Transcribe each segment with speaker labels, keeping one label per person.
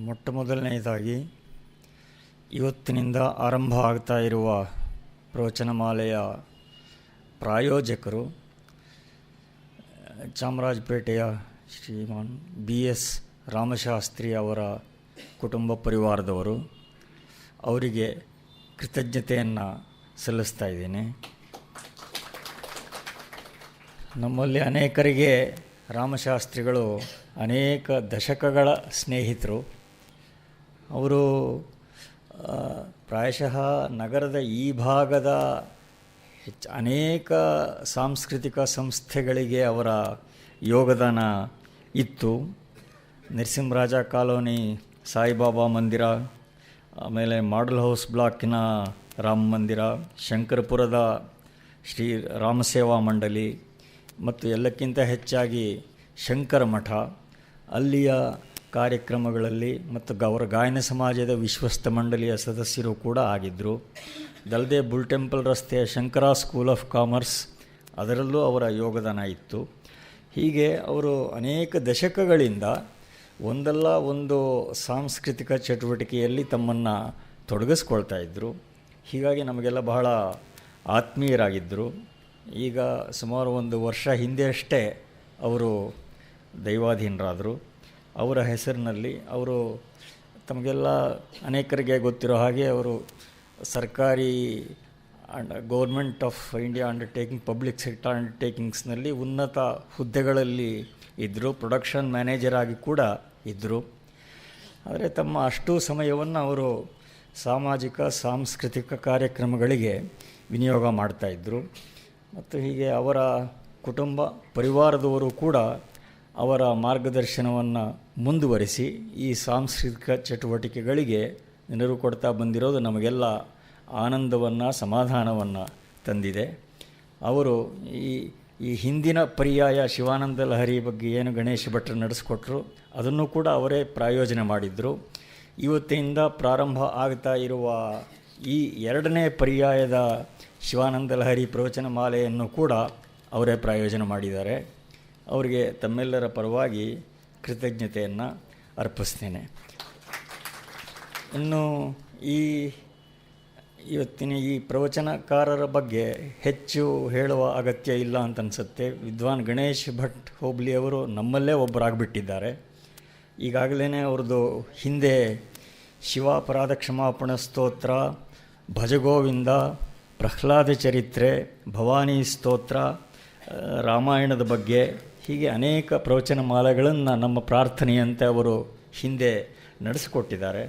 Speaker 1: ಮೊಟ್ಟ ಮೊದಲನೆಯದಾಗಿ ಇವತ್ತಿನಿಂದ ಆರಂಭ ಆಗ್ತಾ ಇರುವ ಪ್ರವಚನಮಾಲೆಯ ಪ್ರಾಯೋಜಕರು ಚಾಮರಾಜಪೇಟೆಯ ಶ್ರೀಮಾನ್ BS ರಾಮಶಾಸ್ತ್ರಿ ಅವರ ಕುಟುಂಬ ಪರಿವಾರದವರು. ಅವರಿಗೆ ಕೃತಜ್ಞತೆಯನ್ನು ಸಲ್ಲಿಸ್ತಾ ಇದ್ದೇನೆ. ನಮ್ಮಲ್ಲಿ ಅನೇಕರಿಗೆ ರಾಮಶಾಸ್ತ್ರಿಗಳು ಅನೇಕ ದಶಕಗಳ ಸ್ನೇಹಿತರು. ಅವರು ಪ್ರಾಯಶಃ ನಗರದ ಈ ಭಾಗದ ಅನೇಕ ಸಾಂಸ್ಕೃತಿಕ ಸಂಸ್ಥೆಗಳಿಗೆ ಅವರ ಯೋಗದಾನ ಇತ್ತು. ನರಸಿಂಹರಾಜ ಕಾಲೋನಿ ಸಾಯಿಬಾಬಾ ಮಂದಿರ, ಆಮೇಲೆ ಮಾಡಲ್ ಹೌಸ್ ಬ್ಲಾಕಿನ ರಾಮ ಮಂದಿರ, ಶಂಕರಪುರದ ಶ್ರೀ ರಾಮಸೇವಾ ಮಂಡಳಿ ಮತ್ತು ಎಲ್ಲಕ್ಕಿಂತ ಹೆಚ್ಚಾಗಿ ಶಂಕರ ಮಠ, ಅಲ್ಲಿಯ ಕಾರ್ಯಕ್ರಮಗಳಲ್ಲಿ ಮತ್ತು ಅವರ ಗಾಯನ ಸಮಾಜದ ವಿಶ್ವಸ್ತ ಮಂಡಳಿಯ ಸದಸ್ಯರು ಕೂಡ ಆಗಿದ್ದರು. ದಲ್ಲದೆ ಬುಲ್ ಟೆಂಪಲ್ ರಸ್ತೆಯ ಶಂಕರ ಸ್ಕೂಲ್ ಆಫ್ ಕಾಮರ್ಸ್, ಅದರಲ್ಲೂ ಅವರ ಯೋಗದಾನ ಇತ್ತು. ಹೀಗೆ ಅವರು ಅನೇಕ ದಶಕಗಳಿಂದ ಒಂದಲ್ಲ ಒಂದು ಸಾಂಸ್ಕೃತಿಕ ಚಟುವಟಿಕೆಯಲ್ಲಿ ತಮ್ಮನ್ನು ತೊಡಗಿಸ್ಕೊಳ್ತಾ ಇದ್ದರು. ಹೀಗಾಗಿ ನಮಗೆಲ್ಲ ಬಹಳ ಆತ್ಮೀಯರಾಗಿದ್ದರು. ಈಗ ಸುಮಾರು ಒಂದು ವರ್ಷ ಹಿಂದೆ ಅಷ್ಟೇ ಅವರು ದೈವಾಧೀನರಾದರು. ಅವರ ಹೆಸರಿನಲ್ಲಿ ಅವರು ತಮಗೆಲ್ಲ ಅನೇಕರಿಗೆ ಗೊತ್ತಿರೋ ಹಾಗೆ ಅವರು ಸರ್ಕಾರಿ government of India undertaking, public sector ಅಂಡರ್ಟೇಕಿಂಗ್ಸ್ನಲ್ಲಿ ಉನ್ನತ ಹುದ್ದೆಗಳಲ್ಲಿ ಇದ್ದರು. ಪ್ರೊಡಕ್ಷನ್ ಮ್ಯಾನೇಜರ್ ಆಗಿ ಕೂಡ ಇದ್ದರು. ಆದರೆ ತಮ್ಮ ಅಷ್ಟೂ ಸಮಯವನ್ನು ಅವರು ಸಾಮಾಜಿಕ ಸಾಂಸ್ಕೃತಿಕ ಕಾರ್ಯಕ್ರಮಗಳಿಗೆ ವಿನಿಯೋಗ ಮಾಡ್ತಾಯಿದ್ರು. ಮತ್ತು ಹೀಗೆ ಅವರ ಕುಟುಂಬ ಪರಿವಾರದವರು ಕೂಡ ಅವರ ಮಾರ್ಗದರ್ಶನವನ್ನು ಮುಂದುವರಿಸಿ ಈ ಸಾಂಸ್ಕೃತಿಕ ಚಟುವಟಿಕೆಗಳಿಗೆ ನೆರವು ಕೊಡ್ತಾ ಬಂದಿರೋದು ನಮಗೆಲ್ಲ ಆನಂದವನ್ನು, ಸಮಾಧಾನವನ್ನು ತಂದಿದೆ. ಅವರು ಈ ಹಿಂದಿನ ಪರ್ಯಾಯ ಶಿವಾನಂದ ಲಹರಿ ಬಗ್ಗೆ ಏನು ಗಣೇಶ ಭಟ್ರು ನಡೆಸಿಕೊಟ್ರು ಅದನ್ನು ಕೂಡ ಅವರೇ ಪ್ರಾಯೋಜನೆ ಮಾಡಿದರು. ಇವತ್ತಿನಿಂದ ಪ್ರಾರಂಭ ಆಗ್ತಾ ಇರುವ ಈ ಎರಡನೇ ಪರ್ಯಾಯದ ಶಿವಾನಂದ ಲಹರಿ ಪ್ರವಚನ ಮಾಲೆಯನ್ನು ಕೂಡ ಅವರೇ ಪ್ರಾಯೋಜನೆ ಮಾಡಿದ್ದಾರೆ. ಅವರಿಗೆ ತಮ್ಮೆಲ್ಲರ ಪರವಾಗಿ ಕೃತಜ್ಞತೆಯನ್ನು ಅರ್ಪಿಸ್ತೇನೆ. ಇನ್ನು ಇವತ್ತಿನ ಈ ಪ್ರವಚನಕಾರರ ಬಗ್ಗೆ ಹೆಚ್ಚು ಹೇಳುವ ಅಗತ್ಯ ಇಲ್ಲ ಅಂತ ಅನಿಸುತ್ತೆ. ವಿದ್ವಾನ್ ಗಣೇಶ್ ಭಟ್ ಹೋಬಳಿಯವರು ನಮ್ಮಲ್ಲೇ ಒಬ್ಬರಾಗಿಬಿಟ್ಟಿದ್ದಾರೆ. ಈಗಾಗಲೇ ಅವ್ರದ್ದು ಹಿಂದೆ ಶಿವಾಪರಾಧ ಕ್ಷಮಾಪಣ ಸ್ತೋತ್ರ, ಭಜಗೋವಿಂದ, ಪ್ರಹ್ಲಾದ ಚರಿತ್ರೆ, ಭವಾನಿ ಸ್ತೋತ್ರ, ರಾಮಾಯಣದ ಬಗ್ಗೆ ಹೀಗೆ ಅನೇಕ ಪ್ರವಚನ ಮಾಲೆಗಳನ್ನು ನಮ್ಮ ಪ್ರಾರ್ಥನೆಯಂತೆ ಅವರು ಹಿಂದೆ ನಡೆಸಿಕೊಟ್ಟಿದ್ದಾರೆ.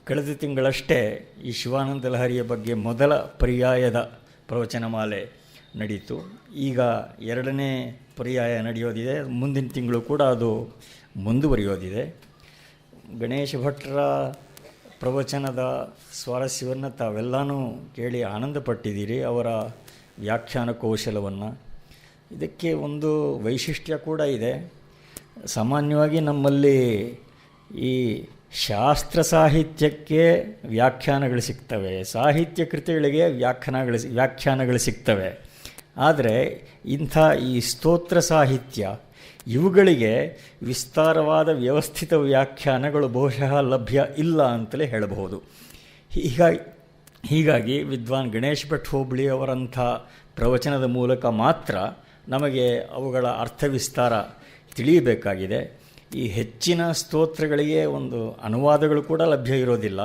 Speaker 1: ಕಳೆದ ತಿಂಗಳಷ್ಟೇ ಈ ಶಿವಾನಂದ ಲಹರಿಯ ಬಗ್ಗೆ ಮೊದಲ ಪರ್ಯಾಯದ ಪ್ರವಚನ ಮಾಲೆ ನಡೀತು. ಈಗ ಎರಡನೇ ಪರ್ಯಾಯ ನಡೆಯೋದಿದೆ. ಮುಂದಿನ ತಿಂಗಳು ಕೂಡ ಅದು ಮುಂದುವರಿಯೋದಿದೆ. ಗಣೇಶ ಭಟ್ರ ಪ್ರವಚನದ ಸ್ವಾರಸ್ಯವನ್ನು ತಾವೆಲ್ಲನೂ ಕೇಳಿ ಆನಂದಪಟ್ಟಿದ್ದೀರಿ. ಅವರ ವ್ಯಾಖ್ಯಾನ ಕೌಶಲವನ್ನು. ಇದಕ್ಕೆ ಒಂದು ವೈಶಿಷ್ಟ್ಯ ಕೂಡ ಇದೆ. ಸಾಮಾನ್ಯವಾಗಿ ನಮ್ಮಲ್ಲಿ ಈ ಶಾಸ್ತ್ರ ಸಾಹಿತ್ಯಕ್ಕೆ ವ್ಯಾಖ್ಯಾನಗಳು ಸಿಗ್ತವೆ, ಸಾಹಿತ್ಯ ಕೃತಿಗಳಿಗೆ ವ್ಯಾಖ್ಯಾನಗಳು ಸಿಗ್ತವೆ. ಆದರೆ ಇಂಥ ಈ ಸ್ತೋತ್ರ ಸಾಹಿತ್ಯ ಇವುಗಳಿಗೆ ವಿಸ್ತಾರವಾದ ವ್ಯವಸ್ಥಿತ ವ್ಯಾಖ್ಯಾನಗಳು ಬಹುಶಃ ಲಭ್ಯ ಇಲ್ಲ ಅಂತಲೇ ಹೇಳಬಹುದು. ಹೀಗಾಗಿ ವಿದ್ವಾನ್ ಗಣೇಶ್ ಭಟ್ ಹೋಬಳಿ ಅವರಂಥ ಪ್ರವಚನದ ಮೂಲಕ ಮಾತ್ರ ನಮಗೆ ಅವುಗಳ ಅರ್ಥವಿಸ್ತಾರ ತಿಳಿಯಬೇಕಾಗಿದೆ. ಈ ಹೆಚ್ಚಿನ ಸ್ತೋತ್ರಗಳಿಗೆ ಒಂದು ಅನುವಾದಗಳು ಕೂಡ ಲಭ್ಯ ಇರೋದಿಲ್ಲ.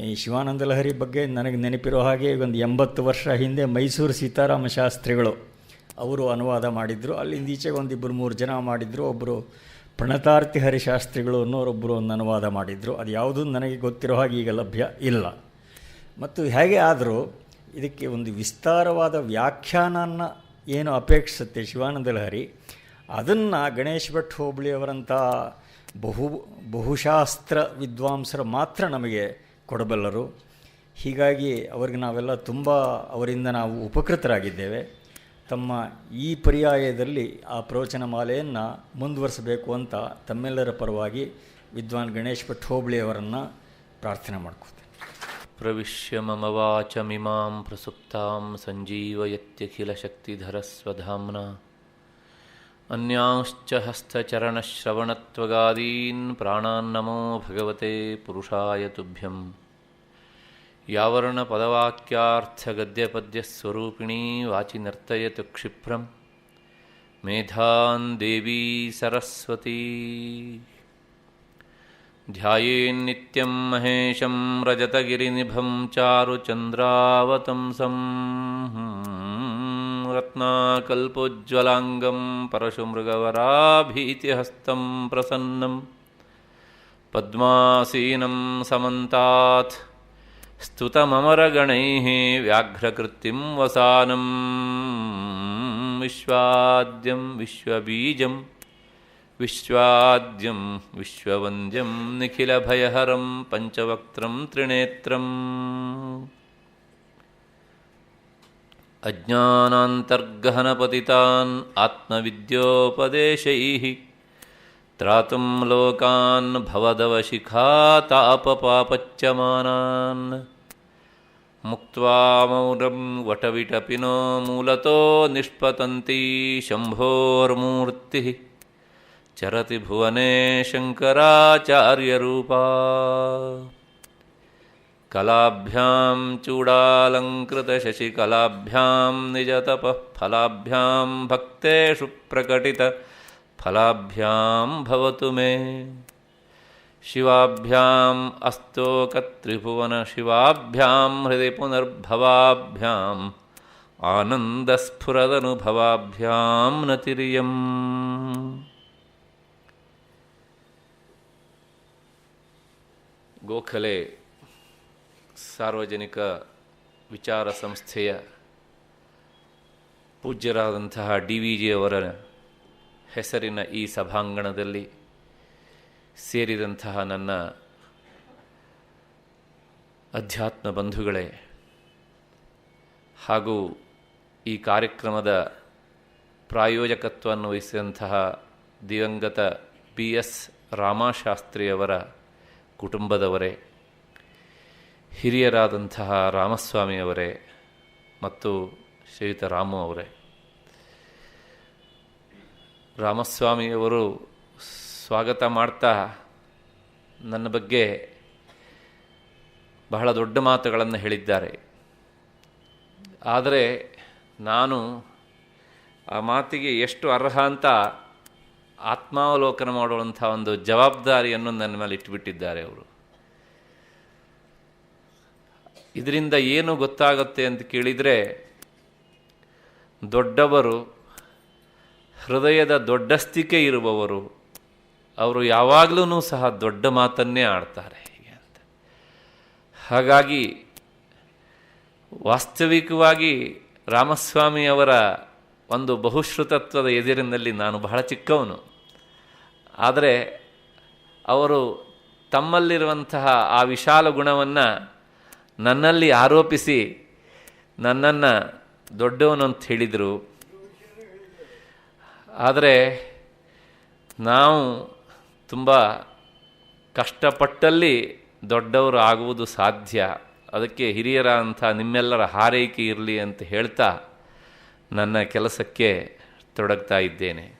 Speaker 1: ಈ ಶಿವಾನಂದ ಲಹರಿ ಬಗ್ಗೆ ನನಗೆ ನೆನಪಿರೋ ಹಾಗೆ ಒಂದು 80 ವರ್ಷ ಹಿಂದೆ ಮೈಸೂರು ಸೀತಾರಾಮ ಶಾಸ್ತ್ರಿಗಳು ಅವರು ಅನುವಾದ ಮಾಡಿದರು. ಅಲ್ಲಿಂದ ಈಚೆಗೆ ಒಂದು 2-3 ಜನ ಮಾಡಿದರು. ಒಬ್ಬರು ಪ್ರಣತಾರ್ತಿ ಹರಿಶಾಸ್ತ್ರಿಗಳು ಅನ್ನೋರೊಬ್ಬರು ಒಂದು ಅನುವಾದ ಮಾಡಿದರು. ಅದು ಯಾವುದೂ ನನಗೆ ಗೊತ್ತಿರೋ ಹಾಗೆ ಈಗ ಲಭ್ಯ ಇಲ್ಲ. ಮತ್ತು ಹೇಗೆ ಆದರೂ ಇದಕ್ಕೆ ಒಂದು ವಿಸ್ತಾರವಾದ ವ್ಯಾಖ್ಯಾನನ ಏನು ಅಪೇಕ್ಷಿಸುತ್ತೆ ಶಿವಾನಂದ ಲಹರಿ, ಅದನ್ನು ಗಣೇಶ್ ಭಟ್ ಹೋಬಳಿಯವರಂಥ ಬಹುಶಾಸ್ತ್ರ ವಿದ್ವಾಂಸರು ಮಾತ್ರ ನಮಗೆ ಕೊಡಬಲ್ಲರು. ಹೀಗಾಗಿ ಅವರಿಗೆ ನಾವೆಲ್ಲ ತುಂಬ ಅವರಿಂದ ನಾವು ಉಪಕೃತರಾಗಿದ್ದೇವೆ. ತಮ್ಮ ಈ ಪರ್ಯಾಯದಲ್ಲಿ ಆ ಪ್ರವಚನ ಮಾಲೆಯನ್ನು ಮುಂದುವರಿಸಬೇಕು ಅಂತ ತಮ್ಮೆಲ್ಲರ ಪರವಾಗಿ ವಿದ್ವಾನ್ ಗಣೇಶ್ ಭಟ್ ಹೋಬಳಿಯವರನ್ನು ಪ್ರಾರ್ಥನೆ ಮಾಡ್ಕೋತೇನೆ.
Speaker 2: ಪ್ರವಿಶ್ಯ ಮಮ ವಾಚಮಿಮಾಂ ಪ್ರಸುಪ್ತಾಂ ಸಂಜೀವಯತ್ಯಖಿಲ ಶಕ್ತಿಧರಸ್ವಧಾಮ್ನಾ ಅನ್ಯಾಂಶ್ಚ ಹಸ್ತಚರಣಶ್ರವಣತ್ವಗಾದೀನ್ ಪ್ರಾಣಾನ್ನಮೋ ಭಗವತೆ ಪುರುಷಾಯ ತುಭ್ಯಂ. ಯಾವರ್ಣ ಪದವಾಕ್ಯಾರ್ಥಗದ್ಯಪದ್ಯಸ್ವರೂಪಿಣೀ ವಾಚಿ ನರ್ತಯತು ಕ್ಷಿಪ್ರಂ ಮೇಧಾನ್ ದೇವಿ ಸರಸ್ವತೀ. ಧ್ಯಾಯೇನ್ನಿತ್ಯಂ ಮಹೇಶಂ ರಜತಗಿರಿನಿಭಂ ಚಾರುಚಂದ್ರಾವತಂಸಂ ರತ್ನಾಕಲ್ಪೋಜ್ವಲಾಂಗಂ ಪರಶುಮೃಗವರಾಭೀತಿಹಸ್तं ಪ್ರಸನ್ನಂ ಪದ್ಮಾಸೀನಂ ಸಮಂತಾತ್ ಸ್ತುತಮಮರಗಣೈಃ ವ್ಯಾಘ್ರಕೃತ್ತಿಂ ವಸಾನಂ ವಿಶ್ವಾದ್ಯಂ ವಿಶ್ವಬೀಜಂ ವಿಶ್ವಾದ್ಯಂ ವಿಶ್ವವಂದ್ಯಂ ನಿಖಿಲಭಯಹರಂ ಪಂಚವಕ್ತ್ರಂ ತ್ರಿನೇತ್ರಂ. ಅಜ್ಞಾನಾಂತರ್ಗಹನಪತಿತಾನ್ ಆತ್ಮವಿದ್ಯೋಪದೇಶೈಃ ತ್ರಾತುಂ ಲೋಕಾನ್ ಭವದವಶಿಖಾತಾಪಪಾಪಚ್ಯಮಾನಾನ್ ಮುಕ್ತ್ವಾ ಮೌಢಂ ವಟವಿಟಪಿನೋ ಮೂಲತೋ ನಿಷ್ಪತಂತಿ ಶಂಭೋರ್ಮೂರ್ತಿಃ ಚರತಿ ಭುವನೇ ಶಂಕರಾಚಾರ್ಯರೂಪಾ. ಕಲಾಭ್ಯಾಂ ಚೂಡಾಲಂಕೃತಶಶಿಕಲಾಭ್ಯಾಂ ನಿಜತಪಃ ಫಲಾಭ್ಯಾಂ ಭಕ್ತೇಷು ಪ್ರಕಟಿತ ಫಲಾಭ್ಯಾಂ ಭವತು ಮೇ. ಶಿವಾಭ್ಯಾಂ ಅಸ್ತೋಕತ್ರಿಭುವನ ಶಿವಾಭ್ಯಾಂ ಹೃದಯ ಪುನರ್ಭವಾಭ್ಯಾಂ ಆನಂದಸ್ಫುರದನುಭವಾಭ್ಯಾಂ ನತಿರಿಯಂ. ಗೋಖಲೆ ಸಾರ್ವಜನಿಕ ವಿಚಾರ ಸಂಸ್ಥೆಯ ಪೂಜ್ಯರಾದಂತಹ DVG ಅವರ ಹೆಸರಿನ ಈ ಸಭಾಂಗಣದಲ್ಲಿ ಸೇರಿದಂತಹ ನನ್ನ ಅಧ್ಯಾತ್ಮ ಬಂಧುಗಳೇ ಹಾಗೂ ಈ ಕಾರ್ಯಕ್ರಮದ ಪ್ರಾಯೋಜಕತ್ವವನ್ನು ವಹಿಸಿದಂತಹ ದಿವಂಗತ BS ರಾಮಶಾಸ್ತ್ರಿಯವರ ಕುಟುಂಬದವರೇ, ಹಿರಿಯರಾದಂತಹ ರಾಮಸ್ವಾಮಿಯವರೇ ಮತ್ತು ಶ್ರೀಯುತ ರಾಮು ಅವರೇ. ರಾಮಸ್ವಾಮಿಯವರು ಸ್ವಾಗತ ಮಾಡ್ತಾ ನನ್ನ ಬಗ್ಗೆ ಬಹಳ ದೊಡ್ಡ ಮಾತುಗಳನ್ನು ಹೇಳಿದ್ದಾರೆ. ಆದರೆ ನಾನು ಆ ಮಾತಿಗೆ ಎಷ್ಟು ಅರ್ಹ ಅಂತ ಆತ್ಮಾವಲೋಕನ ಮಾಡುವಂಥ ಒಂದು ಜವಾಬ್ದಾರಿಯನ್ನು ನನ್ನ ಮೇಲೆ ಇಟ್ಟುಬಿಟ್ಟಿದ್ದಾರೆ ಅವರು. ಇದರಿಂದ ಏನು ಗೊತ್ತಾಗುತ್ತೆ ಅಂತ ಕೇಳಿದರೆ, ದೊಡ್ಡವರು, ಹೃದಯದ ದೊಡ್ಡಸ್ತಿಕೆ ಇರುವವರು, ಅವರು ಯಾವಾಗಲೂ ಸಹ ದೊಡ್ಡ ಮಾತನ್ನೇ ಆಡ್ತಾರೆ ಹೀಗೆ ಅಂತ. ಹಾಗಾಗಿ ವಾಸ್ತವಿಕವಾಗಿ ರಾಮಸ್ವಾಮಿಯವರ ಒಂದು ಬಹುಶ್ರುತತ್ವದ ಎದುರಿನಲ್ಲಿ ನಾನು ಬಹಳ ಚಿಕ್ಕವನು. ಆದರೆ ಅವರು ತಮ್ಮಲ್ಲಿರುವಂತಹ ಆ ವಿಶಾಲ ಗುಣವನ್ನು ನನ್ನಲ್ಲಿ ಆರೋಪಿಸಿ ನನ್ನನ್ನು ದೊಡ್ಡವನು ಅಂತ ಹೇಳಿದರು. ಆದರೆ ನಾವು ತುಂಬ ಕಷ್ಟಪಟ್ಟಲ್ಲಿ ದೊಡ್ಡವರು ಆಗುವುದು ಸಾಧ್ಯ. ಅದಕ್ಕೆ ಹಿರಿಯರ ಅಂಥ ನಿಮ್ಮೆಲ್ಲರ ಹಾರೈಕೆ ಇರಲಿ ಅಂತ ಹೇಳ್ತಾ ನನ್ನ ಕೆಲಸಕ್ಕೆ ತೊಡಗ್ತಾ ಇದ್ದೇನೆ.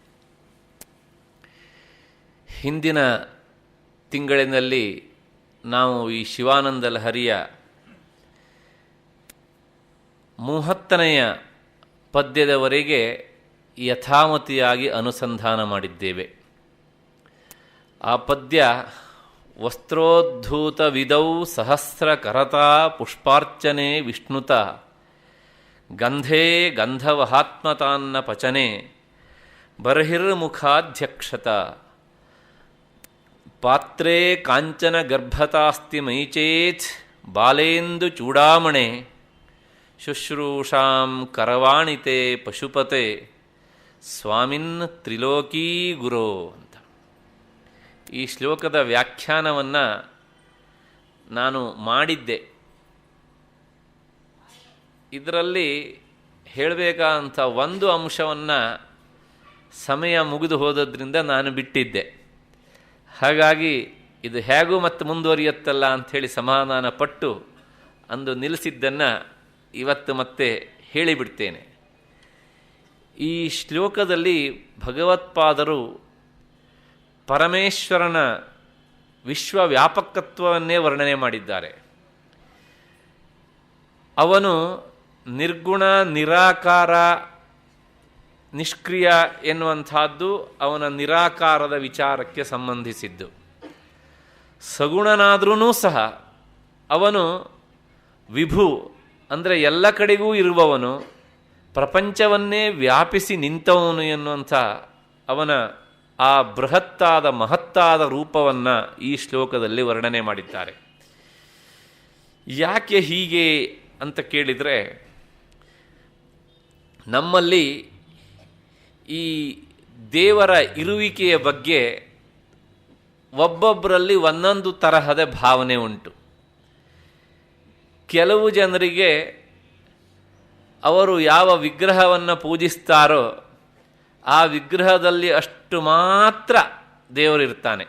Speaker 2: ಹಿಂದಿನ ತಿಂಗಳಿನಲ್ಲಿ ನಾವು ಈ ಶಿವಾನಂದ ಲಹರಿಯ 30ನೆಯ ಪದ್ಯದವರೆಗೆ ಯಥಾಮತಿಯಾಗಿ ಅನುಸಂಧಾನ ಮಾಡಿದ್ದೇವೆ. ಆ ಪದ್ಯ ವಸ್ತ್ರೋದ್ಧೂತ ವಿಧೌ ಸಹಸ್ರ ಕರತಾ ಪುಷ್ಪಾರ್ಚನೆ ವಿಷ್ಣುತ ಗಂಧೇ ಗಂಧವಹಾತ್ಮತಾನ್ನ ಪಚನೆ ಬರ್ಹಿರ್ಮುಖಾಧ್ಯಕ್ಷತ ಪಾತ್ರೇ ಕಾಂಚನ ಗರ್ಭತಾಸ್ತಿ ಮೈಚೇತ್ ಬಾಲೇಂದು ಚೂಡಾಮಣೆ ಶುಶ್ರೂಷಾಂ ಕರವಾಣಿತೆ ಪಶುಪತೆ ಸ್ವಾಮಿನ್ ತ್ರಿಲೋಕೀ ಗುರೋ ಅಂತ. ಈ ಶ್ಲೋಕದ ವ್ಯಾಖ್ಯಾನವನ್ನು ನಾನು ಮಾಡಿದ್ದೆ. ಇದರಲ್ಲಿ ಹೇಳಬೇಕಾದಂಥ ಒಂದು ಅಂಶವನ್ನು ಸಮಯ ಮುಗಿದು ಹೋದದ್ರಿಂದ ನಾನು ಬಿಟ್ಟಿದ್ದೆ. ಹಾಗಾಗಿ ಇದು ಹೇಗೂ ಮತ್ತೆ ಮುಂದುವರಿಯುತ್ತಲ್ಲ ಅಂಥೇಳಿ ಸಮಾಧಾನ ಪಟ್ಟು ಅಂದು ನಿಲ್ಲಿಸಿದ್ದನ್ನು ಇವತ್ತು ಮತ್ತೆ ಹೇಳಿಬಿಡ್ತೇನೆ. ಈ ಶ್ಲೋಕದಲ್ಲಿ ಭಗವತ್ಪಾದರು ಪರಮೇಶ್ವರನ ವಿಶ್ವವ್ಯಾಪಕತ್ವವನ್ನೇ ವರ್ಣನೆ ಮಾಡಿದ್ದಾರೆ. ಅವನು ನಿರ್ಗುಣ, ನಿರಾಕಾರ, ನಿಷ್ಕ್ರಿಯ ಎನ್ನುವಂಥದ್ದು ಅವನ ನಿರಾಕಾರದ ವಿಚಾರಕ್ಕೆ ಸಂಬಂಧಿಸಿದ್ದು. ಸಗುಣನಾದ್ರೂ ಸಹ ಅವನು ವಿಭು, ಅಂದರೆ ಎಲ್ಲ ಕಡೆಗೂ ಇರುವವನು, ಪ್ರಪಂಚವನ್ನೇ ವ್ಯಾಪಿಸಿ ನಿಂತವನು ಎನ್ನುವಂಥ ಅವನ ಆ ಬೃಹತ್ತಾದ ಮಹತ್ತಾದ ರೂಪವನ್ನು ಈ ಶ್ಲೋಕದಲ್ಲಿ ವರ್ಣನೆ ಮಾಡಿದ್ದಾರೆ. ಯಾಕೆ ಹೀಗೆ ಅಂತ ಕೇಳಿದರೆ, ನಮ್ಮಲ್ಲಿ ಈ ದೇವರ ಇರುವಿಕೆಯ ಬಗ್ಗೆ ಒಬ್ಬೊಬ್ಬರಲ್ಲಿ ಒಂದೊಂದು ತರಹದ ಭಾವನೆ ಉಂಟು. ಕೆಲವು ಜನರಿಗೆ ಅವರು ಯಾವ ವಿಗ್ರಹವನ್ನು ಪೂಜಿಸ್ತಾರೋ ಆ ವಿಗ್ರಹದಲ್ಲಿ ಅಷ್ಟು ಮಾತ್ರ ದೇವರಿರ್ತಾನೆ.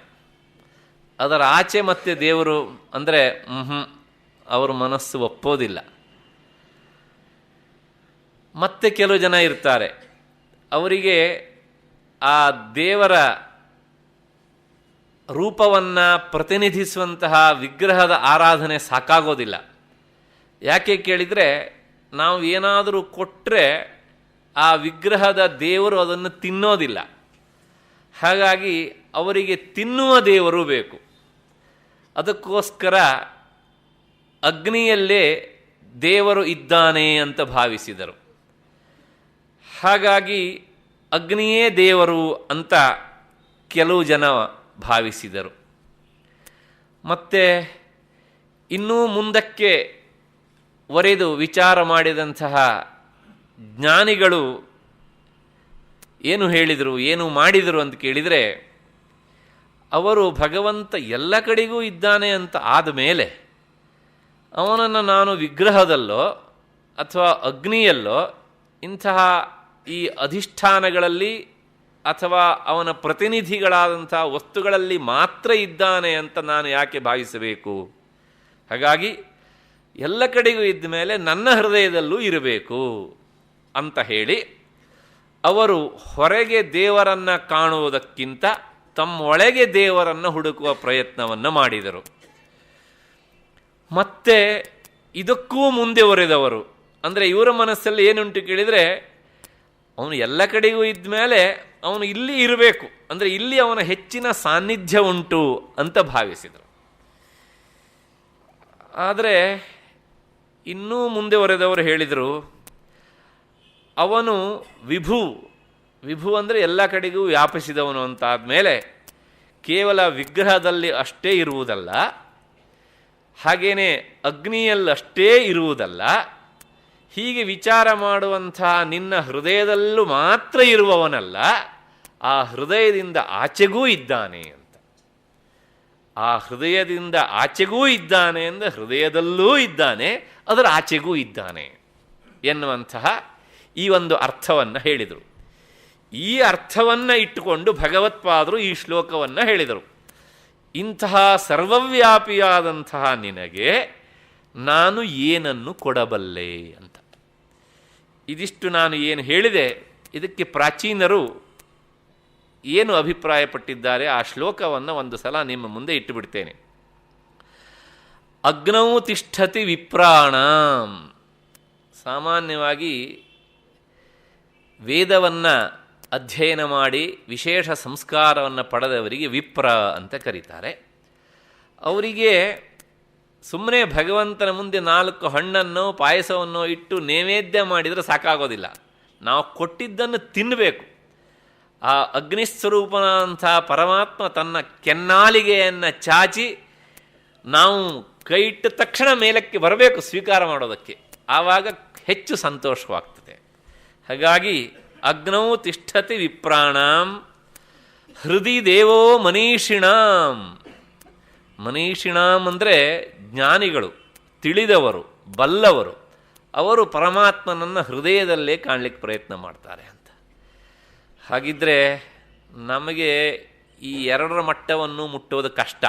Speaker 2: ಅದರ ಆಚೆ ಮತ್ತೆ ದೇವರು ಅಂದರೆ ಅವರ ಮನಸ್ಸು ಒಪ್ಪೋದಿಲ್ಲ. ಮತ್ತೆ ಕೆಲವು ಜನ ಇರ್ತಾರೆ, ಅವರಿಗೆ ಆ ದೇವರ ರೂಪವನ್ನು ಪ್ರತಿನಿಧಿಸುವಂತಹ ವಿಗ್ರಹದ ಆರಾಧನೆ ಸಾಕಾಗೋದಿಲ್ಲ. ಯಾಕೆ ಕೇಳಿದರೆ, ನಾವು ಏನಾದರೂ ಕೊಟ್ಟರೆ ಆ ವಿಗ್ರಹದ ದೇವರು ಅದನ್ನು ತಿನ್ನೋದಿಲ್ಲ. ಹಾಗಾಗಿ ಅವರಿಗೆ ತಿನ್ನುವ ದೇವರು ಬೇಕು. ಅದಕ್ಕೋಸ್ಕರ ಅಗ್ನಿಯಲ್ಲೇ ದೇವರು ಇದ್ದಾನೆ ಅಂತ ಭಾವಿಸಿದರು. ಹಾಗಾಗಿ ಅಗ್ನಿಯೇ ದೇವರು ಅಂತ ಕೆಲವು ಜನ ಭಾವಿಸಿದರು. ಮತ್ತು ಇನ್ನೂ ಮುಂದಕ್ಕೆ ವರೆದು ವಿಚಾರ ಮಾಡಿದಂತಹ ಜ್ಞಾನಿಗಳು ಏನು ಹೇಳಿದರು, ಏನು ಮಾಡಿದರು ಅಂತ ಕೇಳಿದರೆ, ಅವರು ಭಗವಂತ ಎಲ್ಲ ಕಡೆಗೂ ಇದ್ದಾನೆ ಅಂತ ಆದಮೇಲೆ ಅವನನ್ನು ನಾನು ವಿಗ್ರಹದಲ್ಲೋ ಅಥವಾ ಅಗ್ನಿಯಲ್ಲೋ ಇಂತಹ ಈ ಅಧಿಷ್ಠಾನಗಳಲ್ಲಿ ಅಥವಾ ಅವನ ಪ್ರತಿನಿಧಿಗಳಾದಂಥ ವಸ್ತುಗಳಲ್ಲಿ ಮಾತ್ರ ಇದ್ದಾನೆ ಅಂತ ನಾನು ಯಾಕೆ ಭಾವಿಸಬೇಕು? ಹಾಗಾಗಿ ಎಲ್ಲ ಕಡೆಗೂ ಇದ್ದ ಮೇಲೆ ನನ್ನ ಹೃದಯದಲ್ಲೂ ಇರಬೇಕು ಅಂತ ಹೇಳಿ ಅವರು ಹೊರಗೆ ದೇವರನ್ನು ಕಾಣುವುದಕ್ಕಿಂತ ತಮ್ಮೊಳಗೆ ದೇವರನ್ನು ಹುಡುಕುವ ಪ್ರಯತ್ನವನ್ನು ಮಾಡಿದರು. ಮತ್ತೆ ಇದಕ್ಕೂ ಮುಂದೆ ಒರೆದವರು, ಅಂದರೆ ಇವರ ಮನಸ್ಸಲ್ಲಿ ಏನುಂಟು ಕೇಳಿದರೆ, ಅವನು ಎಲ್ಲ ಕಡೆಗೂ ಇದ್ದ ಮೇಲೆ ಅವನು ಇಲ್ಲಿ ಇರಬೇಕು, ಅಂದರೆ ಇಲ್ಲಿ ಅವನ ಹೆಚ್ಚಿನ ಸಾನ್ನಿಧ್ಯ ಉಂಟು ಅಂತ ಭಾವಿಸಿದರು. ಆದರೆ ಇನ್ನೂ ಮುಂದೆ ಒರೆದವರು ಹೇಳಿದರು, ಅವನು ವಿಭು ಅಂದರೆ ಎಲ್ಲ ಕಡೆಗೂ ವ್ಯಾಪಿಸಿದವನು ಅಂತಾದಮೇಲೆ ಕೇವಲ ವಿಗ್ರಹದಲ್ಲಿ ಅಷ್ಟೇ ಇರುವುದಲ್ಲ, ಹಾಗೇನೆ ಅಗ್ನಿಯಲ್ಲಷ್ಟೇ ಇರುವುದಲ್ಲ, ಹೀಗೆ ವಿಚಾರ ಮಾಡುವಂಥ ನಿನ್ನ ಹೃದಯದಲ್ಲೂ ಮಾತ್ರ ಇರುವವನಲ್ಲ, ಆ ಹೃದಯದಿಂದ ಆಚೆಗೂ ಇದ್ದಾನೆ ಅಂತ. ಆ ಹೃದಯದಿಂದ ಆಚೆಗೂ ಇದ್ದಾನೆ ಅಂದರೆ ಹೃದಯದಲ್ಲೂ ಇದ್ದಾನೆ, ಅದರ ಆಚೆಗೂ ಇದ್ದಾನೆ ಎನ್ನುವಂತಹ ಈ ಒಂದು ಅರ್ಥವನ್ನು ಹೇಳಿದರು. ಈ ಅರ್ಥವನ್ನು ಇಟ್ಟುಕೊಂಡು ಭಗವತ್ಪಾದರು ಈ ಶ್ಲೋಕವನ್ನು ಹೇಳಿದರು. ಇಂತಹ ಸರ್ವವ್ಯಾಪಿಯಾದಂತಹ ನಿನಗೆ ನಾನು ಏನನ್ನು ಕೊಡಬಲ್ಲೆ ಅಂತ. ಇದಿಷ್ಟು ನಾನು ಏನು ಹೇಳಿದೆ, ಇದಕ್ಕೆ ಪ್ರಾಚೀನರು ಏನು ಅಭಿಪ್ರಾಯಪಟ್ಟಿದ್ದಾರೆ ಆ ಶ್ಲೋಕವನ್ನು ಒಂದು ಸಲ ನಿಮ್ಮ ಮುಂದೆ ಇಟ್ಟುಬಿಡ್ತೇನೆ. ಅಗ್ನೌ ತಿಷ್ಠತಿ ವಿಪ್ರಾಣಾಂ. ಸಾಮಾನ್ಯವಾಗಿ ವೇದವನ್ನು ಅಧ್ಯಯನ ಮಾಡಿ ವಿಶೇಷ ಸಂಸ್ಕಾರವನ್ನು ಪಡೆದವರಿಗೆ ವಿಪ್ರ ಅಂತ ಕರೀತಾರೆ. ಅವರಿಗೆ ಸುಮ್ಮನೆ ಭಗವಂತನ ಮುಂದೆ 4 ಹಣ್ಣನ್ನು ಪಾಯಸವನ್ನು ಇಟ್ಟು ನೈವೇದ್ಯ ಮಾಡಿದರೆ ಸಾಕಾಗೋದಿಲ್ಲ, ನಾವು ಕೊಟ್ಟಿದ್ದನ್ನು ತಿನ್ನಬೇಕು. ಆ ಅಗ್ನಿಸ್ವರೂಪನಂಥ ಪರಮಾತ್ಮ ತನ್ನ ಕೆನ್ನಾಲಿಗೆಯನ್ನು ಚಾಚಿ ನಾವು ಕೈ ಇಟ್ಟ ತಕ್ಷಣ ಮೇಲಕ್ಕೆ ಬರಬೇಕು ಸ್ವೀಕಾರ ಮಾಡೋದಕ್ಕೆ, ಆವಾಗ ಹೆಚ್ಚು ಸಂತೋಷವಾಗ್ತದೆ. ಹಾಗಾಗಿ ಅಗ್ನೌ ತಿಷ್ಠತಿ ವಿಪ್ರಾಣಾಂ ಹೃದಯ ದೇವೋ ಮನೀಷಿಣಾಂ. ಮನೀಷಿಣಾಂ ಅಂದರೆ ಜ್ಞಾನಿಗಳು, ತಿಳಿದವರು, ಬಲ್ಲವರು. ಅವರು ಪರಮಾತ್ಮನನ್ನು ಹೃದಯದಲ್ಲೇ ಕಾಣಲಿಕ್ಕೆ ಪ್ರಯತ್ನ ಮಾಡ್ತಾರೆ ಅಂತ. ಹಾಗಿದ್ದರೆ ನಮಗೆ ಈ 2ರ ಮಟ್ಟವನ್ನು ಮುಟ್ಟೋದು ಕಷ್ಟ.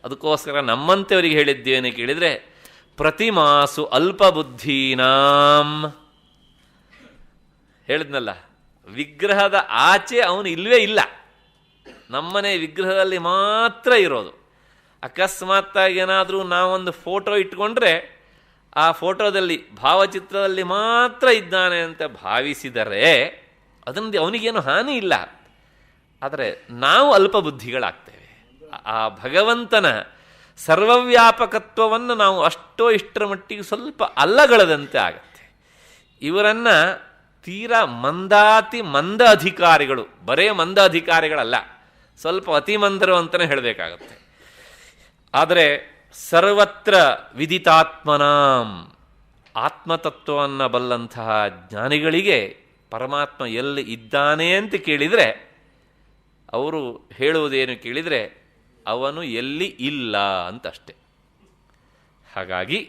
Speaker 2: ಅದಕ್ಕೋಸ್ಕರ ನಮ್ಮಂಥವರಿಗೆ ಹೇಳಿದ್ದೇನೆ ಕೇಳಿದರೆ, ಪ್ರತಿಮಾಸು ಅಲ್ಪಬುದ್ಧೀನಾಂ ಹೇಳಿದ್ನಲ್ಲ, ವಿಗ್ರಹದ ಆಚೆ ಅವನು ಇಲ್ಲವೇ ಇಲ್ಲ. ನಮ್ಮನೆ ವಿಗ್ರಹದಲ್ಲಿ ಮಾತ್ರ ಇರೋದು. ಅಕಸ್ಮಾತ್ತಾಗಿ ಏನಾದರೂ ನಾವೊಂದು ಫೋಟೋ ಇಟ್ಕೊಂಡ್ರೆ ಆ ಫೋಟೋದಲ್ಲಿ ಭಾವಚಿತ್ರದಲ್ಲಿ ಮಾತ್ರ ಇದ್ದಾನೆ ಅಂತ ಭಾವಿಸಿದರೆ ಅದರಿಂದ ಅವನಿಗೇನು ಹಾನಿ ಇಲ್ಲ. ಆದರೆ ನಾವು ಅಲ್ಪಬುದ್ಧಿಗಳಾಗ್ತೇವೆ. ಆ ಭಗವಂತನ ಸರ್ವವ್ಯಾಪಕತ್ವವನ್ನು ನಾವು ಅಷ್ಟೋ ಇಷ್ಟರ ಮಟ್ಟಿಗೆ ಸ್ವಲ್ಪ ಅಲ್ಲಗಳದಂತೆ ಆಗತ್ತೆ. ಇವರನ್ನು ತೀರಾ ಮಂದ ಅಧಿಕಾರಿಗಳು, ಬರೇ ಮಂದ ಅಧಿಕಾರಿಗಳಲ್ಲ, ಸ್ವಲ್ಪ ಅತಿಮಂದರು ಅಂತಲೇ ಹೇಳಬೇಕಾಗತ್ತೆ. ಆದರೆ ಸರ್ವತ್ರ ವಿದಿತಾತ್ಮನಾಂ, ಆತ್ಮತತ್ವವನ್ನು ಬಲ್ಲಂತಹ ಜ್ಞಾನಿಗಳಿಗೆ ಪರಮಾತ್ಮ ಎಲ್ಲಿ ಇದ್ದಾನೆ ಅಂತ ಕೇಳಿದರೆ ಅವರು ಹೇಳುವುದೇನು ಕೇಳಿದರೆ ಅವನು ಎಲ್ಲಿ ಇಲ್ಲ ಅಂತಷ್ಟೆ. ಹಾಗಾಗಿ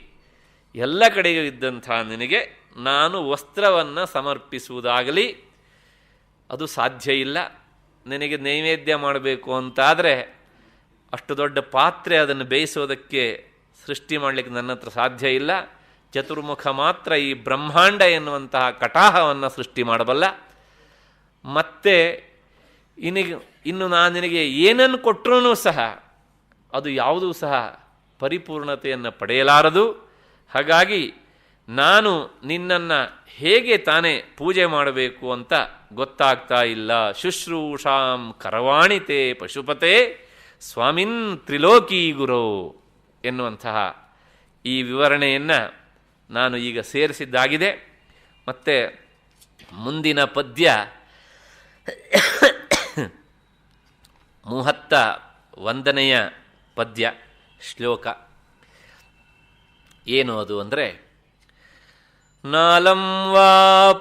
Speaker 2: ಎಲ್ಲ ಕಡೆಯೂ ಇದ್ದಂಥ ನಿನಗೆ ನಾನು ವಸ್ತ್ರವನ್ನು ಸಮರ್ಪಿಸುವುದಾಗಲಿ ಅದು ಸಾಧ್ಯ ಇಲ್ಲ. ನಿನಗೆ ನೈವೇದ್ಯ ಮಾಡಬೇಕು ಅಂತಾದರೆ ಅಷ್ಟು ದೊಡ್ಡ ಪಾತ್ರೆ ಅದನ್ನು ಬೇಯಿಸೋದಕ್ಕೆ ಸೃಷ್ಟಿ ಮಾಡಲಿಕ್ಕೆ ನನ್ನ ಹತ್ರ ಸಾಧ್ಯ ಇಲ್ಲ. ಚತುರ್ಮುಖ ಮಾತ್ರ ಈ ಬ್ರಹ್ಮಾಂಡ ಎನ್ನುವಂತಹ ಕಟಾಹವನ್ನು ಸೃಷ್ಟಿ ಮಾಡಬಲ್ಲ. ಮತ್ತೆ ಇನ್ನು ನಾನು ನಿನಗೆ ಏನನ್ನು ಕೊಟ್ಟರೂ ಸಹ ಅದು ಯಾವುದೂ ಸಹ ಪರಿಪೂರ್ಣತೆಯನ್ನು ಪಡೆಯಲಾರದು. ಹಾಗಾಗಿ ನಾನು ನಿನ್ನನ್ನು ಹೇಗೆ ತಾನೇ ಪೂಜೆ ಮಾಡಬೇಕು ಅಂತ ಗೊತ್ತಾಗ್ತಾ ಇಲ್ಲ. ಶುಶ್ರೂಷಾಂ ಕರವಾಣಿತೆ ಪಶುಪತೆ ಸ್ವಾಮಿನ್ ತ್ರಿಲೋಕೀ ಗುರೋ ಎನ್ನುವಂತಹ ಈ ವಿವರಣೆಯನ್ನು ನಾನು ಈಗ ಸೇರಿಸಿದ್ದಾಗಿದೆ. ಮತ್ತು ಮುಂದಿನ ಪದ್ಯ 31ನೆಯ ಪದ್ಯ ಶ್ಲೋಕ ಏನು ಅದು ಅಂದರೆ, ನಾಲಂ ವಾ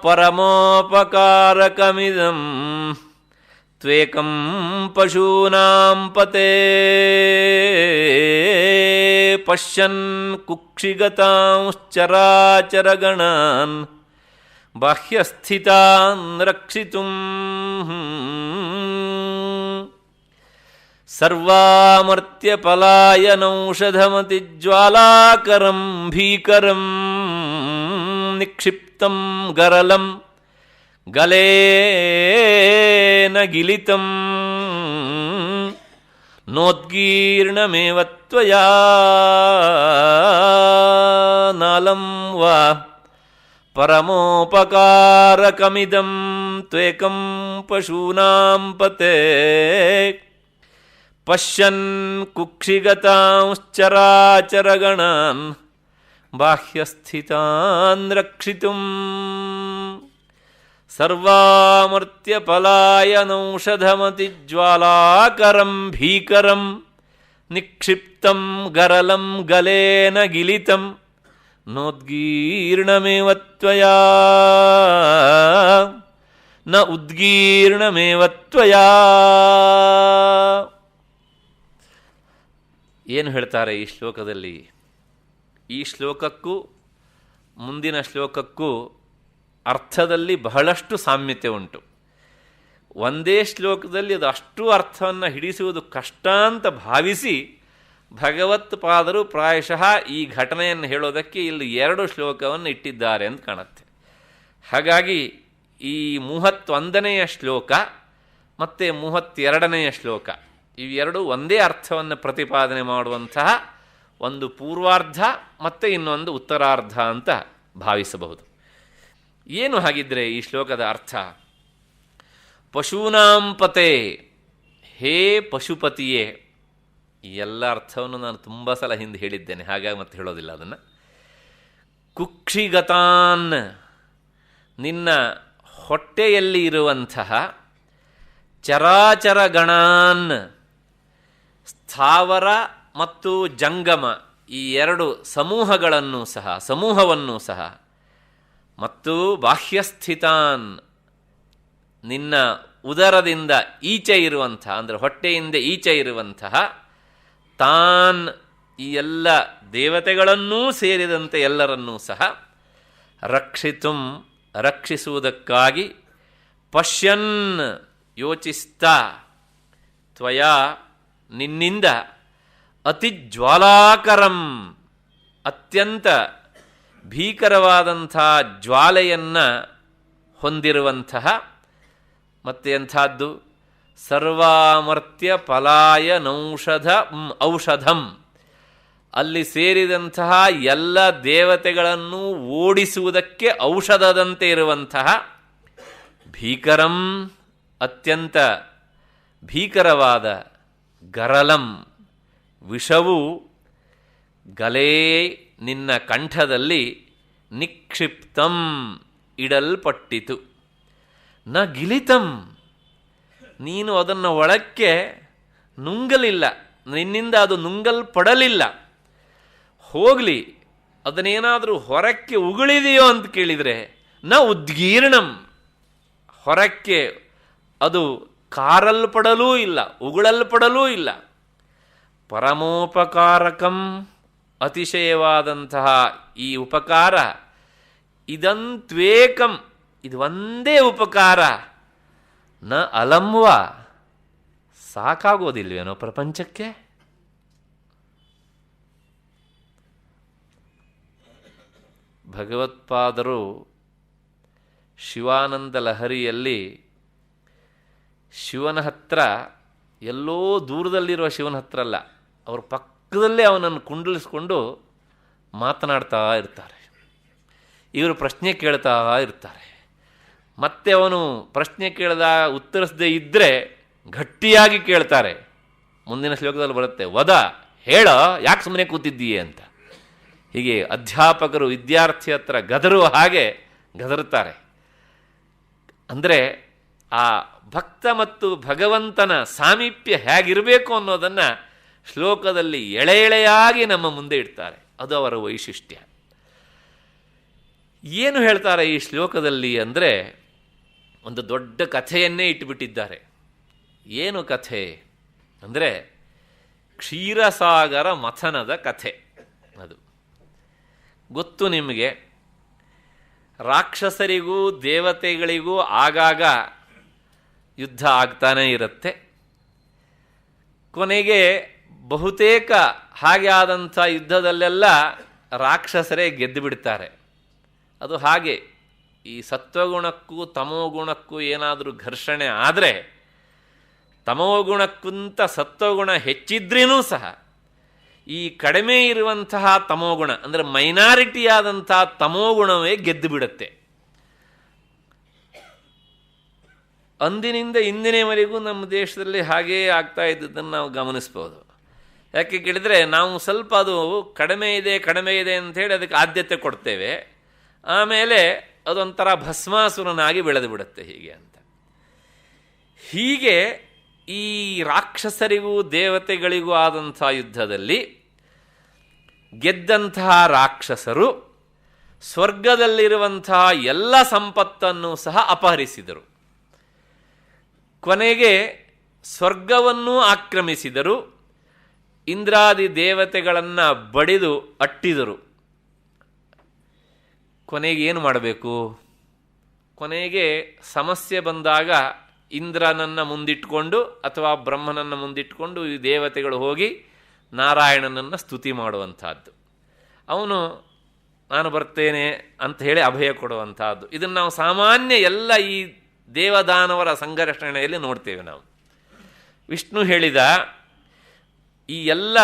Speaker 2: ಪರಮೋಪಕಾರಕಮಿದಂ ತ್ವೇಕಂ ಪಶೂನಾಂ ಪತೆ ಪಶ್ಯನ್ ಕುಕ್ಷಿಗತಾಂಶ್ಚರಾಚರಗಣಾನ್ ಬಾಹ್ಯಸ್ಥಿತಾನ್ ರಕ್ಷಿತುಂ ಸರ್ವಾಮರ್ತ್ಯ ಪಲಾಯನೌಷಧಮತಿಜ್ವಾಲಾಕರಂ ಭೀಕರಂ ನಿಕ್ಷಿಪ್ತಂ ಗರಲಂ ಗಲೇನ ಗಿಲಿತಂ ನೋದ್ಗೀರ್ಣಮೇವ ತ್ವಯಾ ನಾಲಂ ವಾ ಪರಮೋಪಕಾರಕಮಿದಂ ತ್ವೇಕಂ ಪಶೂನಾಂ ಪತೆ ಪಶ್ಯನ್ ಕುಕ್ಷಿಗತಾಂಶ್ಚರಾಚರಗಣಾನ್ ಬಾಹ್ಯಸ್ಥಿತಾನ್ ರಕ್ಷಿತುಂ ಸರ್ವಾಮರ್ತ್ಯ ಪಲಾಯನೌಷಧಮತಿಜ್ವಾಲಾಕರಂ ಭೀಕರಂ ನಿಕ್ಷಿಪ್ತಂ ಗರಲಂ ಗಲೇನ ಗಿಲಿತಂ ನೋದ್ಗೀರ್ಣಮೇವ ತ್ವಯಾ ನ ಉದ್ಗೀರ್ಣಮೇವ ತ್ವಯಾ. ಏನು ಹೇಳ್ತಾರೆ ಈ ಶ್ಲೋಕದಲ್ಲಿ? ಈ ಶ್ಲೋಕಕ್ಕೂ ಮುಂದಿನ ಶ್ಲೋಕಕ್ಕೂ ಅರ್ಥದಲ್ಲಿ ಬಹಳಷ್ಟು ಸಾಮ್ಯತೆ ಉಂಟು. ಒಂದೇ ಶ್ಲೋಕದಲ್ಲಿ ಅದು ಅಷ್ಟು ಅರ್ಥವನ್ನು ಹಿಡಿಸುವುದು ಕಷ್ಟ ಅಂತ ಭಾವಿಸಿ ಭಗವತ್ಪಾದರು ಪ್ರಾಯಶಃ ಈ ಘಟನೆಯನ್ನು ಹೇಳೋದಕ್ಕೆ ಇಲ್ಲಿ 2 ಶ್ಲೋಕವನ್ನು ಇಟ್ಟಿದ್ದಾರೆ ಅಂತ ಕಾಣುತ್ತೆ. ಹಾಗಾಗಿ ಈ 31ನೆಯ ಶ್ಲೋಕ ಮತ್ತು 32ನೆಯ ಶ್ಲೋಕ ಇವೆರಡು ಒಂದೇ ಅರ್ಥವನ್ನು ಪ್ರತಿಪಾದನೆ ಮಾಡುವಂತಹ ಒಂದು ಪೂರ್ವಾರ್ಧ ಮತ್ತು ಇನ್ನೊಂದು ಉತ್ತರಾರ್ಧ ಅಂತ ಭಾವಿಸಬಹುದು. ಏನು ಹಾಗಿದ್ರೆ ಈ ಶ್ಲೋಕದ ಅರ್ಥ? ಪಶೂನಾಂ ಪತೆ, ಹೇ ಪಶುಪತಿಯೇ. ಈ ಎಲ್ಲ ಅರ್ಥವನ್ನು ನಾನು ತುಂಬ ಸಲ ಹಿಂದೆ ಹೇಳಿದ್ದೇನೆ, ಹಾಗಾಗಿ ಮತ್ತೆ ಹೇಳೋದಿಲ್ಲ ಅದನ್ನು. ಕುಕ್ಷಿಗತಾನ್, ನಿನ್ನ ಹೊಟ್ಟೆಯಲ್ಲಿ ಇರುವಂತಹ ಚರಾಚರ ಗಣಾನ್, ಸ್ಥಾವರ ಮತ್ತು ಜಂಗಮ ಈ 2 ಸಮೂಹವನ್ನು ಸಹ ಮತ್ತು ಬಾಹ್ಯಸ್ಥಿತಾನ್, ನಿನ್ನ ಉದರದಿಂದ ಈಚೆ ಇರುವಂತಹ ಅಂದರೆ ಹೊಟ್ಟೆಯಿಂದ ಈಚೆ ಇರುವಂತಹ ತಾನ್, ಈ ಎಲ್ಲ ದೇವತೆಗಳನ್ನೂ ಸೇರಿದಂತೆ ಎಲ್ಲರನ್ನೂ ಸಹ ರಕ್ಷಿತುಂ, ರಕ್ಷಿಸುವುದಕ್ಕಾಗಿ ಪಶ್ಯನ್, ಯೋಚಿಸ್ತಾ, ತ್ವಯಾ, ನಿನ್ನಿಂದ, ಅತಿಜ್ವಾಲಾಕರಂ, ಅತ್ಯಂತ ಭೀಕರವಾದಂಥ ಜ್ವಾಲೆಯನ್ನು ಹೊಂದಿರುವಂತಹ ಮತ್ತೆ ಎಂಥದ್ದು? ಸರ್ವಾಮರ್ತ್ಯ ಪಲಾಯ ಔಷಧಂ, ಅಲ್ಲಿ ಸೇರಿದಂತಹ ಎಲ್ಲ ದೇವತೆಗಳನ್ನು ಓಡಿಸುವುದಕ್ಕೆ ಔಷಧದಂತೆ ಇರುವಂತಹ ಭೀಕರಂ, ಅತ್ಯಂತ ಭೀಕರವಾದ ಗರಲಂ, ವಿಷವು ಗಲೇ ನಿನ್ನ ಕಂಠದಲ್ಲಿ ನಿಕ್ಷಿಪ್ತಂ ಇಡಲ್ಪಟ್ಟಿತು. ನ ಗಿಲಿತಂ, ನೀನು ಅದನ್ನು ಒಳಕ್ಕೆ ನುಂಗಲಿಲ್ಲ, ನಿನ್ನಿಂದ ಅದು ನುಂಗಲ್ಪಡಲಿಲ್ಲ. ಹೋಗಲಿ, ಅದನ್ನೇನಾದರೂ ಹೊರಕ್ಕೆ ಉಗುಳಿದೆಯೋ ಅಂತ ಕೇಳಿದರೆ ನ ಉದ್ಗೀರ್ಣಂ, ಹೊರಕ್ಕೆ ಅದು ಕಾರಲ್ಪಡಲೂ ಇಲ್ಲ, ಉಗುಳಲ್ಪಡಲೂ ಇಲ್ಲ. ಪರಮೋಪಕಾರಕಂ, ಅತಿಶಯವಾದಂತಹ ಈ ಉಪಕಾರ, ಇದಂತ್ವೇಕಂ, ಇದು ಒಂದೇ ಉಪಕಾರ, ನ ಅಲಂವ, ಸಾಕಾಗೋದಿಲ್ವೇನೋ ಪ್ರಪಂಚಕ್ಕೆ? ಭಗವತ್ಪಾದರು ಶಿವಾನಂದ ಲಹರಿಯಲ್ಲಿ ಶಿವನ ಹತ್ರ, ಎಲ್ಲೋ ದೂರದಲ್ಲಿರುವ ಶಿವನ ಹತ್ರ ಅಲ್ಲ, ಅವ್ರ ಪಕ್ಕದಲ್ಲೇ ಅವನನ್ನು ಕುಂಡಲಿಸ್ಕೊಂಡು ಮಾತನಾಡ್ತಾ ಇರ್ತಾರೆ. ಇವರು ಪ್ರಶ್ನೆ ಕೇಳ್ತಾ ಇರ್ತಾರೆ. ಮತ್ತೆ ಅವನು ಪ್ರಶ್ನೆ ಕೇಳಿದಾಗ ಉತ್ತರಿಸದೇ ಇದ್ದರೆ ಗಟ್ಟಿಯಾಗಿ ಕೇಳ್ತಾರೆ. ಮುಂದಿನ ಶ್ಲೋಕದಲ್ಲಿ ಬರುತ್ತೆ, ವದ, ಹೇಳ, ಯಾಕೆ ಸುಮ್ಮನೆ ಕೂತಿದ್ದೀಯೆ ಅಂತ. ಹೀಗೆ ಅಧ್ಯಾಪಕರು ವಿದ್ಯಾರ್ಥಿ ಹತ್ರ ಗದರುವ ಹಾಗೆ ಗದರುತ್ತಾರೆ. ಅಂದರೆ ಆ ಭಕ್ತ ಮತ್ತು ಭಗವಂತನ ಸಾಮೀಪ್ಯ ಹೇಗಿರಬೇಕು ಅನ್ನೋದನ್ನು ಶ್ಲೋಕದಲ್ಲಿ ಎಳೆ ಎಳೆಯಾಗಿ ನಮ್ಮ ಮುಂದೆ ಇಡ್ತಾರೆ. ಅದು ಅವರ ವೈಶಿಷ್ಟ್ಯ. ಏನು ಹೇಳ್ತಾರೆ ಈ ಶ್ಲೋಕದಲ್ಲಿ ಅಂದರೆ, ಒಂದು ದೊಡ್ಡ ಕಥೆಯನ್ನೇ ಇಟ್ಟುಬಿಟ್ಟಿದ್ದಾರೆ. ಏನು ಕಥೆ ಅಂದರೆ, ಕ್ಷೀರಸಾಗರ ಮಥನದ ಕಥೆ. ಅದು ಗೊತ್ತು ನಿಮಗೆ. ರಾಕ್ಷಸರಿಗೂ ದೇವತೆಗಳಿಗೂ ಆಗಾಗ ಯುದ್ಧ ಆಗ್ತಾನೇ ಇರುತ್ತೆ. ಕೊನೆಗೆ ಬಹುತೇಕ ಹಾಗೆ ಆದಂಥ ಯುದ್ಧದಲ್ಲೆಲ್ಲ ರಾಕ್ಷಸರೇ ಗೆದ್ದು ಬಿಡ್ತಾರೆ. ಅದು ಹಾಗೆ. ಈ ಸತ್ವಗುಣಕ್ಕೂ ತಮೋಗುಣಕ್ಕೂ ಏನಾದರೂ ಘರ್ಷಣೆ ಆದರೆ, ತಮೋಗುಣಕ್ಕಿಂತ ಸತ್ವಗುಣ ಹೆಚ್ಚಿದ್ರೂ ಸಹ ಈ ಕಡಿಮೆ ಇರುವಂತಹ ತಮೋಗುಣ, ಅಂದರೆ ಮೈನಾರಿಟಿಯಾದಂಥ ತಮೋಗುಣವೇ ಗೆದ್ದು ಬಿಡುತ್ತೆ. ಅಂದಿನಿಂದ ಇಂದಿನವರೆಗೂ ನಮ್ಮ ದೇಶದಲ್ಲಿ ಹಾಗೇ ಆಗ್ತಾ ಇದ್ದದ್ದನ್ನು ನಾವು ಗಮನಿಸ್ಬೋದು. ಯಾಕೆ ಕೇಳಿದರೆ, ನಾವು ಸ್ವಲ್ಪ ಅದು ಕಡಿಮೆ ಇದೆ ಅಂಥೇಳಿ ಅದಕ್ಕೆ ಆದ್ಯತೆ ಕೊಡ್ತೇವೆ. ಆಮೇಲೆ ಅದೊಂಥರ ಭಸ್ಮಾಸುರನಾಗಿ ಬೆಳೆದು ಬಿಡುತ್ತೆ ಹೀಗೆ ಅಂತ. ಹೀಗೆ ಈ ರಾಕ್ಷಸರಿಗೂ ದೇವತೆಗಳಿಗೂ ಆದಂಥ ಯುದ್ಧದಲ್ಲಿ ಗೆದ್ದಂತಹ ರಾಕ್ಷಸರು ಸ್ವರ್ಗದಲ್ಲಿರುವಂತಹ ಎಲ್ಲ ಸಂಪತ್ತನ್ನು ಸಹ ಅಪಹರಿಸಿದರು. ಕೊನೆಗೆ ಸ್ವರ್ಗವನ್ನೂ ಆಕ್ರಮಿಸಿದರು. ಇಂದ್ರಾದಿ ದೇವತೆಗಳನ್ನು ಬಡಿದು ಅಟ್ಟಿದರು. ಕೊನೆಗೆ ಏನು ಮಾಡಬೇಕು? ಕೊನೆಗೆ ಸಮಸ್ಯೆ ಬಂದಾಗ ಇಂದ್ರನನ್ನು ಮುಂದಿಟ್ಕೊಂಡು ಅಥವಾ ಬ್ರಹ್ಮನನ್ನು ಮುಂದಿಟ್ಕೊಂಡು ಈ ದೇವತೆಗಳು ಹೋಗಿ ನಾರಾಯಣನನ್ನು ಸ್ತುತಿ ಮಾಡುವಂಥದ್ದು. ಅವನು ನಾನು ಬರ್ತೇನೆ ಅಂತ ಹೇಳಿ ಅಭಯ ಕೊಡುವಂಥದ್ದು. ಇದನ್ನು ನಾವು ಸಾಮಾನ್ಯ ಎಲ್ಲ ಈ ದೇವದಾನವರ ಸಂಘರ್ಷಣೆಯಲ್ಲಿ ನೋಡ್ತೇವೆ ನಾವು. ವಿಷ್ಣು ಹೇಳಿದ ಈ ಎಲ್ಲ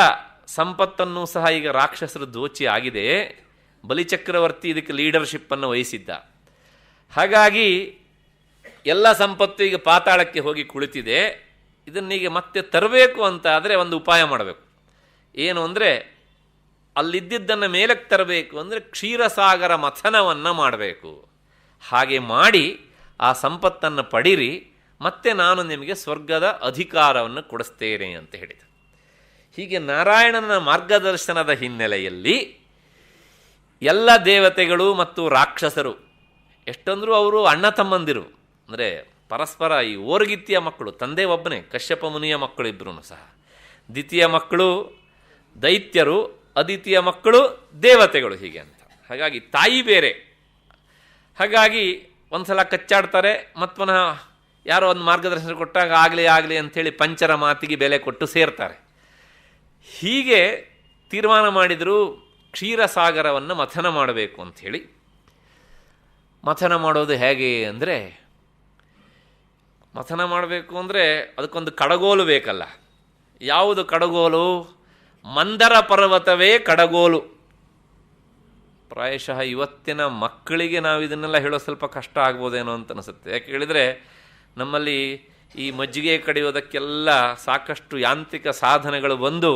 Speaker 2: ಸಂಪತ್ತನ್ನು ಸಹ ಈಗ ರಾಕ್ಷಸರು ದೋಚಿ ಆಗಿದೆ. ಬಲಿಚಕ್ರವರ್ತಿ ಇದಕ್ಕೆ ಲೀಡರ್ಶಿಪ್ಪನ್ನು ವಹಿಸಿದ್ದ. ಹಾಗಾಗಿ ಎಲ್ಲ ಸಂಪತ್ತು ಈಗ ಪಾತಾಳಕ್ಕೆ ಹೋಗಿ ಕುಳಿತಿದೆ. ಇದನ್ನೀಗ ಮತ್ತೆ ತರಬೇಕು ಅಂತ ಆದರೆ ಒಂದು ಉಪಾಯ ಮಾಡಬೇಕು. ಏನು ಅಂದರೆ, ಅಲ್ಲಿದ್ದದ್ದನ್ನು ಮೇಲಕ್ಕೆ ತರಬೇಕು ಅಂದರೆ ಕ್ಷೀರಸಾಗರ ಮಥನವನ್ನು ಮಾಡಬೇಕು. ಹಾಗೆ ಮಾಡಿ ಆ ಸಂಪತ್ತನ್ನು ಪಡೀರಿ, ಮತ್ತೆ ನಾನು ನಿಮಗೆ ಸ್ವರ್ಗದ ಅಧಿಕಾರವನ್ನು ಕೊಡಿಸ್ತೇನೆ ಅಂತ ಹೇಳಿದ. ಹೀಗೆ ನಾರಾಯಣನ ಮಾರ್ಗದರ್ಶನದ ಹಿನ್ನೆಲೆಯಲ್ಲಿ ಎಲ್ಲ ದೇವತೆಗಳು ಮತ್ತು ರಾಕ್ಷಸರು, ಎಷ್ಟಂದರೂ ಅವರು ಅಣ್ಣ ತಮ್ಮಂದಿರು, ಅಂದರೆ ಪರಸ್ಪರ ಈ ಓರ್ಗಿತ್ತಿಯ ಮಕ್ಕಳು, ತಂದೆ ಒಬ್ಬನೇ, ಕಶ್ಯಪ ಮುನಿಯ ಮಕ್ಕಳು ಇಬ್ಬರೂ ಸಹ. ದ್ವಿತೀಯ ಮಕ್ಕಳು ದೈತ್ಯರು, ಅದಿತಿಯ ಮಕ್ಕಳು ದೇವತೆಗಳು, ಹೀಗೆ ಅಂತ. ಹಾಗಾಗಿ ತಾಯಿ ಬೇರೆ. ಹಾಗಾಗಿ ಒಂದು ಸಲ ಕಚ್ಚಾಡ್ತಾರೆ, ಮತ್ತು ಪುನಃ ಯಾರೋ ಒಂದು ಮಾರ್ಗದರ್ಶನ ಕೊಟ್ಟಾಗ ಆಗಲಿ ಅಂಥೇಳಿ ಪಂಚರ ಮಾತಿಗೆ ಬೆಲೆ ಕೊಟ್ಟು ಸೇರ್ತಾರೆ. ಹೀಗೆ ತೀರ್ಮಾನ ಮಾಡಿದರು ಕ್ಷೀರಸಾಗರವನ್ನು ಮಥನ ಮಾಡಬೇಕು ಅಂಥೇಳಿ. ಮಥನ ಮಾಡೋದು ಹೇಗೆ ಅಂದರೆ, ಮಥನ ಮಾಡಬೇಕು ಅಂದರೆ ಅದಕ್ಕೊಂದು ಕಡಗೋಲು ಬೇಕಲ್ಲ. ಯಾವುದು ಕಡಗೋಲು? ಮಂದರ ಪರ್ವತವೇ ಕಡಗೋಲು. ಪ್ರಾಯಶಃ ಇವತ್ತಿನ ಮಕ್ಕಳಿಗೆ ನಾವು ಇದನ್ನೆಲ್ಲ ಹೇಳೋ ಸ್ವಲ್ಪ ಕಷ್ಟ ಆಗ್ಬೋದೇನೋ ಅಂತ ಅನಿಸುತ್ತೆ. ಯಾಕೆ ಹೇಳಿದರೆ ನಮ್ಮಲ್ಲಿ ಈ ಮಜ್ಜಿಗೆ ಕಡಿಯೋದಕ್ಕೆಲ್ಲ ಸಾಕಷ್ಟು ಯಾಂತ್ರಿಕ ಸಾಧನಗಳು ಬಂದು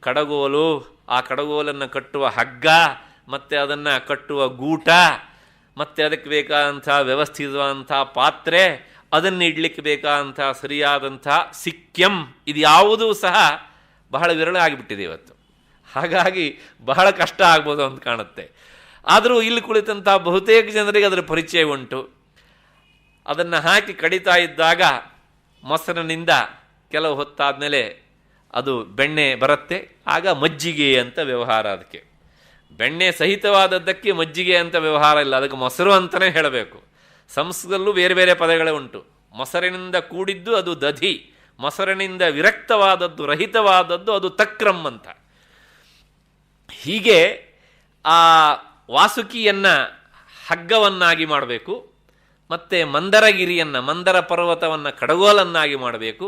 Speaker 2: ಕಡಗೋಲು, ಆ ಕಡಗೋಲನ್ನು ಕಟ್ಟುವ ಹಗ್ಗ, ಮತ್ತು ಅದನ್ನು ಕಟ್ಟುವ ಗೂಟ, ಮತ್ತು ಅದಕ್ಕೆ ಬೇಕಾದಂಥ ವ್ಯವಸ್ಥಿತವಾದಂಥ ಪಾತ್ರೆ, ಅದನ್ನು ಇಡಲಿಕ್ಕೆ ಬೇಕಾದಂಥ ಸರಿಯಾದಂಥ ಸಿಕ್ಯಂ, ಇದು ಯಾವುದೂ ಸಹ ಬಹಳ ವಿರಳ ಆಗಿಬಿಟ್ಟಿದೆ ಇವತ್ತು. ಹಾಗಾಗಿ ಬಹಳ ಕಷ್ಟ ಆಗ್ಬೋದು ಅಂತ ಕಾಣುತ್ತೆ. ಆದರೂ ಇಲ್ಲಿ ಕುಳಿತಂಥ ಬಹುತೇಕ ಜನರಿಗೆ ಅದರ ಪರಿಚಯ ಉಂಟು. ಅದನ್ನು ಹಾಕಿ ಕಡಿತಾ ಇದ್ದಾಗ ಮೊಸರಿನಿಂದ ಕೆಲವು ಹೊತ್ತಾದಮೇಲೆ ಅದು ಬೆಣ್ಣೆ ಬರುತ್ತೆ. ಆಗ ಮಜ್ಜಿಗೆ ಅಂತ ವ್ಯವಹಾರ. ಅದಕ್ಕೆ ಬೆಣ್ಣೆ ಸಹಿತವಾದದ್ದಕ್ಕೆ ಮಜ್ಜಿಗೆ ಅಂತ ವ್ಯವಹಾರ ಇಲ್ಲ, ಅದಕ್ಕೆ ಮೊಸರು ಅಂತಲೇ ಹೇಳಬೇಕು. ಸಂಸ್ಕೃತದಲ್ಲೂ ಬೇರೆ ಬೇರೆ ಪದಗಳೇ ಉಂಟು. ಮೊಸರಿನಿಂದ ಕೂಡಿದ್ದು ಅದು ದಧಿ, ಮೊಸರಿನಿಂದ ವಿರಕ್ತವಾದದ್ದು, ರಹಿತವಾದದ್ದು ಅದು ತಕ್ರಮ್ ಅಂತ. ಹೀಗೆ ಆ ವಾಸುಕಿಯನ್ನು ಹಗ್ಗವನ್ನಾಗಿ ಮಾಡಬೇಕು, ಮತ್ತು ಮಂದರಗಿರಿಯನ್ನು, ಮಂದರ ಪರ್ವತವನ್ನು ಕಡಗೋಲನ್ನಾಗಿ ಮಾಡಬೇಕು.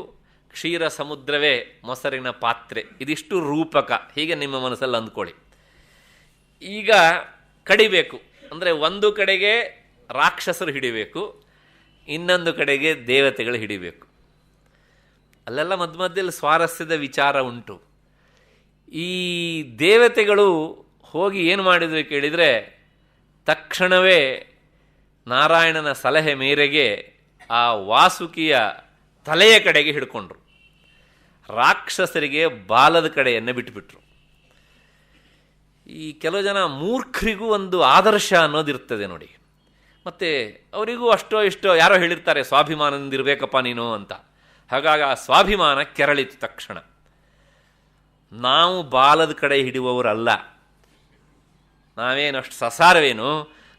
Speaker 2: ಕ್ಷೀರ ಸಮುದ್ರವೇ ಮೊಸರಿನ ಪಾತ್ರೆ. ಇದಿಷ್ಟು ರೂಪಕ. ಹೀಗೆ ನಿಮ್ಮ ಮನಸ್ಸಲ್ಲಿ ಅಂದ್ಕೊಳ್ಳಿ. ಈಗ ಕಡಿಬೇಕು ಅಂದರೆ ಒಂದು ಕಡೆಗೆ ರಾಕ್ಷಸರು ಹಿಡಿಬೇಕು, ಇನ್ನೊಂದು ಕಡೆಗೆ ದೇವತೆಗಳು ಹಿಡಿಬೇಕು. ಅಲ್ಲೆಲ್ಲ ಮಧ್ಯ ಮಧ್ಯದಲ್ಲಿ ಸ್ವಾರಸ್ಯದ ವಿಚಾರ ಉಂಟು. ಈ ದೇವತೆಗಳು ಹೋಗಿ ಏನು ಮಾಡಿದ್ರು ಕೇಳಿದರೆ, ತಕ್ಷಣವೇ ನಾರಾಯಣನ ಸಲಹೆ ಮೇರೆಗೆ ಆ ವಾಸುಕಿಯ ತಲೆಯ ಕಡೆಗೆ ಹಿಡ್ಕೊಂಡ್ರು. ರಾಕ್ಷಸರಿಗೆ ಬಾಲದ ಕಡೆಯನ್ನು ಬಿಟ್ಟುಬಿಟ್ರು. ಈ ಕೆಲವು ಜನ ಮೂರ್ಖರಿಗೂ ಒಂದು ಆದರ್ಶ ಅನ್ನೋದಿರ್ತದೆ ನೋಡಿ. ಮತ್ತು ಅವರಿಗೂ ಅಷ್ಟೋ ಇಷ್ಟೋ ಯಾರೋ ಹೇಳಿರ್ತಾರೆ, ಸ್ವಾಭಿಮಾನದಿಂದ ಇರಬೇಕಪ್ಪ ನೀನು ಅಂತ. ಹಾಗಾಗಿ ಆ ಸ್ವಾಭಿಮಾನ ಕೆರಳಿತು ತಕ್ಷಣ. ನಾವು ಬಾಲದ ಕಡೆ ಹಿಡಿಯುವವರಲ್ಲ, ನಾವೇನಷ್ಟು ಸಸಾರವೇನು,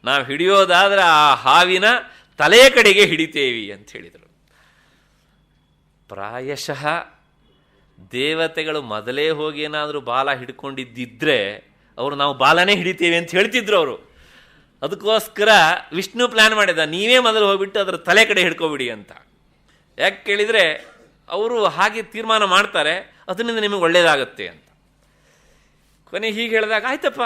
Speaker 2: ನಾವು ಹಿಡಿಯೋದಾದರೆ ಆ ಹಾವಿನ ತಲೆಯ ಕಡೆಗೆ ಹಿಡಿತೇವಿ ಅಂತ ಹೇಳಿದರು. ಪ್ರಾಯಶಃ ದೇವತೆಗಳು ಮೊದಲೇ ಹೋಗಿ ಏನಾದರೂ ಬಾಲ ಹಿಡ್ಕೊಂಡಿದ್ದಿದ್ರೆ ಅವರು ನಾವು ಬಾಲನೇ ಹಿಡಿತೇವೆ ಅಂತ ಹೇಳ್ತಿದ್ರು ಅವರು. ಅದಕ್ಕೋಸ್ಕರ ವಿಷ್ಣು ಪ್ಲ್ಯಾನ್ ಮಾಡಿದ, ನೀವೇ ಮೊದಲು ಹೋಗ್ಬಿಟ್ಟು ಅದರ ತಲೆ ಕಡೆ ಹಿಡ್ಕೊಬಿಡಿ ಅಂತ. ಯಾಕೆ ಕೇಳಿದರೆ ಅವರು ಹಾಗೆ ತೀರ್ಮಾನ ಮಾಡ್ತಾರೆ, ಅದರಿಂದ ನಿಮಗೆ ಒಳ್ಳೆಯದಾಗತ್ತೆ ಅಂತ. ಕೊನೆಗೆ ಹೀಗೆ ಹೇಳಿದಾಗ ಆಯ್ತಪ್ಪ,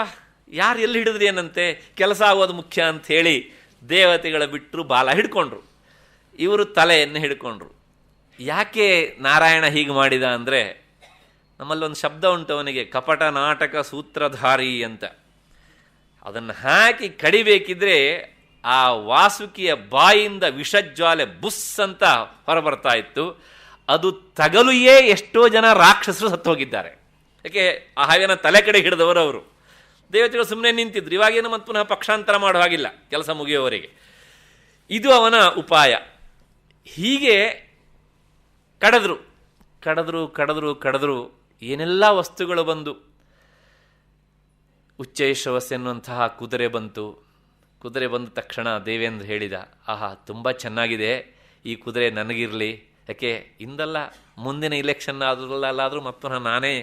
Speaker 2: ಯಾರು ಎಲ್ಲಿ ಹಿಡಿದ್ರಿ ಏನಂತೆ, ಕೆಲಸ ಆಗೋದು ಮುಖ್ಯ ಅಂತ ಹೇಳಿ ದೇವತೆಗಳ ಬಿಟ್ಟರು, ಬಾಲ ಹಿಡ್ಕೊಂಡ್ರು. ಇವರು ತಲೆಯನ್ನು ಹಿಡ್ಕೊಂಡ್ರು. ಯಾಕೆ ನಾರಾಯಣ ಹೀಗೆ ಮಾಡಿದ ಅಂದರೆ, ನಮ್ಮಲ್ಲೊಂದು ಶಬ್ದ ಉಂಟು ಅವನಿಗೆ, ಕಪಟ ನಾಟಕ ಸೂತ್ರಧಾರಿ ಅಂತ. ಅದನ್ನು ಹಾಕಿ ಕಡಿಬೇಕಿದ್ರೆ ಆ ವಾಸುಕಿಯ ಬಾಯಿಂದ ವಿಷಜ್ವಾಲೆ ಬುಸ್ ಅಂತ ಹೊರಬರ್ತಾ ಇತ್ತು. ಅದು ತಗಲುಯೇ ಎಷ್ಟೋ ಜನ ರಾಕ್ಷಸರು ಸತ್ತೋಗಿದ್ದಾರೆ. ಯಾಕೆ, ಆ ಹಾವಿನ ತಲೆ ಕಡೆ ಹಿಡಿದವರು ಅವರು. ದೇವತೆಗಳು ಸುಮ್ಮನೆ ನಿಂತಿದ್ರು. ಇವಾಗೇನು ಮತ್ತು ಪುನಃ ಪಕ್ಷಾಂತರ ಮಾಡೋ ಹಾಗಿಲ್ಲ ಕೆಲಸ ಮುಗಿಯುವವರೆಗೆ. ಇದು ಅವನ ಉಪಾಯ. ಹೀಗೆ ಕಡಿದ್ರು ಕಡಿದ್ರು ಕಡಿದ್ರು ಕಡಿದ್ರು ಏನೆಲ್ಲ ವಸ್ತುಗಳು ಬಂದು, ಉಚ್ಚೈಶ್ರವಸ್ ಎನ್ನುವಂತಹ ಕುದುರೆ ಬಂತು. ಕುದುರೆ ಬಂದ ತಕ್ಷಣ ದೇವೇಂದ್ರ ಹೇಳಿದ, ಆಹಾ, ತುಂಬ ಚೆನ್ನಾಗಿದೆ, ಈ ಕುದುರೆ ನನಗಿರಲಿ. ಯಾಕೆ, ಇಂದಲ್ಲ ಮುಂದಿನ ಇಲೆಕ್ಷನ್ ಆದ್ರಲ್ಲಾದರೂ ಮತ್ತು ನಾನೇ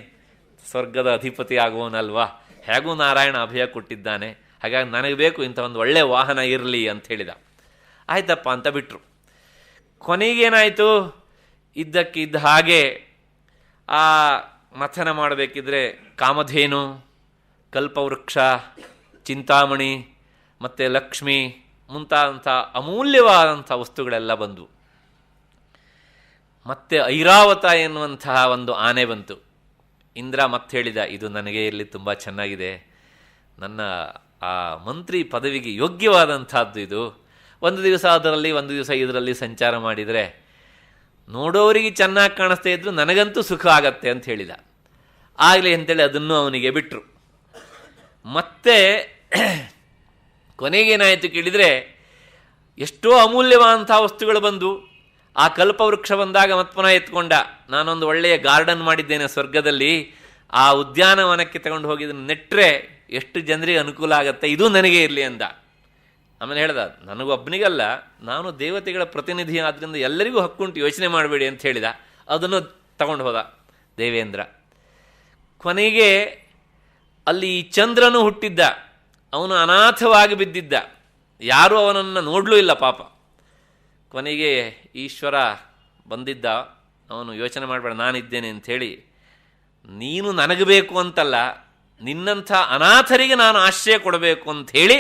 Speaker 2: ಸ್ವರ್ಗದ ಅಧಿಪತಿ ಆಗುವನಲ್ವಾ, ಹೇಗೂ ನಾರಾಯಣ ಅಭಯ ಕೊಟ್ಟಿದ್ದಾನೆ, ಹಾಗಾಗಿ ನನಗೆ ಬೇಕು ಇಂಥ ಒಂದು ಒಳ್ಳೆಯ ವಾಹನ ಇರಲಿ ಅಂತ ಹೇಳಿದ. ಆಯ್ತಪ್ಪ ಅಂತ ಬಿಟ್ಟರು. ಕೊನೆಗೇನಾಯಿತು, ಇದ್ದಕ್ಕಿದ್ದ ಹಾಗೆ ಆ ಮಥನ ಮಾಡಬೇಕಿದ್ರೆ ಕಾಮಧೇನು, ಕಲ್ಪವೃಕ್ಷ, ಚಿಂತಾಮಣಿ ಮತ್ತು ಲಕ್ಷ್ಮಿ ಮುಂತಾದಂಥ ಅಮೂಲ್ಯವಾದಂಥ ವಸ್ತುಗಳೆಲ್ಲ ಬಂದವು. ಮತ್ತೆ ಐರಾವತ ಎನ್ನುವಂತಹ ಒಂದು ಆನೆ ಬಂತು. ಇಂದ್ರ ಮತ್ತೆ ಹೇಳಿದ, ಇದು ನನಗೆ ಇರಲಿ, ತುಂಬ ಚೆನ್ನಾಗಿದೆ, ನನ್ನ ಆ ಮಂತ್ರಿ ಪದವಿಗೆ ಯೋಗ್ಯವಾದಂಥದ್ದು ಇದು. ಒಂದು ದಿವಸ ಅದರಲ್ಲಿ, ಒಂದು ದಿವಸ ಇದರಲ್ಲಿ ಸಂಚಾರ ಮಾಡಿದರೆ ನೋಡೋರಿಗೆ ಚೆನ್ನಾಗಿ ಕಾಣಿಸ್ತಾ ಇದ್ರು, ನನಗಂತೂ ಸುಖ ಆಗತ್ತೆ ಅಂತ ಹೇಳಿದ. ಆಗಲಿ ಅಂತೇಳಿ ಅದನ್ನು ಅವನಿಗೆ ಬಿಟ್ಟರು. ಮತ್ತೆ ಕೊನೆಗೇನಾಯಿತು ಕೇಳಿದರೆ, ಎಷ್ಟೋ ಅಮೂಲ್ಯವಾದಂಥ ವಸ್ತುಗಳು ಬಂದು, ಆ ಕಲ್ಪವೃಕ್ಷ ಬಂದಾಗ ಮತ್ತೆ ಪುನಃ ಎತ್ಕೊಂಡ, ನಾನೊಂದು ಒಳ್ಳೆಯ ಗಾರ್ಡನ್ ಮಾಡಿದ್ದೇನೆ ಸ್ವರ್ಗದಲ್ಲಿ, ಆ ಉದ್ಯಾನವನಕ್ಕೆ ತಗೊಂಡು ಹೋಗಿದ್ದನ್ನು ನೆಟ್ಟರೆ ಎಷ್ಟು ಜನರಿಗೆ ಅನುಕೂಲ ಆಗತ್ತೆ, ಇದು ನನಗೆ ಇರಲಿ ಅಂದ. ಆಮೇಲೆ ಹೇಳ್ದ, ನನಗೊಬ್ಬನಿಗಲ್ಲ, ನಾನು ದೇವತೆಗಳ ಪ್ರತಿನಿಧಿ, ಆದ್ದರಿಂದ ಎಲ್ಲರಿಗೂ ಹಕ್ಕುಂಟು, ಯೋಚನೆ ಮಾಡಬೇಡಿ ಅಂತ ಹೇಳಿದ. ಅದನ್ನು ತಗೊಂಡು ಹೋದ ದೇವೇಂದ್ರ. ಕೊನೆಗೆ ಅಲ್ಲಿ ಚಂದ್ರನು ಹುಟ್ಟಿದ್ದ. ಅವನು ಅನಾಥವಾಗಿ ಬಿದ್ದಿದ್ದ, ಯಾರೂ ಅವನನ್ನು ನೋಡಲೂ ಇಲ್ಲ ಪಾಪ. ಕೊನೆಗೆ ಈಶ್ವರ ಬಂದಿದ್ದ. ಅವನು ಯೋಚನೆ ಮಾಡಬೇಡ, ನಾನಿದ್ದೇನೆ ಅಂಥೇಳಿ, ನೀನು ನನಗೆ ಬೇಕು ಅಂತಲ್ಲ, ನಿನ್ನಂಥ ಅನಾಥರಿಗೆ ನಾನು ಆಶ್ರಯ ಕೊಡಬೇಕು ಅಂಥೇಳಿ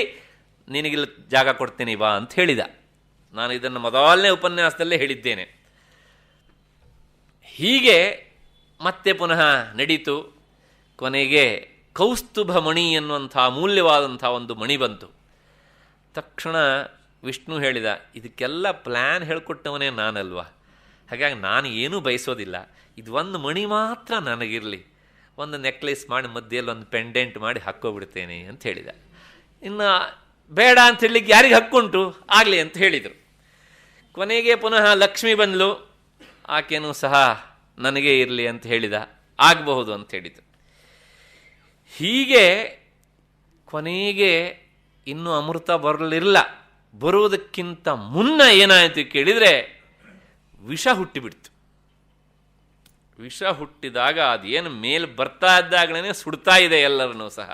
Speaker 2: ನಿನಗಿಲ್ಲಿ ಜಾಗ ಕೊಡ್ತೀನಿ ಬಾ ಅಂತ ಹೇಳಿದ. ನಾನು ಇದನ್ನು ಮೊದಲನೇ ಉಪನ್ಯಾಸದಲ್ಲೇ ಹೇಳಿದ್ದೇನೆ. ಹೀಗೆ ಮತ್ತೆ ಪುನಃ ನಡೀತು. ಕೊನೆಗೆ ಕೌಸ್ತುಭ ಮಣಿ ಎನ್ನುವಂಥ ಅಮೂಲ್ಯವಾದಂಥ ಒಂದು ಮಣಿ ಬಂತು. ತಕ್ಷಣ ವಿಷ್ಣು ಹೇಳಿದ, ಇದಕ್ಕೆಲ್ಲ ಪ್ಲ್ಯಾನ್ ಹೇಳಿಕೊಟ್ಟವನೇ ನಾನಲ್ವಾ, ಹಾಗಾಗಿ ನಾನು ಏನೂ ಬಯಸೋದಿಲ್ಲ, ಇದು ಒಂದು ಮಣಿ ಮಾತ್ರ ನನಗಿರಲಿ, ಒಂದು ನೆಕ್ಲೆಸ್ ಮಾಡಿ ಮಧ್ಯೆಯಲ್ಲಿ ಒಂದು ಪೆಂಡೆಂಟ್ ಮಾಡಿ ಹಾಕ್ಕೋಬಿಡ್ತೇನೆ ಅಂತ ಹೇಳಿದ. ಇನ್ನು ಬೇಡ ಅಂತ ಹೇಳಲಿಕ್ಕೆ ಯಾರಿಗೆ ಹಕ್ಕುಂಟು, ಆಗಲಿ ಅಂತ ಹೇಳಿದರು. ಕೊನೆಗೆ ಪುನಃ ಲಕ್ಷ್ಮಿ ಬಂದಳು. ಆಕೆನೂ ಸಹ ನನಗೇ ಇರಲಿ ಅಂತ ಹೇಳಿದ. ಆಗಬಹುದು ಅಂತ ಹೇಳಿದರು. ಹೀಗೆ ಕೊನೆಗೆ ಇನ್ನೂ ಅಮೃತ ಬರಲಿಲ್ಲ. ಬರುವುದಕ್ಕಿಂತ ಮುನ್ನ ಏನಾಯಿತು ಕೇಳಿದರೆ ವಿಷ ಹುಟ್ಟಿಬಿಡ್ತು. ವಿಷ ಹುಟ್ಟಿದಾಗ ಅದೇನು ಮೇಲೆ ಬರ್ತಾ ಇದ್ದಾಗಲೇ ಸುಡ್ತಾ ಇದೆ ಎಲ್ಲರನ್ನೂ ಸಹ.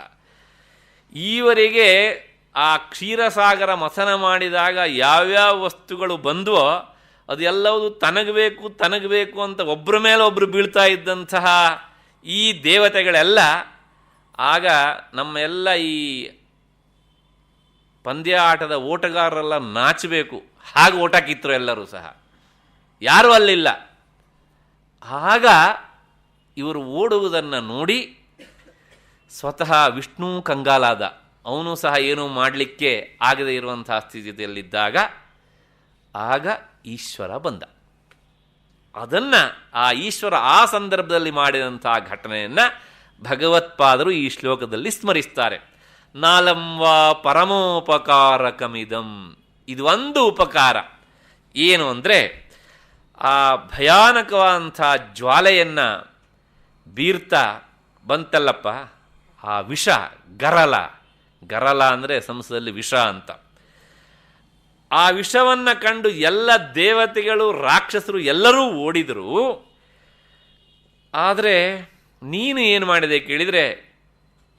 Speaker 2: ಈವರೆಗೆ ಆ ಕ್ಷೀರಸಾಗರ ಮಥನ ಮಾಡಿದಾಗ ಯಾವ್ಯಾವ ವಸ್ತುಗಳು ಬಂದವೋ ಅದೆಲ್ಲವೂ ತನಗಬೇಕು ಅಂತ ಒಬ್ಬರ ಮೇಲೆ ಒಬ್ಬರು ಬೀಳ್ತಾ ಇದ್ದಂತಹ ಈ ದೇವತೆಗಳೆಲ್ಲ ಆಗ ನಮ್ಮೆಲ್ಲ ಈ ಪಂದ್ಯ ಆಟದ ಓಟಗಾರರೆಲ್ಲ ನಾಚಬೇಕು, ಹಾಗೆ ಓಟ ಕಿತ್ತರು ಎಲ್ಲರೂ ಸಹ, ಯಾರೂ ಅಲ್ಲಿಲ್ಲ. ಆಗ ಇವರು ಓಡುವುದನ್ನು ನೋಡಿ ಸ್ವತಃ ವಿಷ್ಣು ಕಂಗಾಲಾದ. ಅವನು ಸಹ ಏನೂ ಮಾಡಲಿಕ್ಕೆ ಆಗದೇ ಇರುವಂತಹ ಸ್ಥಿತಿಯಲ್ಲಿದ್ದಾಗ ಆಗ ಈಶ್ವರ ಬಂದ. ಅದನ್ನು ಆ ಈಶ್ವರ ಆ ಸಂದರ್ಭದಲ್ಲಿ ಮಾಡಿದಂತಹ ಘಟನೆಯನ್ನು ಭಗವತ್ಪಾದರು ಈ ಶ್ಲೋಕದಲ್ಲಿ ಸ್ಮರಿಸ್ತಾರೆ. ನಾಲಂವಾ ಪರಮೋಪಕಾರಕಮಿದಂ. ಇದು ಒಂದು ಉಪಕಾರ. ಏನು ಅಂದರೆ, ಆ ಭಯಾನಕವಾದಂಥ ಜ್ವಾಲೆಯನ್ನು ಬೀರ್ತಾ ಬಂತಲ್ಲಪ್ಪ ಆ ವಿಷ, ಗರಲ ಅಂದರೆ ಸಂಸ್ಕೃತದಲ್ಲಿ ವಿಷ ಅಂತ. ಆ ವಿಷವನ್ನು ಕಂಡು ಎಲ್ಲ ದೇವತೆಗಳು ರಾಕ್ಷಸರು ಎಲ್ಲರೂ ಓಡಿದರು. ಆದರೆ ನೀನು ಏನು ಮಾಡಿದೆ ಕೇಳಿದರೆ,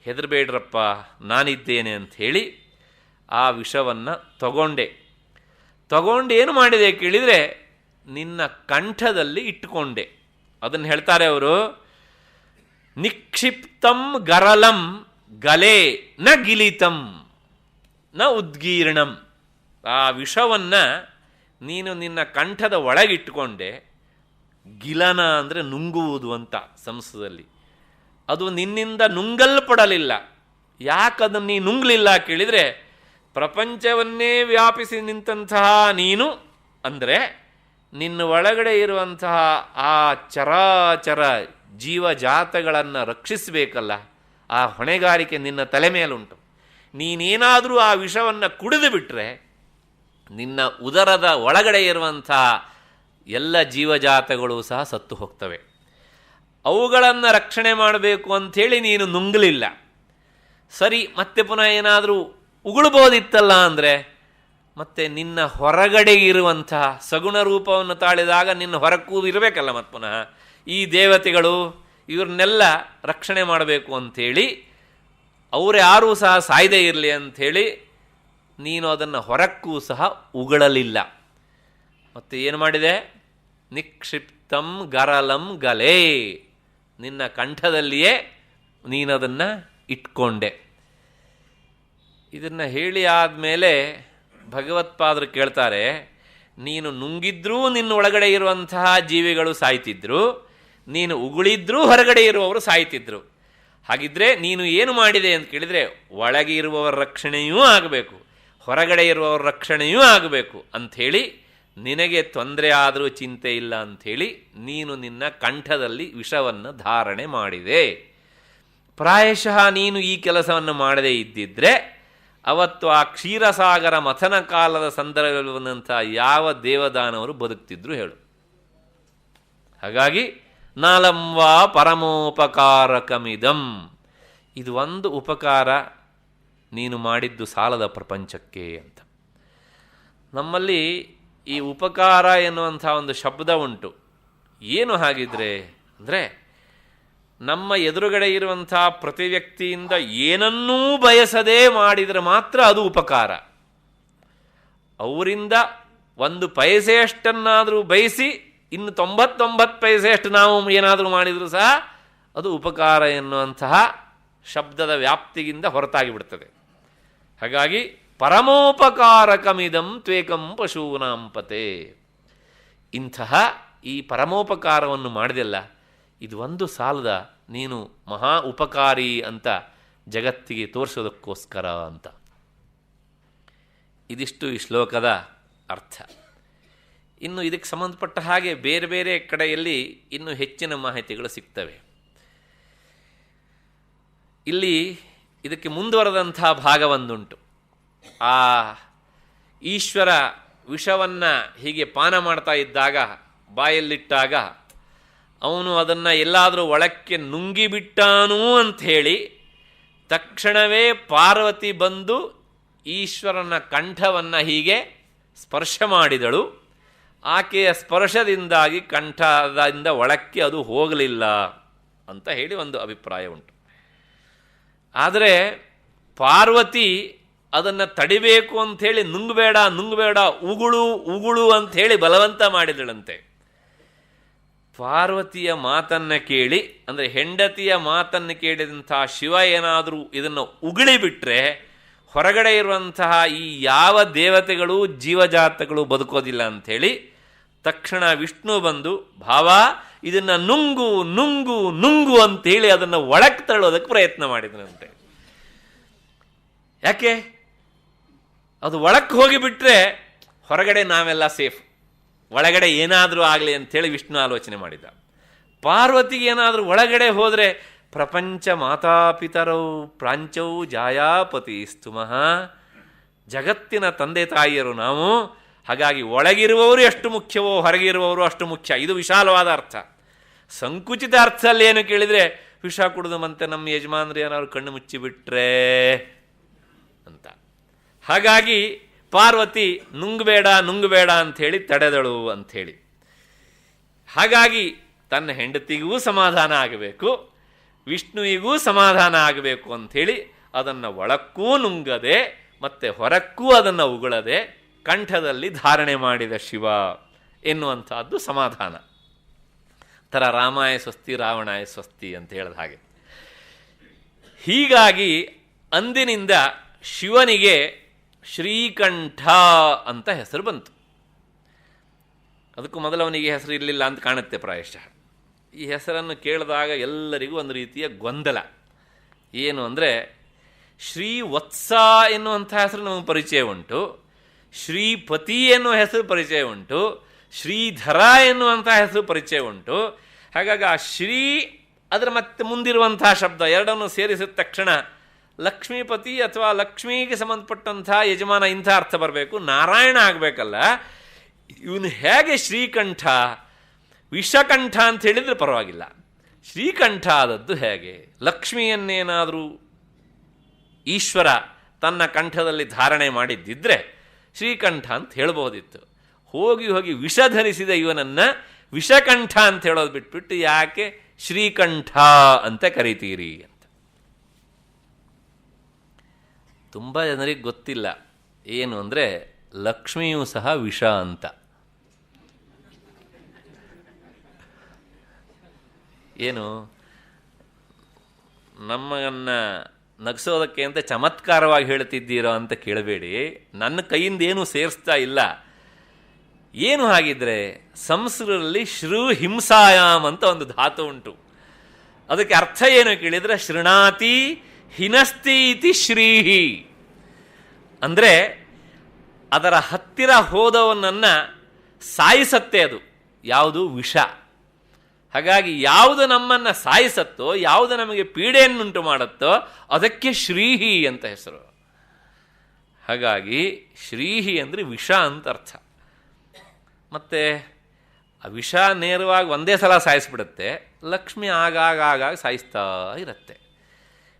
Speaker 2: ಹೆದರಬೇಡ್ರಪ್ಪ ನಾನಿದ್ದೇನೆ ಅಂಥೇಳಿ ಆ ವಿಷವನ್ನು ತಗೊಂಡು ಏನು ಮಾಡಿದೆ ಕೇಳಿದರೆ ನಿನ್ನ ಕಂಠದಲ್ಲಿ ಇಟ್ಟುಕೊಂಡೆ. ಅದನ್ನು ಹೇಳ್ತಾರೆ ಅವರು, ನಿಕ್ಷಿಪ್ತಂ ಗರಲಂ ಗಲೆ ನ ಗಿಲಿತಂ ನ ಉದ್ಗೀರ್ಣಂ. ಆ ವಿಷವನ್ನು ನೀನು ನಿನ್ನ ಕಂಠದ ಒಳಗಿಟ್ಟುಕೊಂಡೆ. ಗಿಲನ ಅಂದರೆ ನುಂಗುವುದು ಅಂತ ಸಂಸ್ಕೃತದಲ್ಲಿ. ಅದು ನಿನ್ನಿಂದ ನುಂಗಲ್ಪಡಲಿಲ್ಲ. ಯಾಕದನ್ನು ನೀ ನುಂಗಲಿಲ್ಲ ಕೇಳಿದರೆ, ಪ್ರಪಂಚವನ್ನೇ ವ್ಯಾಪಿಸಿ ನಿಂತಹ ನೀನು ಅಂದರೆ ನಿನ್ನ ಒಳಗಡೆ ಇರುವಂತಹ ಆ ಚರಾಚರ ಜೀವಜಾತಗಳನ್ನು ರಕ್ಷಿಸಬೇಕಲ್ಲ, ಆ ಹೊಣೆಗಾರಿಕೆ ನಿನ್ನ ತಲೆ ಮೇಲುಂಟು. ನೀನೇನಾದರೂ ಆ ವಿಷವನ್ನು ಕುಡಿದು ಬಿಟ್ಟರೆ ನಿನ್ನ ಉದರದ ಒಳಗಡೆ ಇರುವಂತಹ ಎಲ್ಲ ಜೀವಜಾತಗಳು ಸಹ ಸತ್ತು ಹೋಗ್ತವೆ. ಅವುಗಳನ್ನು ರಕ್ಷಣೆ ಮಾಡಬೇಕು ಅಂಥೇಳಿ ನೀನು ನುಂಗಲಿಲ್ಲ. ಸರಿ, ಮತ್ತೆ ಪುನಃ ಏನಾದರೂ ಉಗುಳ್ಬೋದಿತ್ತಲ್ಲ ಅಂದರೆ, ಮತ್ತೆ ನಿನ್ನ ಹೊರಗಡೆ ಇರುವಂತಹ ಸಗುಣ ರೂಪವನ್ನು ತಾಳಿದಾಗ ನಿನ್ನ ಹೊರಕ್ಕೂ ಇರಬೇಕಲ್ಲ. ಮತ್ತು ಪುನಃ ಈ ದೇವತೆಗಳು ಇವ್ರನ್ನೆಲ್ಲ ರಕ್ಷಣೆ ಮಾಡಬೇಕು ಅಂಥೇಳಿ, ಅವರು ಯಾರೂ ಸಹ ಸಾಯದೇ ಇರಲಿ ಅಂಥೇಳಿ ನೀನು ಅದನ್ನು ಹೊರಕ್ಕೂ ಸಹ ಉಗಳಲಿಲ್ಲ. ಮತ್ತು ಏನು ಮಾಡಿದೆ? ನಿಕ್ಷಿಪ್ತಂ ಗರಲಂ ಗಲೇ, ನಿನ್ನ ಕಂಠದಲ್ಲಿಯೇ ನೀನದನ್ನು ಇಟ್ಕೊಂಡೆ. ಇದನ್ನು ಹೇಳಿ ಆದಮೇಲೆ ಭಗವತ್ಪಾದರು ಕೇಳ್ತಾರೆ, ನೀನು ನುಂಗಿದ್ರೂ ನಿನ್ನ ಒಳಗಡೆ ಇರುವಂತಹ ಜೀವಿಗಳು ಸಾಯ್ತಿದ್ರು, ನೀನು ಉಗುಳಿದ್ರೂ ಹೊರಗಡೆ ಇರುವವರು ಸಾಯ್ತಿದ್ರು. ಹಾಗಿದ್ರೆ ನೀನು ಏನು ಮಾಡಿದೆ ಅಂತ ಕೇಳಿದರೆ, ಒಳಗೆ ಇರುವವರ ರಕ್ಷಣೆಯೂ ಆಗಬೇಕು, ಹೊರಗಡೆ ಇರುವವರ ರಕ್ಷಣೆಯೂ ಆಗಬೇಕು ಅಂಥೇಳಿ ನಿನಗೆ ತೊಂದರೆ ಆದರೂ ಚಿಂತೆ ಇಲ್ಲ ಅಂಥೇಳಿ ನೀನು ನಿನ್ನ ಕಂಠದಲ್ಲಿ ವಿಷವನ್ನು ಧಾರಣೆ ಮಾಡಿದೆ. ಪ್ರಾಯಶಃ ನೀನು ಈ ಕೆಲಸವನ್ನು ಮಾಡದೇ ಇದ್ದಿದ್ರೆ ಅವತ್ತು ಆ ಕ್ಷೀರಸಾಗರ ಮಥನ ಕಾಲದ ಸಂದರ್ಭದಲ್ಲಿರುವಂಥ ಯಾವ ದೇವದಾನವರು ಬದುಕ್ತಿದ್ರು ಹೇಳು. ಹಾಗಾಗಿ ನಾಲಂವಾ ಪರಮೋಪಕಾರಕಮಿದಂ, ಇದು ಒಂದು ಉಪಕಾರ ನೀನು ಮಾಡಿದ್ದು ಸಾಲದ ಪ್ರಪಂಚಕ್ಕೆ ಅಂತ. ನಮ್ಮಲ್ಲಿ ಈ ಉಪಕಾರ ಎನ್ನುವಂಥ ಒಂದು ಶಬ್ದ ಉಂಟು. ಏನು ಹಾಗಿದ್ರೆ ಅಂದರೆ, ನಮ್ಮ ಎದುರುಗಡೆ ಇರುವಂಥ ಪ್ರತಿ ವ್ಯಕ್ತಿಯಿಂದ ಏನನ್ನೂ ಬಯಸದೇ ಮಾಡಿದರೆ ಮಾತ್ರ ಅದು ಉಪಕಾರ. ಅವರಿಂದ 1 ಪೈಸೆಯಷ್ಟನ್ನಾದರೂ ಬಯಸಿ ಇನ್ನು 99 ಪೈಸೆಯಷ್ಟು ನಾವು ಏನಾದರೂ ಮಾಡಿದರೂ ಸಹ ಅದು ಉಪಕಾರ ಎನ್ನುವಂತಹ ಶಬ್ದದ ವ್ಯಾಪ್ತಿಗಿಂತ ಹೊರತಾಗಿ ಬಿಡ್ತದೆ. ಹಾಗಾಗಿ ಪರಮೋಪಕಾರಕಮಿದಂ ತ್ವೇಕಂ ಪಶೂನಾಂ ಪತೆ. ಇಂತಹ ಈ ಪರಮೋಪಕಾರವನ್ನು ಮಾಡಿದೆಲ್ಲ ಇದು ಒಂದು ಸಾಲದ, ನೀನು ಮಹಾ ಉಪಕಾರಿ ಅಂತ ಜಗತ್ತಿಗೆ ತೋರಿಸೋದಕ್ಕೋಸ್ಕರ ಅಂತ. ಇದಿಷ್ಟು ಈ ಶ್ಲೋಕದ ಅರ್ಥ. ಇನ್ನು ಇದಕ್ಕೆ ಸಂಬಂಧಪಟ್ಟ ಹಾಗೆ ಬೇರೆ ಬೇರೆ ಕಡೆಯಲ್ಲಿ ಇನ್ನೂ ಹೆಚ್ಚಿನ ಮಾಹಿತಿಗಳು ಸಿಗ್ತವೆ. ಇಲ್ಲಿ ಇದಕ್ಕೆ ಮುಂದುವರೆದಂಥ ಭಾಗವೊಂದುಂಟು. ಆ ಈಶ್ವರ ವಿಷವನ್ನು ಹೀಗೆ ಪಾನ ಮಾಡ್ತಾ ಇದ್ದಾಗ, ಬಾಯಲ್ಲಿಟ್ಟಾಗ ಅವನು ಅದನ್ನು ಎಲ್ಲಾದರೂ ಒಳಕ್ಕೆ ನುಂಗಿಬಿಟ್ಟಾನು ಅಂಥೇಳಿ ತಕ್ಷಣವೇ ಪಾರ್ವತಿ ಬಂದು ಈಶ್ವರನ ಕಂಠವನ್ನು ಹೀಗೆ ಸ್ಪರ್ಶ ಮಾಡಿದಳು. ಆಕೆಯ ಸ್ಪರ್ಶದಿಂದಾಗಿ ಕಂಠದಿಂದ ಒಳಕ್ಕೆ ಅದು ಹೋಗಲಿಲ್ಲ ಅಂತ ಹೇಳಿ ಒಂದು ಅಭಿಪ್ರಾಯ ಉಂಟು. ಆದರೆ ಪಾರ್ವತಿ ಅದನ್ನು ತಡಿಬೇಕು ಅಂಥೇಳಿ ನುಂಗಬೇಡ ನುಂಗಬೇಡ, ಉಗುಳು ಉಗುಳು ಅಂಥೇಳಿ ಬಲವಂತ ಮಾಡಿದಳಂತೆ. ಪಾರ್ವತಿಯ ಮಾತನ್ನು ಕೇಳಿ, ಅಂದರೆ ಹೆಂಡತಿಯ ಮಾತನ್ನು ಕೇಳಿದಂಥ ಶಿವ ಏನಾದರೂ ಇದನ್ನು ಉಗುಳಿಬಿಟ್ರೆ ಹೊರಗಡೆ ಇರುವಂತಹ ಈ ಯಾವ ದೇವತೆಗಳು ಜೀವಜಾತಗಳು ಬದುಕೋದಿಲ್ಲ ಅಂಥೇಳಿ ತಕ್ಷಣ ವಿಷ್ಣು ಬಂದು, ಭಾವ ಇದನ್ನು ನುಂಗು ನುಂಗು ನುಂಗು ಅಂತೇಳಿ ಅದನ್ನು ಒಳಕ್ಕೆ ತಳ್ಳೋದಕ್ಕೆ ಪ್ರಯತ್ನ ಮಾಡಿದನಂತೆ. ಯಾಕೆ? ಅದು ಒಳಕ್ಕೆ ಹೋಗಿಬಿಟ್ರೆ ಹೊರಗಡೆ ನಾವೆಲ್ಲ ಸೇಫ್, ಒಳಗಡೆ ಏನಾದರೂ ಆಗಲಿ ಅಂಥೇಳಿ ವಿಷ್ಣು ಆಲೋಚನೆ ಮಾಡಿದ. ಪಾರ್ವತಿಗೆ ಏನಾದರೂ ಒಳಗಡೆ ಹೋದರೆ ಪ್ರಪಂಚ ಮಾತಾಪಿತರೌ ಪ್ರಾಂಚೌ ಜಾಯಾಪತಿ ಸ್ತುಮಃ, ಜಗತ್ತಿನ ತಂದೆ ತಾಯಿಯರು ನಾವು. ಹಾಗಾಗಿ ಒಳಗಿರುವವರು ಎಷ್ಟು ಮುಖ್ಯವೋ ಹೊರಗಿರುವವರು ಅಷ್ಟು ಮುಖ್ಯ. ಇದು ವಿಶಾಲವಾದ ಅರ್ಥ. ಸಂಕುಚಿತ ಅರ್ಥದಲ್ಲಿ ಏನು ಕೇಳಿದರೆ, ವಿಷ ಕುಡಿದು ಮತ್ತೆ ನಮ್ಮ ಯಜಮಾನರು ಏನಾದ್ರು ಕಣ್ಣು ಮುಚ್ಚಿಬಿಟ್ರೆ ಅಂತ. ಹಾಗಾಗಿ ಪಾರ್ವತಿ ನುಂಗಬೇಡ ನುಂಗಬೇಡ ಅಂಥೇಳಿ ತಡೆದಳು ಅಂಥೇಳಿ. ಹಾಗಾಗಿ ತನ್ನ ಹೆಂಡತಿಗೂ ಸಮಾಧಾನ ಆಗಬೇಕು, ವಿಷ್ಣುವಿಗೂ ಸಮಾಧಾನ ಆಗಬೇಕು ಅಂಥೇಳಿ ಅದನ್ನು ಒಳಕ್ಕೂ ನುಂಗದೆ ಮತ್ತು ಹೊರಕ್ಕೂ ಅದನ್ನು ಉಗುಳದೆ ಕಂಠದಲ್ಲಿ ಧಾರಣೆ ಮಾಡಿದ ಶಿವ ಎನ್ನುವಂಥದ್ದು ಸಮಾಧಾನ. ಥರ ರಾಮಾಯ ಸ್ವಸ್ತಿ ರಾವಣಾಯ ಸ್ವಸ್ತಿ ಅಂತ ಹೇಳಿದ ಹಾಗೆ. ಹೀಗಾಗಿ ಅಂದಿನಿಂದ ಶಿವನಿಗೆ ಶ್ರೀಕಂಠ ಅಂತ ಹೆಸರು ಬಂತು. ಅದಕ್ಕೂ ಮೊದಲು ಅವನಿಗೆ ಹೆಸರು ಇರಲಿಲ್ಲ ಅಂತ ಕಾಣುತ್ತೆ ಪ್ರಾಯಶಃ. ಈ ಹೆಸರನ್ನು ಕೇಳಿದಾಗ ಎಲ್ಲರಿಗೂ ಒಂದು ರೀತಿಯ ಗೊಂದಲ. ಏನು ಅಂದರೆ, ಶ್ರೀವತ್ಸ ಎನ್ನುವಂಥ ಹೆಸರು ನಮಗೆ ಪರಿಚಯ ಉಂಟು, ಶ್ರೀಪತಿ ಎನ್ನುವ ಹೆಸರು ಪರಿಚಯ ಉಂಟು, ಶ್ರೀಧರ ಎನ್ನುವಂಥ ಹೆಸರು ಪರಿಚಯ ಉಂಟು. ಹಾಗಾಗಿ ಆ ಶ್ರೀ ಅದರ ಮತ್ತೆ ಮುಂದಿರುವಂಥ ಶಬ್ದ ಎರಡನ್ನು ಸೇರಿಸಿದ ತಕ್ಷಣ ಲಕ್ಷ್ಮೀಪತಿ ಅಥವಾ ಲಕ್ಷ್ಮಿಗೆ ಸಂಬಂಧಪಟ್ಟಂಥ ಯಜಮಾನ ಇಂಥ ಅರ್ಥ ಬರಬೇಕು, ನಾರಾಯಣ ಆಗಬೇಕಲ್ಲ. ಇವನು ಹೇಗೆ ಶ್ರೀಕಂಠ, ವಿಷಕಂಠ ಅಂತ ಹೇಳಿದರೆ ಪರವಾಗಿಲ್ಲ, ಶ್ರೀಕಂಠ ಆದದ್ದು ಹೇಗೆ? ಲಕ್ಷ್ಮಿಯನ್ನೇನಾದರೂ ಈಶ್ವರ ತನ್ನ ಕಂಠದಲ್ಲಿ ಧಾರಣೆ ಮಾಡಿದ್ದಿದ್ರೆ ಶ್ರೀಕಂಠ ಅಂತ ಹೇಳಬಹುದಿತ್ತು. ಹೋಗಿ ಹೋಗಿ ವಿಷ ಧರಿಸಿದ ಇವನನ್ನು ವಿಷಕಂಠ ಅಂತ ಹೇಳೋದು ಬಿಟ್ಬಿಟ್ಟು ಯಾಕೆ ಶ್ರೀಕಂಠ ಅಂತ ಕರಿತೀರಿ ಅಂತ. ತುಂಬ ಜನರಿಗೆ ಗೊತ್ತಿಲ್ಲ ಏನು ಅಂದರೆ, ಲಕ್ಷ್ಮಿಯೂ ಸಹ ವಿಷ ಅಂತ. ಏನು ನಮ್ಮನ್ನು ನಗಿಸೋದಕ್ಕೆ ಅಂತ ಚಮತ್ಕಾರವಾಗಿ ಹೇಳ್ತಿದ್ದೀರೋ ಅಂತ ಕೇಳಬೇಡಿ. ನನ್ನ ಕೈಯಿಂದ ಏನೂ ಸೇರಿಸ್ತಾ ಇಲ್ಲ. ಏನು ಹಾಗಿದ್ರೆ, ಸಂಸ್ಕೃತದಲ್ಲಿ ಶ್ರೂ ಹಿಂಸಾಯಾಮ್ ಅಂತ ಒಂದು ಧಾತು ಉಂಟು. ಅದಕ್ಕೆ ಅರ್ಥ ಏನು ಕೇಳಿದರೆ, ಶೃಣಾತಿ ಹಿನಸ್ತಿ ಇತಿ ಶ್ರೀಹಿ. ಅಂದರೆ ಅದರ ಹತ್ತಿರ ಹೋದವನನ್ನು ಸಾಯಿಸತ್ತೆ ಅದು. ಯಾವುದು? ವಿಷ. ಹಾಗಾಗಿ ಯಾವುದು ನಮ್ಮನ್ನು ಸಾಯಿಸತ್ತೋ, ಯಾವುದು ನಮಗೆ ಪೀಡೆಯನ್ನುಂಟು ಮಾಡುತ್ತೋ ಅದಕ್ಕೆ ಶ್ರೀಹಿ ಅಂತ ಹೆಸರು. ಹಾಗಾಗಿ ಶ್ರೀಹಿ ಅಂದರೆ ವಿಷ ಅಂತ ಅರ್ಥ. ಮತ್ತು ಆ ವಿಷ ನೇರವಾಗಿ ಒಂದೇ ಸಲ ಸಾಯಿಸ್ಬಿಡುತ್ತೆ, ಲಕ್ಷ್ಮಿ ಆಗಾಗ ಸಾಯಿಸ್ತಾ ಇರುತ್ತೆ.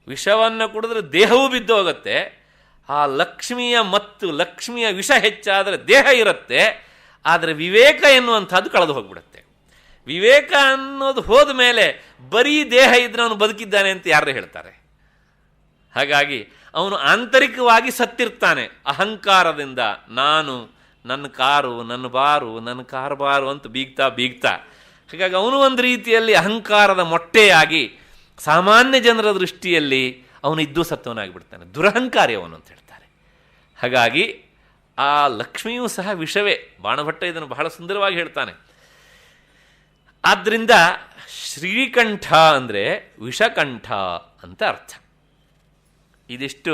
Speaker 2: ವಿಷವನ್ನು ಕುಡಿದ್ರೆ ದೇಹವೂ ಬಿದ್ದು ಹೋಗುತ್ತೆ. ಆ ಲಕ್ಷ್ಮಿಯ ಮತ್ತು ಲಕ್ಷ್ಮಿಯ ವಿಷ ಹೆಚ್ಚಾದರೆ ದೇಹ ಇರುತ್ತೆ, ಆದರೆ ವಿವೇಕ ಎನ್ನುವಂಥದ್ದು ಕಳೆದು ಹೋಗ್ಬಿಡುತ್ತೆ. ವಿವೇಕ ಅನ್ನೋದು ಹೋದ ಮೇಲೆ ಬರೀ ದೇಹ ಇದ್ರೆ ಅವನು ಬದುಕಿದ್ದಾನೆ ಅಂತ ಯಾರು ಹೇಳ್ತಾರೆ? ಹಾಗಾಗಿ ಅವನು ಆಂತರಿಕವಾಗಿ ಸತ್ತಿರ್ತಾನೆ. ಅಹಂಕಾರದಿಂದ ನಾನು ನನ್ನ ಕಾರು, ನನ್ನ ಬಾರು, ನನ್ನ ಕಾರು ಬಾರು ಅಂತ ಬೀಗ್ತಾ ಹಾಗಾಗಿ ಅವನು ಒಂದು ರೀತಿಯಲ್ಲಿ ಅಹಂಕಾರದ ಮೊಟ್ಟೆಯಾಗಿ ಸಾಮಾನ್ಯ ಜನರ ದೃಷ್ಟಿಯಲ್ಲಿ ಅವನು ಇದ್ದೂ ಸತ್ವನಾಗಿಬಿಡ್ತಾನೆ, ದುರಹಂಕಾರಿ ಅವನು ಅಂತ ಹೇಳ್ತಾರೆ. ಹಾಗಾಗಿ ಆ ಲಕ್ಷ್ಮಿಯೂ ಸಹ ವಿಷವೇ. ಬಾಣಭಟ್ಟ ಇದನ್ನು ಬಹಳ ಸುಂದರವಾಗಿ ಹೇಳ್ತಾನೆ. ಆದ್ದರಿಂದ ಶ್ರೀಕಂಠ ಅಂದರೆ ವಿಷಕಂಠ ಅಂತ ಅರ್ಥ. ಇದಿಷ್ಟು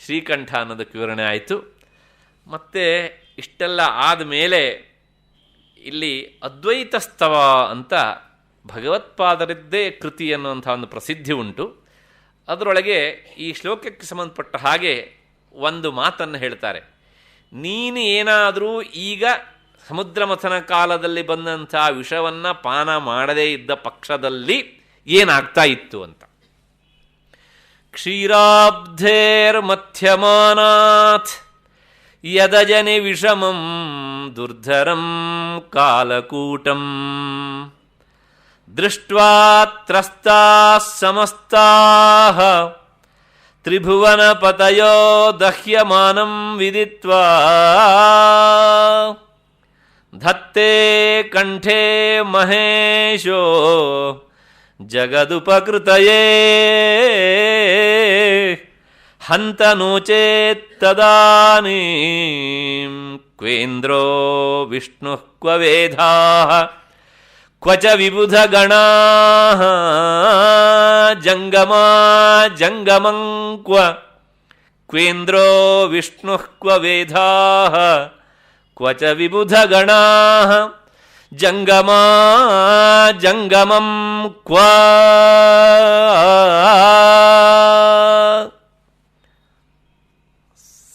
Speaker 2: ಶ್ರೀಕಂಠ ಅನ್ನೋದಕ್ಕೆ ವಿವರಣೆ ಆಯಿತು. ಮತ್ತು ಇಷ್ಟೆಲ್ಲ ಆದಮೇಲೆ ಇಲ್ಲಿ ಅದ್ವೈತಸ್ತವ ಅಂತ ಭಗವತ್ಪಾದರದ್ದೇ ಕೃತಿ ಅನ್ನುವಂಥ ಒಂದು ಪ್ರಸಿದ್ಧಿ ಉಂಟು. ಅದರೊಳಗೆ ಈ ಶ್ಲೋಕಕ್ಕೆ ಸಂಬಂಧಪಟ್ಟ ಹಾಗೆ ಒಂದು ಮಾತನ್ನು ಹೇಳ್ತಾರೆ. ನೀನು ಏನಾದರೂ ಈಗ ಸಮುದ್ರ ಮಥನ ಕಾಲದಲ್ಲಿ ಬಂದಂಥ ವಿಷವನ್ನು ಪಾನ ಮಾಡದೇ ಇದ್ದ ಪಕ್ಷದಲ್ಲಿ ಏನಾಗ್ತಾ ಇತ್ತು ಅಂತ. ಕ್ಷೀರಾಬ್ಧೇರ್ಮಧ್ಯಮಾನಾತ್ ಯದಜನೆ ವಿಷಮಂ ದುರ್ಧರಂ ಕಾಲಕೂಟಂ ದೃಷ್ಟ್ವಾ ತ್ರಸ್ತಾಃ ಸಮಸ್ತಾಃ ತ್ರಿಭುವನಪತಯೋ ದಹ್ಯಮಾನಂ ವಿದಿತ್ವಾ ಧತ್ತೇ ಕಂಠೇ ಮಹೇಶೋ ಜಗದುಪಕೃತಯೇ ಹಂತ ನೋಚೇತ್ತದಾನೀಂ ಕ್ವೇಂದ್ರೋ ವಿಷ್ಣುಃ ಕ್ವ ವೇದಾಃ ಕ್ವಚ ವಿಬುಧಗಣಾಃ ಜಂಗಮಾ ಜಂಗಮಂ ಕ್ವ ಕ್ವೇಂದ್ರೋ ವಿಷ್ಣುಃ ಕ್ವ ವೇದಾಃ ಕ್ವಚ ವಿಬುಧಗಣಾಃ ಜಂಗಮಾ ಜಂಗಮಂ ಕ್ವ.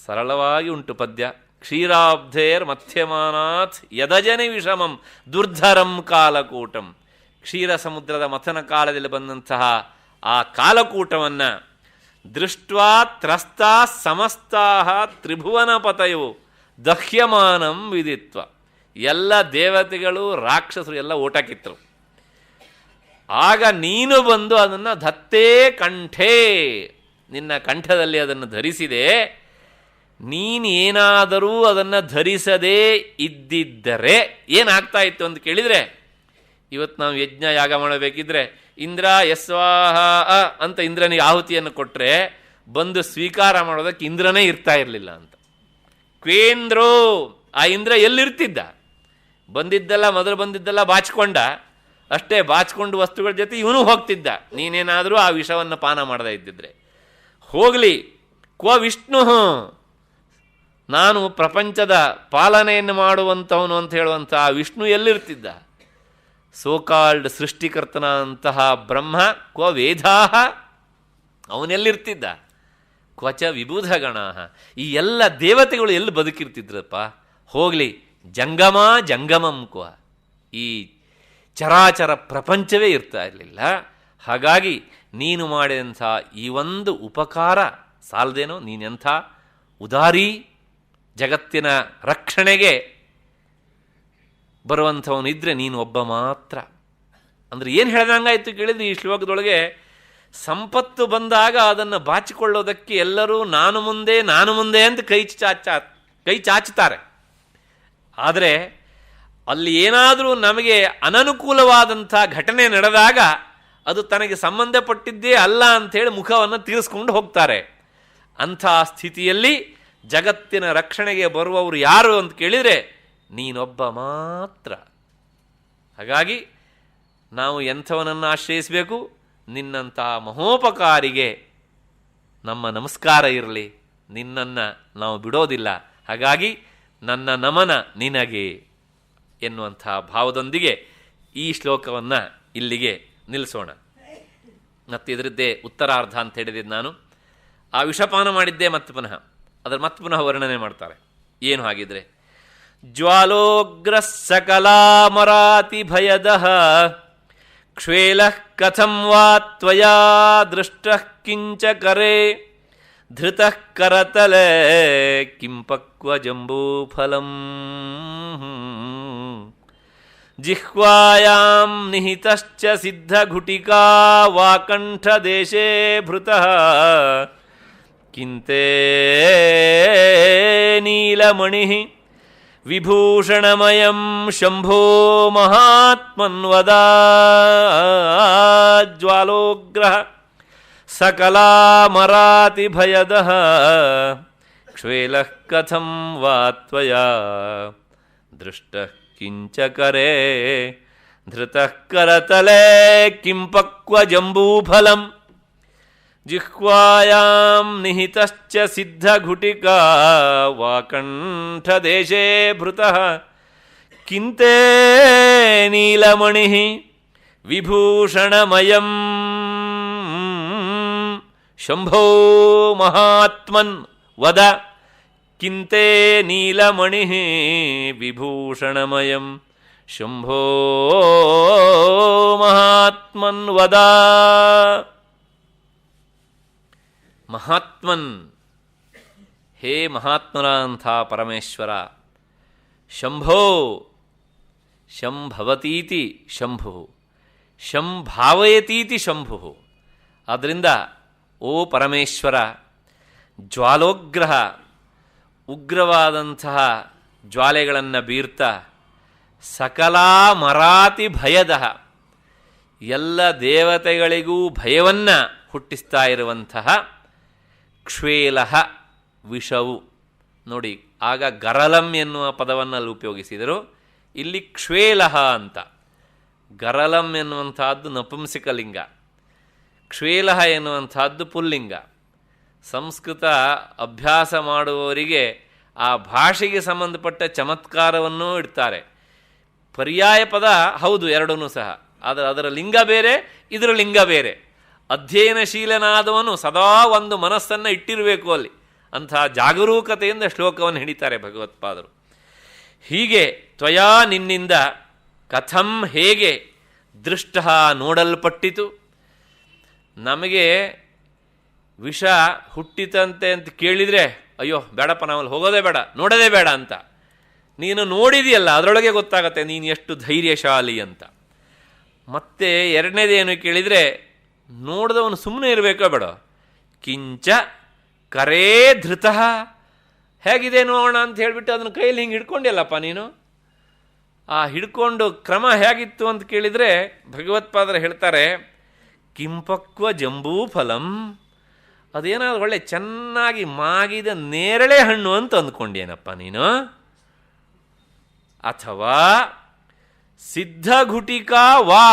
Speaker 2: ಸರಳವಾಗಿ ಉಂಟು ಪದ್ಯ. ಕ್ಷೀರಾಬ್ಧೇರ್ ಮಧ್ಯಮಾನಾತ್ ಯದಜನೆ ವಿಷಮಂ ದುರ್ಧರಂ ಕಾಲಕೂಟಂ. ಕ್ಷೀರ ಸಮುದ್ರದ ಮಥನ ಕಾಲದಲ್ಲಿ ಬಂದಂತಹ ಆ ಕಾಲಕೂಟವನ್ನು ದೃಷ್ಟ್ವಾ ತ್ರಸ್ತಾ ಸಮಸ್ತಾಃ ತ್ರಿಭುವನಪತಯೋ ದಹ್ಯಮಾನಂ ವಿದಿತ್ವ. ಎಲ್ಲ ದೇವತೆಗಳು ರಾಕ್ಷಸರು ಎಲ್ಲ ಓಟಕ್ಕಿತ್ತರು. ಆಗ ನೀನು ಬಂದು ಅದನ್ನು ಧತ್ತೇ ಕಂಠೇ, ನಿನ್ನ ಕಂಠದಲ್ಲಿ ಅದನ್ನು ಧರಿಸಿದೆ. ನೀನೇನಾದರೂ ಅದನ್ನು ಧರಿಸದೇ ಇದ್ದಿದ್ದರೆ ಏನಾಗ್ತಾ ಇತ್ತು ಅಂತ ಕೇಳಿದರೆ, ಇವತ್ತು ನಾವು ಯಜ್ಞ ಯಾಗ ಮಾಡಬೇಕಿದ್ರೆ ಇಂದ್ರ ಯಸ್ವಾಹ ಅಂತ ಇಂದ್ರನಿಗೆ ಆಹುತಿಯನ್ನು ಕೊಟ್ಟರೆ ಬಂದು ಸ್ವೀಕಾರ ಮಾಡೋದಕ್ಕೆ ಇಂದ್ರನೇ ಇರ್ತಾ ಇರಲಿಲ್ಲ ಅಂತ. ಕ್ವೇಂದ್ರೋ, ಆ ಇಂದ್ರ ಎಲ್ಲಿರ್ತಿದ್ದ? ಬಂದಿದ್ದಲ್ಲ, ಮೊದಲು ಬಂದಿದ್ದಲ್ಲ ಬಾಚಿಕೊಂಡ ಅಷ್ಟೇ. ಬಾಚಿಕೊಂಡು ವಸ್ತುಗಳ ಜೊತೆ ಇವನು ಹೋಗ್ತಿದ್ದ, ನೀನೇನಾದರೂ ಆ ವಿಷವನ್ನು ಪಾನ ಮಾಡದೇ ಇದ್ದಿದ್ರೆ. ಹೋಗಲಿ, ಕ್ವ ವಿಷ್ಣು, ನಾನು ಪ್ರಪಂಚದ ಪಾಲನೆಯನ್ನು ಮಾಡುವಂಥವನು ಅಂತ ಹೇಳುವಂಥ ಆ ವಿಷ್ಣು ಎಲ್ಲಿರ್ತಿದ್ದ? ಸೋಕಾಲ್ಡ್ ಸೃಷ್ಟಿಕರ್ತನ ಅಂತಹ ಬ್ರಹ್ಮ ಕ್ವ ವೇದಾಹ, ಅವನೆಲ್ಲಿರ್ತಿದ್ದ? ಕ್ವಚ ವಿಬುಧಗಣ, ಈ ಎಲ್ಲ ದೇವತೆಗಳು ಎಲ್ಲಿ ಬದುಕಿರ್ತಿದ್ರಪ್ಪ? ಹೋಗಲಿ, ಜಂಗಮ ಜಂಗಮಂ ಕ್ವ, ಈ ಚರಾಚರ ಪ್ರಪಂಚವೇ ಇರ್ತಾ ಇರಲಿಲ್ಲ. ಹಾಗಾಗಿ ನೀನು ಮಾಡಿದಂಥ ಈ ಒಂದು ಉಪಕಾರ ಸಾಲದೇನೋ? ನೀನೆಂಥ ಉದಾರಿ, ಜಗತ್ತಿನ ರಕ್ಷಣೆಗೆ ಬರುವಂಥವನಿದ್ರೆ ನೀನು ಒಬ್ಬ ಮಾತ್ರ. ಅಂದರೆ ಏನು ಹೇಳ್ದಂಗಾಯ್ತು ಕೇಳಿದ್ರೆ, ಈ ಶ್ಲೋಕದೊಳಗೆ ಸಂಪತ್ತು ಬಂದಾಗ ಅದನ್ನು ಬಾಚಿಕೊಳ್ಳೋದಕ್ಕೆ ಎಲ್ಲರೂ ನಾನು ಮುಂದೆ ಅಂತ ಕೈ ಚಾಚುತ್ತಾರೆ. ಆದರೆ ಅಲ್ಲಿ ಏನಾದರೂ ನಮಗೆ ಅನನುಕೂಲವಾದಂಥ ಘಟನೆ ನಡೆದಾಗ ಅದು ತನಗೆ ಸಂಬಂಧಪಟ್ಟಿದ್ದೇ ಅಲ್ಲ ಅಂಥೇಳಿ ಮುಖವನ್ನು ತೀರಿಸ್ಕೊಂಡು ಹೋಗ್ತಾರೆ. ಅಂಥ ಸ್ಥಿತಿಯಲ್ಲಿ ಜಗತ್ತಿನ ರಕ್ಷಣೆಗೆ ಬರುವವರು ಯಾರು ಅಂತ ಕೇಳಿದರೆ ನೀನೊಬ್ಬ ಮಾತ್ರ. ಹಾಗಾಗಿ ನಾವು ಎಂಥವನನ್ನು ಆಶ್ರಯಿಸಬೇಕು? ನಿನ್ನಂಥ ಮಹೋಪಕಾರಿಗೆ ನಮ್ಮ ನಮಸ್ಕಾರ ಇರಲಿ, ನಿನ್ನನ್ನು ನಾವು ಬಿಡೋದಿಲ್ಲ. ಹಾಗಾಗಿ ನನ್ನ ನಮನ ನಿನಗೆ ಎನ್ನುವಂಥ ಭಾವದೊಂದಿಗೆ ಈ ಶ್ಲೋಕವನ್ನು ಇಲ್ಲಿಗೆ ನಿಲ್ಲಿಸೋಣ. ಮತ್ತು ಇದರದ್ದೇ ಉತ್ತರಾರ್ಧ ಅಂತ ಹೇಳಿದ್ದು ನಾನು. ಆ ವಿಷಪಾನ ಮಾಡಿದ್ದೆ ಮತ್ತೆ ಪುನಃ ವರ್ಣನೆ ಮಾಡ್ತಾರೆ. ಏನು ಹಾಗಿದ್ರೆ, ಜ್ವಾಲೋಗ್ರ ಸಕಲಾಮರಾತಿ ಭಯದಃ ಕ್ಷೇಲಃ ಕಥಂ ವಾ ತ್ವಯಾ ದೃಷ್ಟಃ ಕಿಂಚ ಕರೆ ಧೃತಃ ಕರತಲೆ ಕಿಂಪಕ್ವ ಜಂಬೂಫಲಂ ಜಿಹ್ವಾಯಾಂ ನಿಹಿತಶ್ಚ ಸಿದ್ಧಘುಟಿಕಾ ವಾಕಂಠದೇಶೇ ಭೃತಃ ಕಿಂತೇ ನೀಲಮಣಿಃ ವಿಭೂಷಣಮಯಂ ಶಂಭೋ ಮಹಾತ್ಮನ್ವದ ಜ್ವಾಲೋಗ್ರಹ ಸಕಲಾಮರಾತಿ ಭಯದಃ ಕ್ಷೇಲಃ ಕಥಂ ವಾ ತ್ವಯಾ ದೃಷ್ಟಃ ಕಿಂಚಕರೇ ಧೃತಃ ಕರತಲೆ ಕಿಂ ಪಕ್ವ ಜಂಬೂಫಲಂ ಜಿಹ್ವಾಯಾಂ ನಿಹಿತಶ್ಚ ಸಿದ್ಧಘುಟಿಕಾ ವಾಕಂಠದೇಶೇ ಭೃತಃ ಕಿಂತೇ ನೀಲಮಣಿಃ ವಿಭೂಷಣಮಯಂ ಶಂಭೋ ಮಹಾತ್ಮನ್ ವದ ಕಿಂತೇ ನೀಲಮಣಿಃ ವಿಭೂಷಣಮಯಂ ಶಂಭೋ ಮಹಾತ್ಮನ್ ವದ. ಮಹಾತ್ಮನ್, ಹೇ ಮಹಾತ್ಮನಾಂಥ ಪರಮೇಶ್ವರ, ಶಂಭೋ ಶಂಭವತೀತಿ ಶಂಭು, ಶಂಭಾವಯತೀತಿ ಶಂಭು. ಆದ್ದರಿಂದ ಓ ಪರಮೇಶ್ವರ, ಜ್ವಾಲೋಗ್ರಹ, ಉಗ್ರವಾದಂತಹ ಜ್ವಾಲೆಗಳನ್ನು ಬೀರ್ತಾ, ಸಕಲಾಮರಾತಿ ಭಯದಃ, ಎಲ್ಲ ದೇವತೆಗಳಿಗೂ ಭಯವನ್ನು ಹುಟ್ಟಿಸ್ತಾ ಇರುವಂತಹ ಕ್ಷೇಲಃ, ವಿಷವು. ನೋಡಿ, ಆಗ ಗರಲಂ ಎನ್ನುವ ಪದವನ್ನು ಅಲ್ಲಿ ಉಪಯೋಗಿಸಿದರು, ಇಲ್ಲಿ ಕ್ಷೇಲಃ ಅಂತ. ಗರಲಂ ಎನ್ನುವಂತಹದ್ದು ನಪುಂಸಕಲಿಂಗ, ಕ್ಷೇಲಃ ಎನ್ನುವಂತಹದ್ದು ಪುಲ್ಲಿಂಗ. ಸಂಸ್ಕೃತ ಅಭ್ಯಾಸ ಮಾಡುವವರಿಗೆ ಆ ಭಾಷೆಗೆ ಸಂಬಂಧಪಟ್ಟ ಚಮತ್ಕಾರವನ್ನೂ ಇಡ್ತಾರೆ. ಪರ್ಯಾಯ ಪದ ಹೌದು ಎರಡೂ ಸಹ, ಆದರೆ ಅದರ ಲಿಂಗ ಬೇರೆ, ಇದರ ಲಿಂಗ ಬೇರೆ. ಅಧ್ಯಯನಶೀಲನಾದವನು ಸದಾ ಒಂದು ಮನಸ್ಸನ್ನು ಇಟ್ಟಿರಬೇಕು ಅಲ್ಲಿ. ಅಂತಹ ಜಾಗರೂಕತೆಯಿಂದ ಶ್ಲೋಕವನ್ನು ಹಿಡಿತಾರೆ ಭಗವತ್ಪಾದರು. ಹೀಗೆ ತ್ವಯಾ, ನಿನ್ನಿಂದ, ಕಥಂ, ಹೇಗೆ, ದೃಷ್ಟ, ನೋಡಲ್ಪಟ್ಟಿತು. ನಮಗೆ ವಿಷ ಹುಟ್ಟಿತಂತೆ ಅಂತ ಕೇಳಿದರೆ ಅಯ್ಯೋ ಬೇಡಪ್ಪ, ನಾವಲ್ಲಿ ಹೋಗೋದೇ ಬೇಡ, ನೋಡೋದೇ ಬೇಡ ಅಂತ. ನೀನು ನೋಡಿದೆಯಲ್ಲ, ಅದರೊಳಗೆ ಗೊತ್ತಾಗತ್ತೆ ನೀನು ಎಷ್ಟು ಧೈರ್ಯಶಾಲಿ ಅಂತ. ಮತ್ತೆ ಎರಡನೇದೇನು ಕೇಳಿದರೆ, ನೋಡಿದವನು ಸುಮ್ಮನೆ ಇರಬೇಕೋ ಬೇಡ, ಕಿಂಚ ಕರೇ ಧೃತಃ, ಹೇಗಿದೆ ನೋಡೋಣ ಅಂತ ಹೇಳಿಬಿಟ್ಟು ಅದನ್ನು ಕೈಯಲ್ಲಿ ಹಿಂಗೆ ಹಿಡ್ಕೊಂಡಿಲ್ಲಪ್ಪ ನೀನು. ಆ ಹಿಡ್ಕೊಂಡು ಕ್ರಮ ಹೇಗಿತ್ತು ಅಂತ ಕೇಳಿದರೆ ಭಗವತ್ಪಾದರು ಹೇಳ್ತಾರೆ, ಕಿಂಪಕ್ವ ಜಂಬೂಫಲಂ, ಅದೇನಾದ್ರು ಒಳ್ಳೆ ಚೆನ್ನಾಗಿ ಮಾಗಿದ ನೇರಳೆ ಹಣ್ಣು ಅಂತ ಅಂದ್ಕೊಂಡೇನಪ್ಪ ನೀನು. ಅಥವಾ ಸಿದ್ಧಘುಟಿಕಾ ವಾ,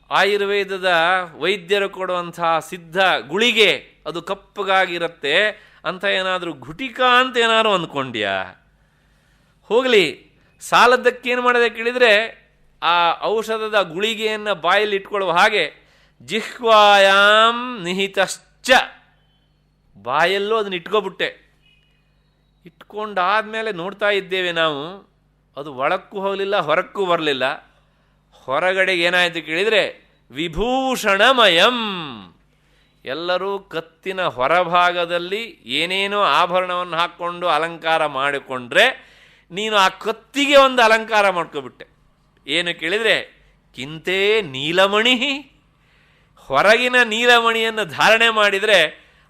Speaker 2: ಆಯುರ್ವೇದದ ವೈದ್ಯರು ಕೊಡುವಂತಹ ಸಿದ್ಧ ಗುಳಿಗೆ, ಅದು ಕಪ್ಪಗಾಗಿರುತ್ತೆ ಅಂತ ಏನಾದರೂ ಘುಟಿಕಾ ಅಂತ ಏನಾದ್ರು ಅಂದ್ಕೊಂಡ್ಯಾ? ಹೋಗಲಿ, ಸಾಲದ್ದಕ್ಕೇನು ಮಾಡಿದೆ ಕೇಳಿದರೆ ಆ ಔಷಧದ ಗುಳಿಗೆಯನ್ನು ಬಾಯಲ್ಲಿ ಇಟ್ಕೊಳ್ಳುವ ಹಾಗೆ ಜಿಹ್ವಾಯಾಂ ನಿಹಿತಶ್ಚ, ಬಾಯಲ್ಲೂ ಅದನ್ನ ಇಟ್ಕೊಬಿಟ್ಟೆ. ಇಟ್ಕೊಂಡಾದ್ಮೇಲೆ ನೋಡ್ತಾ ಇದ್ದೇವೆ ನಾವು, ಅದು ಒಳಕ್ಕೂ ಹೋಗಲಿಲ್ಲ, ಹೊರಕ್ಕೂ ಬರಲಿಲ್ಲ. ಹೊರಗಡೆಗೆ ಏನಾಯಿತು ಕೇಳಿದರೆ ವಿಭೂಷಣಮಯಂ, ಎಲ್ಲರೂ ಕತ್ತಿನ ಹೊರಭಾಗದಲ್ಲಿ ಏನೇನೋ ಆಭರಣವನ್ನು ಹಾಕ್ಕೊಂಡು ಅಲಂಕಾರ ಮಾಡಿಕೊಂಡ್ರೆ ನೀನು ಆ ಕತ್ತಿಗೆ ಒಂದು ಅಲಂಕಾರ ಮಾಡ್ಕೊಬಿಟ್ಟೆ. ಏನು ಕೇಳಿದರೆ ಕಿಂತೇ ನೀಲಮಣಿ, ಹೊರಗಿನ ನೀಲಮಣಿಯನ್ನು ಧಾರಣೆ ಮಾಡಿದರೆ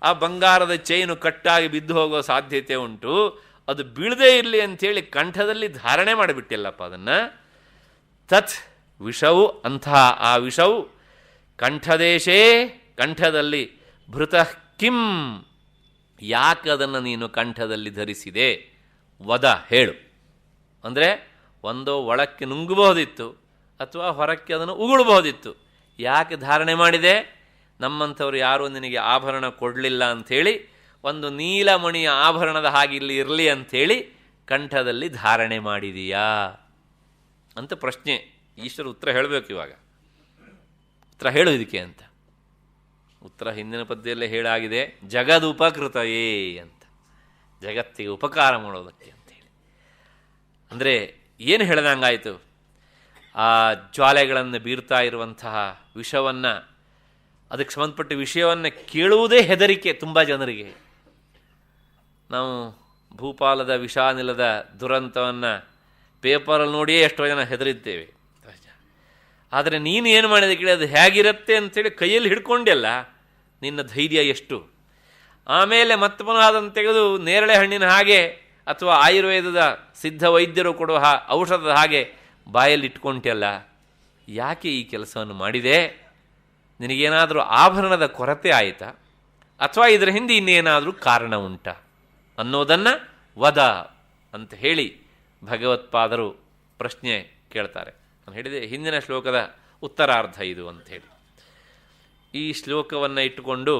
Speaker 2: ಆ ಬಂಗಾರದ ಚೈನು ಕಟ್ಟಾಗಿ ಬಿದ್ದು ಹೋಗೋ ಸಾಧ್ಯತೆ ಉಂಟು. ಅದು ಬೀಳದೇ ಇರಲಿ ಅಂಥೇಳಿ ಕಂಠದಲ್ಲಿ ಧಾರಣೆ ಮಾಡಿಬಿಟ್ಟಿಲ್ಲಪ್ಪ ಅದನ್ನು. ತತ್ ವಿಷವು, ಅಂತಹ ಆ ವಿಷವು ಕಂಠದೇಶೇ, ಕಂಠದಲ್ಲಿ, ಭೃತಃ ಕಿಂ, ಯಾಕದನ್ನು ನೀನು ಕಂಠದಲ್ಲಿ ಧರಿಸಿದೆ, ವದ, ಹೇಳು. ಅಂದರೆ ಒಂದೋ ಒಳಕ್ಕೆ ನುಂಗಬಹುದಿತ್ತು ಅಥವಾ ಹೊರಕ್ಕೆ ಅದನ್ನು ಉಗುಳಬಹುದಿತ್ತು. ಯಾಕೆ ಧಾರಣೆ ಮಾಡಿದೆ? ನಮ್ಮಂಥವ್ರು ಯಾರೂ ನಿನಗೆ ಆಭರಣ ಕೊಡಲಿಲ್ಲ ಅಂಥೇಳಿ, ಒಂದು ನೀಲಮಣಿಯ ಆಭರಣದ ಹಾಗೆ ಇಲ್ಲಿ ಇರಲಿ ಅಂಥೇಳಿ ಕಂಠದಲ್ಲಿ ಧಾರಣೆ ಮಾಡಿದೀಯಾ ಅಂತ ಪ್ರಶ್ನೆ. ಈಶ್ವರ ಉತ್ತರ ಹೇಳಬೇಕು. ಇವಾಗ ಉತ್ತರ ಹೇಳು ಇದಕ್ಕೆ ಅಂತ. ಉತ್ತರ ಹಿಂದಿನ ಪದ್ಯದಲ್ಲೇ ಹೇಳಾಗಿದೆ, ಜಗದುಪಕೃತಯೇ ಅಂತ, ಜಗತ್ತಿಗೆ ಉಪಕಾರ ಮಾಡೋದಕ್ಕೆ ಅಂತೇಳಿ. ಅಂದರೆ ಏನು ಹೇಳ್ದಂಗಾಯಿತು? ಆ ಜ್ವಾಲೆಗಳನ್ನು ಬೀರ್ತಾ ಇರುವಂತಹ ವಿಷವನ್ನು, ಅದಕ್ಕೆ ಸಂಬಂಧಪಟ್ಟ ವಿಷಯವನ್ನು ಕೇಳುವುದೇ ಹೆದರಿಕೆ ತುಂಬ ಜನರಿಗೆ. ನಾವು ಭೂಪಾಲದ ವಿಷಾನಿಲದ ದುರಂತವನ್ನು ಪೇಪರಲ್ಲಿ ನೋಡಿಯೇ ಎಷ್ಟೋ ಜನ ಹೆದರಿದ್ದೇವೆ. ಆದರೆ ನೀನು ಏನು ಮಾಡಿದೆ ಕೇಳಿ, ಅದು ಹೇಗಿರುತ್ತೆ ಅಂಥೇಳಿ ಕೈಯಲ್ಲಿ ಹಿಡ್ಕೊಂಡೆಲ್ಲ, ನಿನ್ನ ಧೈರ್ಯ ಎಷ್ಟು. ಆಮೇಲೆ ಮತ್ತೆ ಪುನಃ ಅದನ್ನು ತೆಗೆದು ನೇರಳೆ ಹಣ್ಣಿನ ಹಾಗೆ ಅಥವಾ ಆಯುರ್ವೇದದ ಸಿದ್ಧ ವೈದ್ಯರು ಕೊಡುವ ಔಷಧದ ಹಾಗೆ ಬಾಯಲ್ಲಿ ಇಟ್ಕೊಂಟಲ್ಲ, ಯಾಕೆ ಈ ಕೆಲಸವನ್ನು ಮಾಡಿದೆ? ನಿನಗೇನಾದರೂ ಆಭರಣದ ಕೊರತೆ ಆಯಿತಾ, ಅಥವಾ ಇದರ ಹಿಂದೆ ಇನ್ನೇನಾದರೂ ಕಾರಣ ಉಂಟಾ ಅನ್ನೋದನ್ನು ವದ ಅಂತ ಹೇಳಿ ಭಗವತ್ಪಾದರು ಪ್ರಶ್ನೆ ಕೇಳ್ತಾರೆ. ನಾನು ಹೇಳಿದೆ ಹಿಂದಿನ ಶ್ಲೋಕದ ಉತ್ತರಾರ್ಧ ಇದು ಅಂಥೇಳಿ. ಈ ಶ್ಲೋಕವನ್ನು ಇಟ್ಟುಕೊಂಡು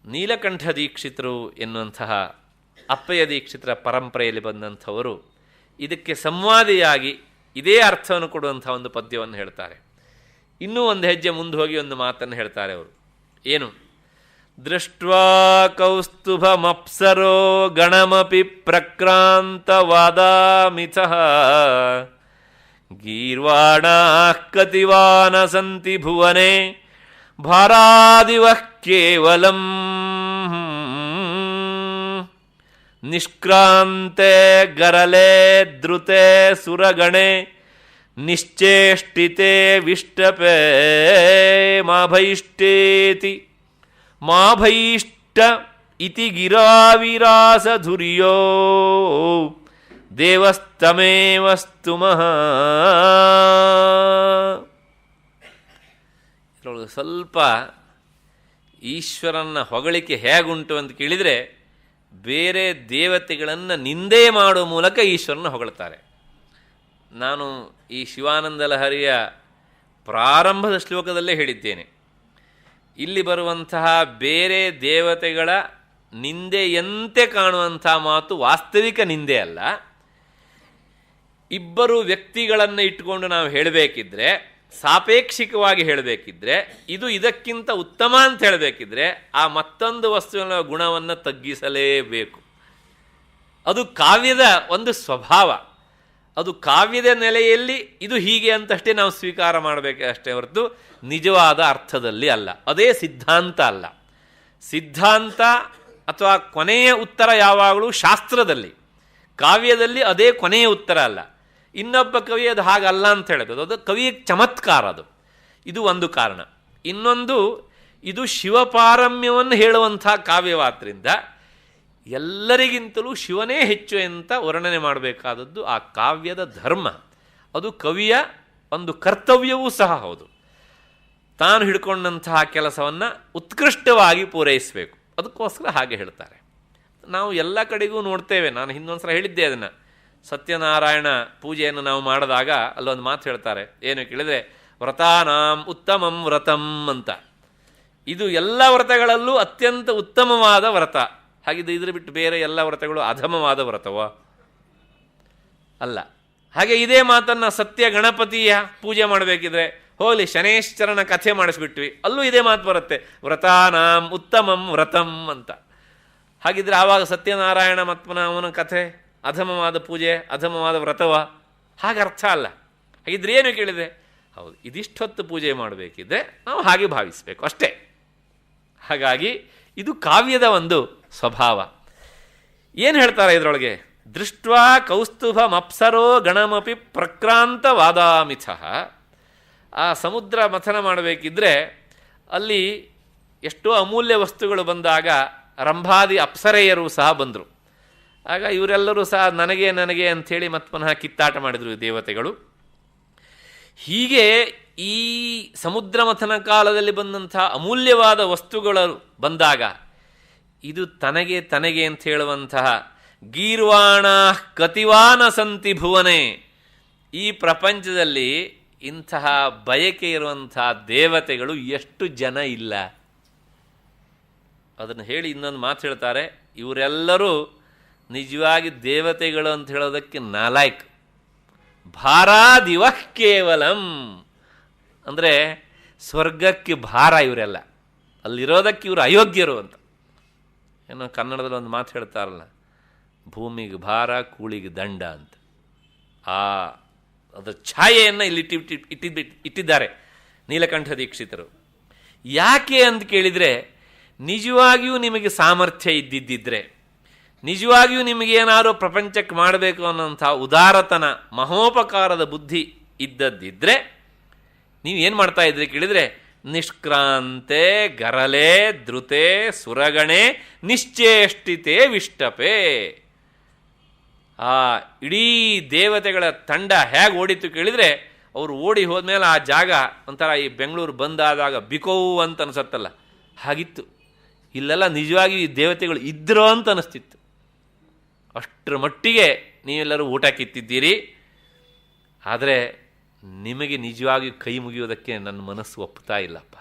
Speaker 2: ನೀಲಕಂಠ ದೀಕ್ಷಿತರು ಎನ್ನುವಂತಹ ಅಪ್ಪಯ್ಯ ದೀಕ್ಷಿತರ ಪರಂಪರೆಯಲ್ಲಿ ಬಂದಂಥವರು ಇದಕ್ಕೆ ಸಂವಾದಿಯಾಗಿ ಇದೇ ಅರ್ಥವನ್ನು ಕೊಡುವಂಥ ಒಂದು ಪದ್ಯವನ್ನು ಹೇಳ್ತಾರೆ. ಇನ್ನೂ ಒಂದು ಹೆಜ್ಜೆ ಮುಂದೆ ಹೋಗಿ ಒಂದು ಮಾತನ್ನು ಹೇಳ್ತಾರೆ ಅವರು. ಏನು? ದೃಷ್ಟ್ವಾ ಕೌಸ್ತುಭಮಪ್ಸರೋ ಗಣಮಪಿ ಪ್ರಕ್ರಾಂತವಾದಾಮಿಥಃ ಗೀರ್ವಾಣಾಃ ಕತಿವಾನ ಸಂತಿ ಭುವನೆ ಭಾರಾದಿವಃ ಕೇವಲಂ ನಿಷ್ಕ್ರಾಂತೆ ಗರಲೆ ದ್ರುತೆ ಸುರಗಣೆ ನಿಶ್ಚೇಷ್ಟಿತೆ ವಿಷ್ಟಪೇ ಮಾಭೈಷ್ಟೇತಿ ಮಾಭೈಷ್ಟ ಇತಿ ಗಿರಾವಿರಾಸಧುರ್ಯೋ ದೇವಸ್ತಮೇವ ಸ್ತುಮಃ. ಇದರೊಳಗೆ ಸ್ವಲ್ಪ ಈಶ್ವರನ ಹೊಗಳಿಕೆ ಹೇಗುಂಟು ಅಂತ ಕೇಳಿದರೆ, ಬೇರೆ ದೇವತೆಗಳನ್ನು ನಿಂದೆ ಮಾಡುವ ಮೂಲಕ ಈಶ್ವರನ ಹೊಗಳ್ತಾರೆ. ನಾನು ಈ ಶಿವಾನಂದ ಲಹರಿಯ ಪ್ರಾರಂಭದ ಶ್ಲೋಕದಲ್ಲೇ ಹೇಳಿದ್ದೇನೆ, ಇಲ್ಲಿ ಬರುವಂತಹ ಬೇರೆ ದೇವತೆಗಳ ನಿಂದೆಯಂತೆ ಕಾಣುವಂಥ ಮಾತು ವಾಸ್ತವಿಕ ನಿಂದೆ ಅಲ್ಲ. ಇಬ್ಬರು ವ್ಯಕ್ತಿಗಳನ್ನು ಇಟ್ಟುಕೊಂಡು ನಾವು ಹೇಳಬೇಕಿದ್ರೆ, ಸಾಪೇಕ್ಷಿಕವಾಗಿ ಹೇಳಬೇಕಿದ್ರೆ, ಇದು ಇದಕ್ಕಿಂತ ಉತ್ತಮ ಅಂತ ಹೇಳಬೇಕಿದ್ರೆ ಆ ಮತ್ತೊಂದು ವಸ್ತುವಿನ ಗುಣವನ್ನು ತಗ್ಗಿಸಲೇಬೇಕು. ಅದು ಕಾವ್ಯದ ಒಂದು ಸ್ವಭಾವ. ಅದು ಕಾವ್ಯದ ನೆಲೆಯಲ್ಲಿ ಇದು ಹೀಗೆ ಅಂತಷ್ಟೇ ನಾವು ಸ್ವೀಕಾರ ಮಾಡಬೇಕೆ ಅಷ್ಟೇ ಹೊರತು ನಿಜವಾದ ಅರ್ಥದಲ್ಲಿ ಅಲ್ಲ. ಅದೇ ಸಿದ್ಧಾಂತ ಅಲ್ಲ. ಸಿದ್ಧಾಂತ ಅಥವಾ ಕೊನೆಯ ಉತ್ತರ ಯಾವಾಗಲೂ ಶಾಸ್ತ್ರದಲ್ಲಿ, ಕಾವ್ಯದಲ್ಲಿ ಅದೇ ಕೊನೆಯ ಉತ್ತರ ಅಲ್ಲ. ಇನ್ನೊಬ್ಬ ಕವಿ ಅದು ಹಾಗಲ್ಲ ಅಂತ ಹೇಳೋದು, ಅದು ಕವಿಯ ಚಮತ್ಕಾರ. ಅದು ಇದು ಒಂದು ಕಾರಣ. ಇನ್ನೊಂದು, ಇದು ಶಿವಪಾರಮ್ಯವನ್ನು ಹೇಳುವಂಥ ಕಾವ್ಯವಾದ್ರಿಂದ ಎಲ್ಲರಿಗಿಂತಲೂ ಶಿವನೇ ಹೆಚ್ಚು ಅಂತ ವರ್ಣನೆ ಮಾಡಬೇಕಾದದ್ದು ಆ ಕಾವ್ಯದ ಧರ್ಮ. ಅದು ಕವಿಯ ಒಂದು ಕರ್ತವ್ಯವೂ ಸಹ ಹೌದು. ತಾನು ಹಿಡ್ಕೊಂಡಂತಹ ಕೆಲಸವನ್ನು ಉತ್ಕೃಷ್ಟವಾಗಿ ಪೂರೈಸಬೇಕು. ಅದಕ್ಕೋಸ್ಕರ ಹಾಗೆ ಹೇಳ್ತಾರೆ. ನಾವು ಎಲ್ಲ ಕಡೆಗೂ ನೋಡ್ತೇವೆ. ನಾನು ಹಿಂದೊಂದು ಸಲ ಹೇಳಿದ್ದೆ ಅದನ್ನು. ಸತ್ಯನಾರಾಯಣ ಪೂಜೆಯನ್ನು ನಾವು ಮಾಡಿದಾಗ ಅಲ್ಲೊಂದು ಮಾತು ಹೇಳ್ತಾರೆ. ಏನು ಕೇಳಿದರೆ, ವ್ರತಾನಾಂ ಉತ್ತಮಂ ವ್ರತಂ ಅಂತ. ಇದು ಎಲ್ಲ ವ್ರತಗಳಲ್ಲೂ ಅತ್ಯಂತ ಉತ್ತಮವಾದ ವ್ರತ. ಹಾಗಿದ್ದು ಇದ್ರ ಬಿಟ್ಟು ಬೇರೆ ಎಲ್ಲ ವ್ರತಗಳು ಅಧಮವಾದ ವ್ರತವೋ? ಅಲ್ಲ. ಹಾಗೆ ಇದೇ ಮಾತನ್ನು ಸತ್ಯ ಗಣಪತಿಯ ಪೂಜೆ ಮಾಡಬೇಕಿದ್ರೆ ಹೋಲಿ ಶನೇಶ್ವರನ ಕಥೆ ಮಾಡಿಸ್ಬಿಟ್ವಿ, ಅಲ್ಲೂ ಇದೇ ಮಾತು ಬರುತ್ತೆ, ವ್ರತಾನಾಂ ಉತ್ತಮಂ ವ್ರತಂ ಅಂತ. ಹಾಗಿದ್ರೆ ಆವಾಗ ಸತ್ಯನಾರಾಯಣ ಮತ್ಮನ ಅವನ ಕಥೆ ಅಧಮವಾದ ಪೂಜೆ, ಅಧಮವಾದ ವ್ರತವ? ಹಾಗೆ ಅರ್ಥ ಅಲ್ಲ. ಹಾಗಿದ್ರೆ ಏನು ಕೇಳಿದೆ? ಹೌದು, ಇದಿಷ್ಟೊತ್ತು ಪೂಜೆ ಮಾಡಬೇಕಿದ್ರೆ ನಾವು ಹಾಗೆ ಭಾವಿಸಬೇಕು ಅಷ್ಟೇ. ಹಾಗಾಗಿ ಇದು ಕಾವ್ಯದ ಒಂದು ಸ್ವಭಾವ. ಏನು ಹೇಳ್ತಾರೆ ಇದರೊಳಗೆ? ದೃಷ್ಟ್ವಾ ಕೌಸ್ತುಭಮಪ್ಸರೋ ಗಣಮಪಿ ಪ್ರಕ್ರಾಂತ ವಾದಾಮಿಥಃ. ಆ ಸಮುದ್ರ ಮಥನ ಮಾಡಬೇಕಿದ್ರೆ ಅಲ್ಲಿ ಎಷ್ಟೋ ಅಮೂಲ್ಯ ವಸ್ತುಗಳು ಬಂದಾಗ ರಂಭಾದಿ ಅಪ್ಸರೆಯರು ಸಹ ಬಂದರು. ಆಗ ಇವರೆಲ್ಲರೂ ಸಹ ನನಗೆ ನನಗೆ ಅಂಥೇಳಿ ಮತ್ತೆ ಪುನಃ ಕಿತ್ತಾಟ ಮಾಡಿದರು ದೇವತೆಗಳು. ಹೀಗೆ ಈ ಸಮುದ್ರ ಮಥನ ಕಾಲದಲ್ಲಿ ಬಂದಂಥ ಅಮೂಲ್ಯವಾದ ವಸ್ತುಗಳು ಬಂದಾಗ ಇದು ತನಗೆ ತನಗೆ ಅಂತ ಹೇಳುವಂತಹ ಗೀರ್ವಾಣ ಕತಿವಾನ ಸಂತಿ ಭುವನೆ. ಈ ಪ್ರಪಂಚದಲ್ಲಿ ಇಂತಹ ಬಯಕೆ ಇರುವಂಥ ದೇವತೆಗಳು ಎಷ್ಟು ಜನ ಇಲ್ಲ. ಅದನ್ನು ಹೇಳಿ ಇನ್ನೊಂದು ಮಾತು ಹೇಳ್ತಾರೆ, ಇವರೆಲ್ಲರೂ ನಿಜವಾಗಿ ದೇವತೆಗಳು ಅಂತ ಹೇಳೋದಕ್ಕೆ ನಾಲಾಯಕ್. ಭಾರಾದಿವಃ ಕೇವಲಂ ಅಂದರೆ ಸ್ವರ್ಗಕ್ಕೆ ಭಾರ ಇವರೆಲ್ಲ, ಅಲ್ಲಿರೋದಕ್ಕೆ ಇವರು ಅಯೋಗ್ಯರು ಅಂತ. ಏನೋ ಕನ್ನಡದಲ್ಲಿ ಒಂದು ಮಾತು ಹೇಳ್ತಾರಲ್ಲ, ಭೂಮಿಗೆ ಭಾರ ಕೂಳಿಗೆ ದಂಡ ಅಂತ. ಅದರ ಛಾಯೆಯನ್ನು ಇಲ್ಲಿ ಇಟ್ಟಿದ್ದಾರೆ ನೀಲಕಂಠ ದೀಕ್ಷಿತರು. ಯಾಕೆ ಅಂತ ಕೇಳಿದರೆ, ನಿಜವಾಗಿಯೂ ನಿಮಗೆ ಸಾಮರ್ಥ್ಯ ಇದ್ದಿದ್ದರೆ, ನಿಜವಾಗಿಯೂ ನಿಮಗೇನಾದರೂ ಪ್ರಪಂಚಕ್ಕೆ ಮಾಡಬೇಕು ಅನ್ನೋಂಥ ಉದಾರತನ, ಮಹೋಪಕಾರದ ಬುದ್ಧಿ ಇದ್ದದ್ದಿದ್ದರೆ ನೀವೇನು ಮಾಡ್ತಾ ಇದ್ರಿ ಕೇಳಿದರೆ, ನಿಷ್ಕ್ರಾಂತೆ ಗರಲೆ ದ್ರುತೆ ಸುರಗಣೆ ನಿಶ್ಚೇಷ್ಟಿತೆ ವಿಷ್ಟಪೆ. ಆ ಇಡೀ ದೇವತೆಗಳ ತಂಡ ಹೇಗೆ ಓಡಿತು ಕೇಳಿದರೆ, ಅವರು ಓಡಿ ಹೋದ್ಮೇಲೆ ಆ ಜಾಗ ಒಂಥರ ಈ ಬೆಂಗಳೂರು ಬಂದಾದಾಗ ಬಿಕೋವು ಅಂತ ಅನಿಸತ್ತಲ್ಲ, ಹಾಗಿತ್ತು. ಇಲ್ಲೆಲ್ಲ ನಿಜವಾಗಿ ಈ ದೇವತೆಗಳು ಇದ್ರೋ ಅಂತ ಅನಿಸ್ತಿತ್ತು. ಅಷ್ಟರ ಮಟ್ಟಿಗೆ ನೀವೆಲ್ಲರೂ ಊಟ ಕಿತ್ತಿದ್ದೀರಿ. ಆದರೆ ನಿಮಗೆ ನಿಜವಾಗಿ ಕೈ ಮುಗಿಯೋದಕ್ಕೆ ನನ್ನ ಮನಸ್ಸು ಒಪ್ತಾ ಇಲ್ಲಪ್ಪ.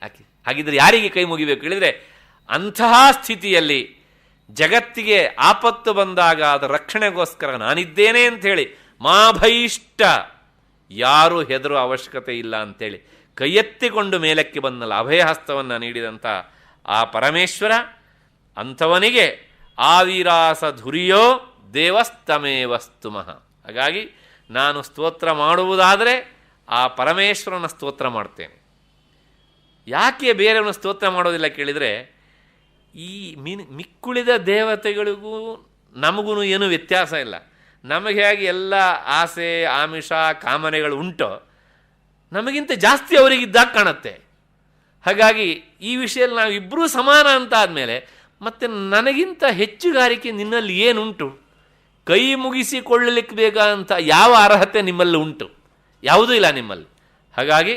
Speaker 2: ಯಾಕೆ ಹಾಗಿದ್ರೆ ಯಾರಿಗೆ ಕೈ ಮುಗಿಬೇಕು ಹೇಳಿದರೆ, ಅಂತಹ ಸ್ಥಿತಿಯಲ್ಲಿ ಜಗತ್ತಿಗೆ ಆಪತ್ತು ಬಂದಾಗ ಅದರ ರಕ್ಷಣೆಗೋಸ್ಕರ ನಾನಿದ್ದೇನೆ ಅಂಥೇಳಿ ಮಾ ಭಯಿಷ್ಟ, ಯಾರೂ ಹೆದರೋ ಅವಶ್ಯಕತೆ ಇಲ್ಲ ಅಂಥೇಳಿ ಕೈ ಎತ್ತಿಕೊಂಡು ಮೇಲಕ್ಕೆ ಬಂದಲ್ಲ ಅಭಯಹಸ್ತವನ್ನು ನೀಡಿದಂಥ ಆ ಪರಮೇಶ್ವರ, ಅಂಥವನಿಗೆ ಆವಿರಾಸ ಧುರಿಯೋ ದೇವಸ್ತಮೇವಸ್ತುಮಃ. ಹಾಗಾಗಿ ನಾನು ಸ್ತೋತ್ರ ಮಾಡುವುದಾದರೆ ಆ ಪರಮೇಶ್ವರನ ಸ್ತೋತ್ರ ಮಾಡ್ತೇನೆ. ಯಾಕೆ ಬೇರೆಯವನ ಸ್ತೋತ್ರ ಮಾಡೋದಿಲ್ಲ ಕೇಳಿದರೆ, ಈ ಮಿಕ್ಕುಳಿದ ದೇವತೆಗಳಿಗೂ ನಮಗೂ ಏನೂ ವ್ಯತ್ಯಾಸ ಇಲ್ಲ. ನಮಗೆ ಹೇಗೆ ಎಲ್ಲ ಆಸೆ ಆಮಿಷ ಕಾಮನೆಗಳು ಉಂಟೋ, ನಮಗಿಂತ ಜಾಸ್ತಿ ಅವರಿಗಿದ್ದಾಗ ಕಾಣುತ್ತೆ. ಹಾಗಾಗಿ ಈ ವಿಷಯದಲ್ಲಿ ನಾವಿಬ್ಬರೂ ಸಮಾನ ಅಂತ ಆದಮೇಲೆ ಮತ್ತು ನನಗಿಂತ ಹೆಚ್ಚುಗಾರಿಕೆ ನಿನ್ನಲ್ಲಿ ಏನುಂಟು? ಕೈ ಮುಗಿಸಿಕೊಳ್ಳಲಿಕ್ಕೆ ಬೇಕಂತ ಯಾವ ಅರ್ಹತೆ ನಿಮ್ಮಲ್ಲಿ ಉಂಟು? ಯಾವುದೂ ಇಲ್ಲ ನಿಮ್ಮಲ್ಲಿ. ಹಾಗಾಗಿ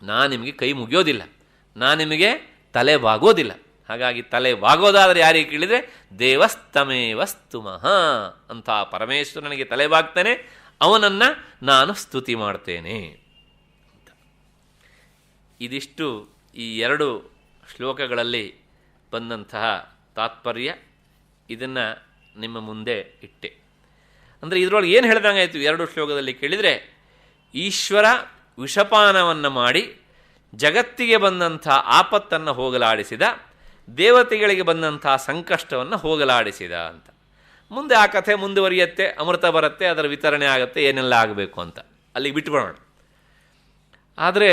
Speaker 2: ನಾನು ನಿಮಗೆ ಕೈ ಮುಗಿಯೋದಿಲ್ಲ, ನಾನು ನಿಮಗೆ ತಲೆ ಬಾಗೋದಿಲ್ಲ. ಹಾಗಾಗಿ ತಲೆ ಬಾಗೋದಾದರೆ ಯಾರಿಗೆ ಕೇಳಿದರೆ ದೇವಸ್ತಮೇವಸ್ತುಮಃ ಅಂತ ಪರಮೇಶ್ವರನಿಗೆ ತಲೆ ಬಾಗ್ತಾನೆ, ಅವನನ್ನು ನಾನು ಸ್ತುತಿ ಮಾಡ್ತೇನೆ ಅಂತ. ಇದಿಷ್ಟು ಈ 2 ಶ್ಲೋಕಗಳಲ್ಲಿ ಬಂದಂತಹ ತಾತ್ಪರ್ಯ. ಇದನ್ನು ನಿಮ್ಮ ಮುಂದೆ ಇಟ್ಟೆ. ಅಂದರೆ ಇದರೊಳಗೆ ಏನು ಹೇಳ್ದಂಗಾಯಿತು 2 ಶ್ಲೋಕದಲ್ಲಿ ಕೇಳಿದರೆ, ಈಶ್ವರ ವಿಷಪಾನವನ್ನು ಮಾಡಿ ಜಗತ್ತಿಗೆ ಬಂದಂಥ ಆಪತ್ತನ್ನು ಹೋಗಲಾಡಿಸಿದ, ದೇವತೆಗಳಿಗೆ ಬಂದಂಥ ಸಂಕಷ್ಟವನ್ನು ಹೋಗಲಾಡಿಸಿದ ಅಂತ. ಮುಂದೆ ಆ ಕಥೆ ಮುಂದುವರಿಯುತ್ತೆ, ಅಮೃತ ಬರುತ್ತೆ, ಅದರ ವಿತರಣೆ ಆಗುತ್ತೆ, ಏನೆಲ್ಲ ಆಗಬೇಕು ಅಂತ ಅಲ್ಲಿಗೆ ಬಿಟ್ಟುಬಿಡೋಣ. ಆದರೆ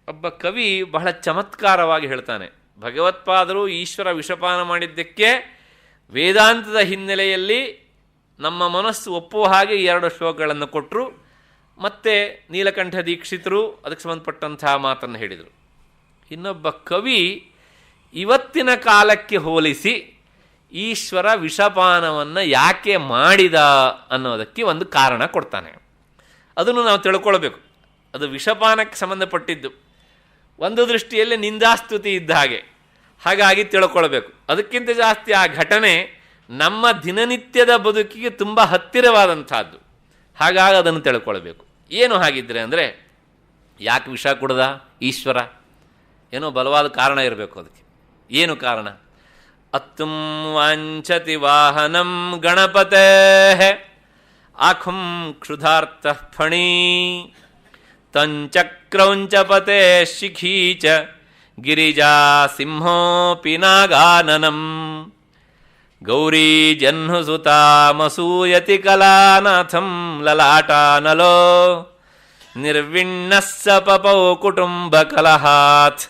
Speaker 2: ಒಬ್ಬ ಕವಿ ಬಹಳ ಚಮತ್ಕಾರವಾಗಿ ಹೇಳ್ತಾನೆ, ಭಗವತ್ಪಾದರು ಈಶ್ವರ ವಿಷಪಾನ ಮಾಡಿದ್ದಕ್ಕೆ ವೇದಾಂತದ ಹಿನ್ನೆಲೆಯಲ್ಲಿ ನಮ್ಮ ಮನಸ್ಸು ಒಪ್ಪುವ ಹಾಗೆ 2 ಶ್ಲೋಕಗಳನ್ನು ಕೊಟ್ಟರು. ಮತ್ತು ನೀಲಕಂಠ ದೀಕ್ಷಿತರು ಅದಕ್ಕೆ ಸಂಬಂಧಪಟ್ಟಂತಹ ಮಾತನ್ನು ಹೇಳಿದರು. ಇನ್ನೊಬ್ಬ ಕವಿ ಇವತ್ತಿನ ಕಾಲಕ್ಕೆ ಹೋಲಿಸಿ ಈಶ್ವರ ವಿಷಪಾನವನ್ನು ಯಾಕೆ ಮಾಡಿದ ಅನ್ನೋದಕ್ಕೆ ಒಂದು ಕಾರಣ ಕೊಡ್ತಾನೆ. ಅದನ್ನು ನಾವು ತಿಳ್ಕೊಳ್ಬೇಕು. ಅದು ವಿಷಪಾನಕ್ಕೆ ಸಂಬಂಧಪಟ್ಟಿದ್ದು, ಒಂದು ದೃಷ್ಟಿಯಲ್ಲಿ ನಿಂದಾಸ್ತುತಿ ಇದ್ದ ಹಾಗೆ. ಹಾಗಾಗಿ ತಿಳ್ಕೊಳ್ಬೇಕು. ಅದಕ್ಕಿಂತ ಜಾಸ್ತಿ ಆ ಘಟನೆ ನಮ್ಮ ದಿನನಿತ್ಯದ ಬದುಕಿಗೆ ತುಂಬ ಹತ್ತಿರವಾದಂಥದ್ದು. ಹಾಗಾಗಿ ಅದನ್ನು ತಿಳ್ಕೊಳ್ಬೇಕು. ಏನು ಹಾಗಿದ್ರೆ ಅಂದರೆ, ಯಾಕೆ ವಿಷ ಕುಡ್ದ ಈಶ್ವರ? ಏನೋ ಬಲವಾದ ಕಾರಣ ಇರಬೇಕು ಅದಕ್ಕೆ. ಏನು ಕಾರಣ? ಅತ್ತುಂ ವಾಂಛತಿ ವಾಹನಂ ಗಣಪತೆ ಆಖುಂ ಕ್ಷುಧಾರ್ಥ ಫಣಿ ತಂಚಕ್ರೌಂಚಪತೆ ಶಿಖೀಚ ಗಿರಿಜಾ ಸಿಂಹೋಪಿ ನಾಗಾನನಂ ಗೌರೀ ಜಹ್ನುಸುತಾಮಸೂಯತಿ ಕಲಾನಾಥಂ ಲಲಾಟಾನಲೋ ನಿರ್ವಿಣ್ಣಸ್ಸ ಪಪೌ ಕುಟುಂಬ ಕಲಹಾತ್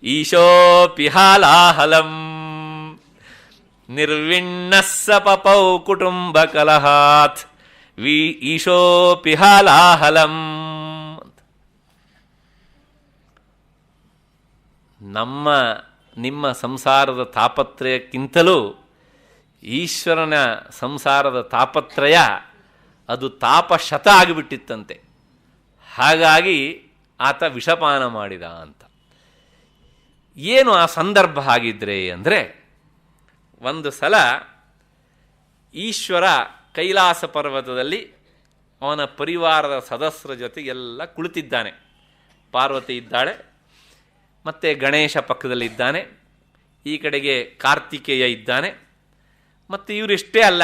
Speaker 2: ಈಶೋಪಿ ಹಾಲಾಹಲಂ ನಿರ್ವಿಣ್ಣಸ್ಸ ಪಪೌ ಕುಟುಂಬ ಕಲಹಾತ್ ಈಶೋಪಿ ಹಾಲಾಹಲಂ. ನಿಮ್ಮ ಸಂಸಾರದ ತಾಪತ್ರಯಕ್ಕಿಂತಲೂ ಈಶ್ವರನ ಸಂಸಾರದ ತಾಪತ್ರಯ ಅದು ತಾಪಶತ ಆಗಿಬಿಟ್ಟಿತ್ತಂತೆ. ಹಾಗಾಗಿ ಆತ ವಿಷಪಾನ ಮಾಡಿದ ಅಂತ. ಏನು ಆ ಸಂದರ್ಭ ಆಗಿದ್ರೆ ಅಂದರೆ, ಒಂದು ಸಲ ಈಶ್ವರ ಕೈಲಾಸ ಪರ್ವತದಲ್ಲಿ ಅವನ ಪರಿವಾರದ ಸದಸ್ಯರ ಜೊತೆ ಎಲ್ಲ ಕುಳಿತಿದ್ದಾನೆ. ಪಾರ್ವತಿ ಇದ್ದಾಳೆ, ಮತ್ತು ಗಣೇಶ ಪಕ್ಕದಲ್ಲಿದ್ದಾನೆ, ಈ ಕಡೆಗೆ ಕಾರ್ತಿಕೇಯ ಇದ್ದಾನೆ. ಮತ್ತು ಇವರಿಷ್ಟೇ ಅಲ್ಲ,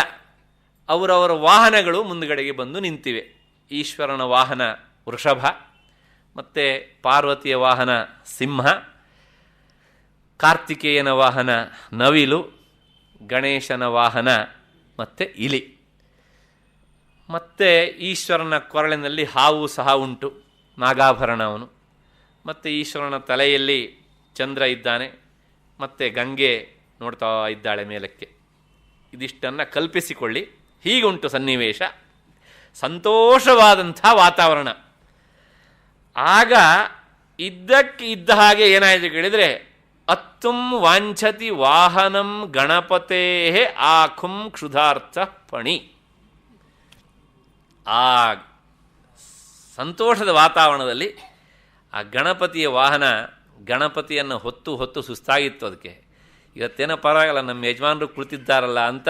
Speaker 2: ಅವರವರ ವಾಹನಗಳು ಮುಂದುಗಡೆಗೆ ಬಂದು ನಿಂತಿವೆ. ಈಶ್ವರನ ವಾಹನ ವೃಷಭ, ಮತ್ತು ಪಾರ್ವತಿಯ ವಾಹನ ಸಿಂಹ, ಕಾರ್ತಿಕೇಯನ ವಾಹನ ನವಿಲು, ಗಣೇಶನ ವಾಹನ ಮತ್ತು ಇಲಿ. ಮತ್ತು ಈಶ್ವರನ ಕೊರಳಿನಲ್ಲಿ ಹಾವು ಸಹ ಉಂಟು, ನಾಗಾಭರಣ ಅವನು. ಮತ್ತು ಈಶ್ವರನ ತಲೆಯಲ್ಲಿ ಚಂದ್ರ ಇದ್ದಾನೆ, ಮತ್ತು ಗಂಗೆ ನೋಡ್ತಾ ಇದ್ದಾಳೆ ಮೇಲಕ್ಕೆ. ಇದಿಷ್ಟನ್ನು ಕಲ್ಪಿಸಿಕೊಳ್ಳಿ. ಹೀಗುಂಟು ಸನ್ನಿವೇಶ, ಸಂತೋಷವಾದಂಥ ವಾತಾವರಣ. ಆಗ ಇದ್ದಕ್ಕೆ ಇದ್ದ ಹಾಗೆ ಏನಾಯಿತು ಕೇಳಿದರೆ, ಅತ್ತುಂ ವಾಂಛತಿ ವಾಹನಂ ಗಣಪತೇ ಆಖುಂ ಕ್ಷುಧಾರ್ಥ ಫಣಿ. ಆ ಸಂತೋಷದ ವಾತಾವರಣದಲ್ಲಿ ಆ ಗಣಪತಿಯ ವಾಹನ, ಗಣಪತಿಯನ್ನು ಹೊತ್ತು ಹೊತ್ತು ಸುಸ್ತಾಗಿತ್ತು. ಅದಕ್ಕೆ ಇವತ್ತೇನೋ ಪರವಾಗಿಲ್ಲ, ನಮ್ಮ ಯಜಮಾನರು ಕುಳಿತಿದ್ದಾರಲ್ಲ ಅಂತ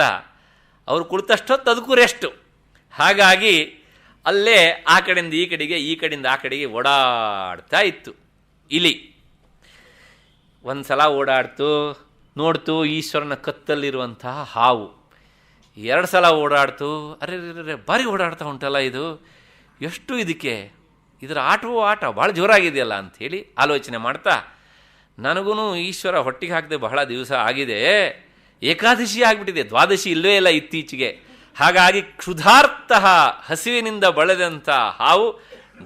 Speaker 2: ಅವರು ಕುಳಿತಷ್ಟೊತ್ತು ಅದಕ್ಕೂ ರೆಸ್ಟು. ಹಾಗಾಗಿ ಅಲ್ಲೇ ಆ ಕಡೆಯಿಂದ ಈ ಕಡೆಗೆ, ಈ ಕಡೆಯಿಂದ ಆ ಕಡೆಗೆ ಓಡಾಡ್ತಾ ಇತ್ತು ಇಲಿ. ಒಂದು ಸಲ ಓಡಾಡ್ತು, ನೋಡ್ತು ಈಶ್ವರನ ಕತ್ತಲ್ಲಿರುವಂತಹ ಹಾವು. 2 ಸಲ ಓಡಾಡ್ತು, ಅರೆ ಭಾರಿ ಓಡಾಡ್ತಾ ಉಂಟಲ್ಲ ಇದು, ಎಷ್ಟು ಇದರ ಆಟವೋ ಆಟ ಭಾಳ ಜೋರಾಗಿದೆಯಲ್ಲ ಅಂಥೇಳಿ ಆಲೋಚನೆ ಮಾಡ್ತಾ, ನನಗೂ ಈಶ್ವರ ಹೊಟ್ಟಿಗೆ ಹಾಕದೆ ಬಹಳ ದಿವಸ ಆಗಿದೆ, ಏಕಾದಶಿ ಆಗಿಬಿಟ್ಟಿದೆ, ದ್ವಾದಶಿ ಇಲ್ಲವೇ ಇಲ್ಲ ಇತ್ತೀಚೆಗೆ. ಹಾಗಾಗಿ ಕ್ಷುಧಾರ್ಥ, ಹಸಿವಿನಿಂದ ಬಳದಂಥ ಹಾವು